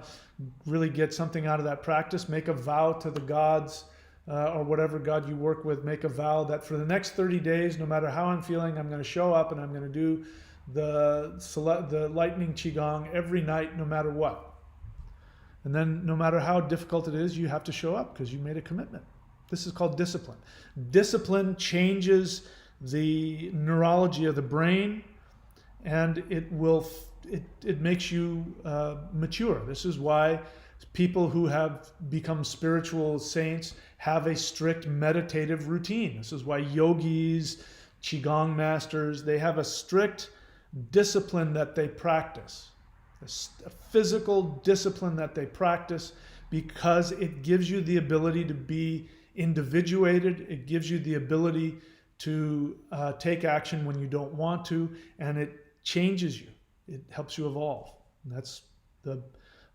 really get something out of that practice, make a vow to the gods or whatever God you work with. Make a vow that for the next 30 days, no matter how I'm feeling, I'm going to show up and I'm going to do the lightning qigong every night, no matter what. And then no matter how difficult it is, you have to show up because you made a commitment. This is called discipline. Discipline changes the neurology of the brain, and it makes you mature. This is why people who have become spiritual saints have a strict meditative routine. This is why yogis, qigong masters, they have a strict discipline that they practice, a physical discipline that they practice, because it gives you the ability to be individuated. It gives you the ability to take action when you don't want to, and it changes you. It helps you evolve. And that's the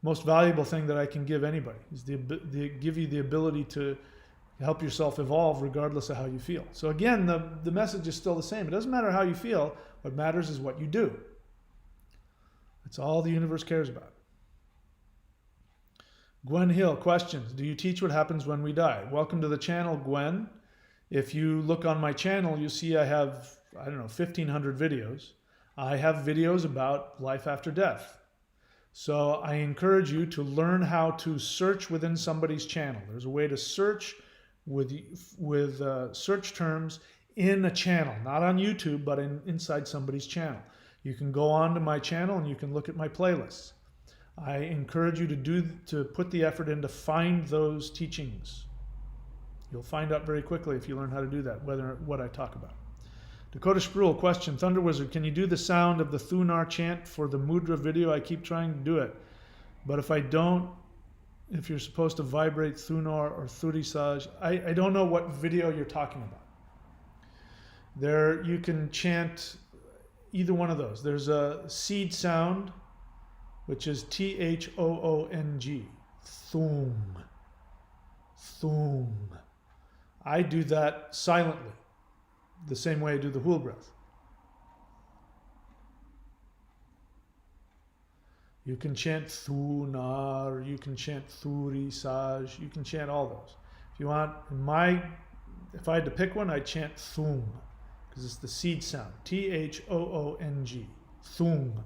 most valuable thing that I can give anybody, is give you the ability to help yourself evolve regardless of how you feel. So again, the message is still the same. It doesn't matter how you feel. What matters is what you do. That's all the universe cares about. Gwen Hill, questions. Do you teach what happens when we die? Welcome to the channel, Gwen. If you look on my channel, you'll see I have, 1,500 videos. I have videos about life after death. So I encourage you to learn how to search within somebody's channel. There's a way to search with search terms in a channel, not on YouTube, but inside somebody's channel. You can go on to my channel and you can look at my playlists. I encourage you to put the effort in to find those teachings. You'll find out very quickly if you learn how to do that, what I talk about. Dakota Spruill, question. Thunder Wizard, can you do the sound of the Thunar chant for the Mudra video? I keep trying to do it, but if I don't, if you're supposed to vibrate Thunar or Thurisaj, I don't know what video you're talking about. There, you can chant either one of those. There's a seed sound, which is Thoong, Thum, Thum. I do that silently, the same way I do the Hul breath. You can chant Thunar, you can chant Thuri Saj, you can chant all those. If you want, if I had to pick one, I'd chant Thum, because it's the seed sound. Thoong, Thum.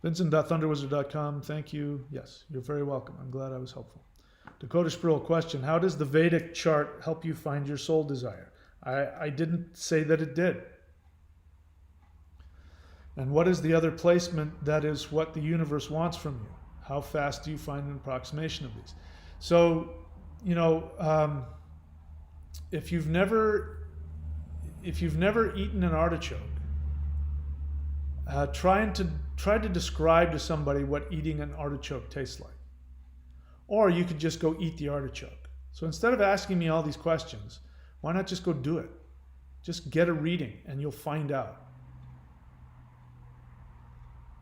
Vincent.thunderwizard.com, thank you. Yes, you're very welcome. I'm glad I was helpful. Dakota Spruill, question. How does the Vedic chart help you find your soul desire? I didn't say that it did. And what is the other placement that is what the universe wants from you? How fast do you find an approximation of these? So, if you've never eaten an artichoke, try to describe to somebody what eating an artichoke tastes like. Or you could just go eat the artichoke. So instead of asking me all these questions, why not just go do it? Just get a reading and you'll find out.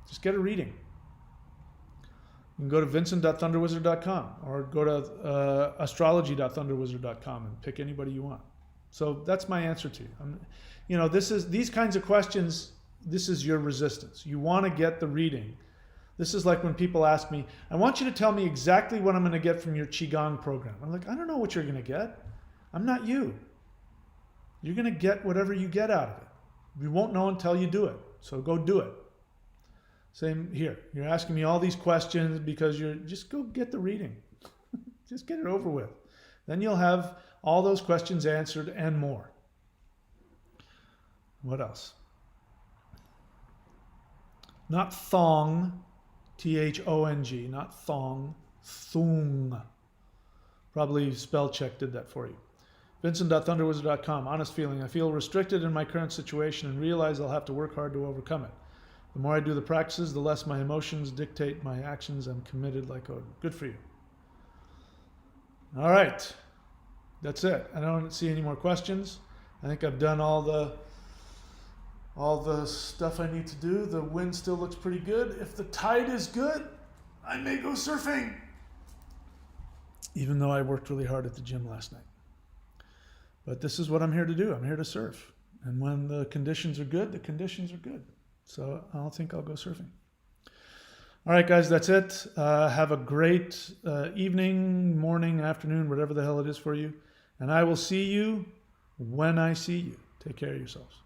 Just get a reading. You can go to vincent.thunderwizard.com or go to astrology.thunderwizard.com and pick anybody you want. So that's my answer to you. These kinds of questions, this is your resistance. You want to get the reading. This is like when people ask me, I want you to tell me exactly what I'm going to get from your Qigong program. I'm like, I don't know what you're going to get. I'm not you. You're going to get whatever you get out of it. You won't know until you do it. So go do it. Same here. You're asking me all these questions because just go get the reading. Just get it over with. Then you'll have all those questions answered and more. What else? Not thong, Thong, not thong, thung. Probably spell check did that for you. Vincent.thunderwizard.com, honest feeling. I feel restricted in my current situation and realize I'll have to work hard to overcome it. The more I do the practices, the less my emotions dictate my actions. I'm committed like Odin. Good for you. All right. That's it. I don't see any more questions. I think I've done all the stuff I need to do. The wind still looks pretty good. If the tide is good, I may go surfing. Even though I worked really hard at the gym last night. But this is what I'm here to do. I'm here to surf. And when the conditions are good, the conditions are good. So I don't think I'll go surfing. All right, guys, that's it. Have a great evening, morning, afternoon, whatever the hell it is for you. And I will see you when I see you. Take care of yourselves.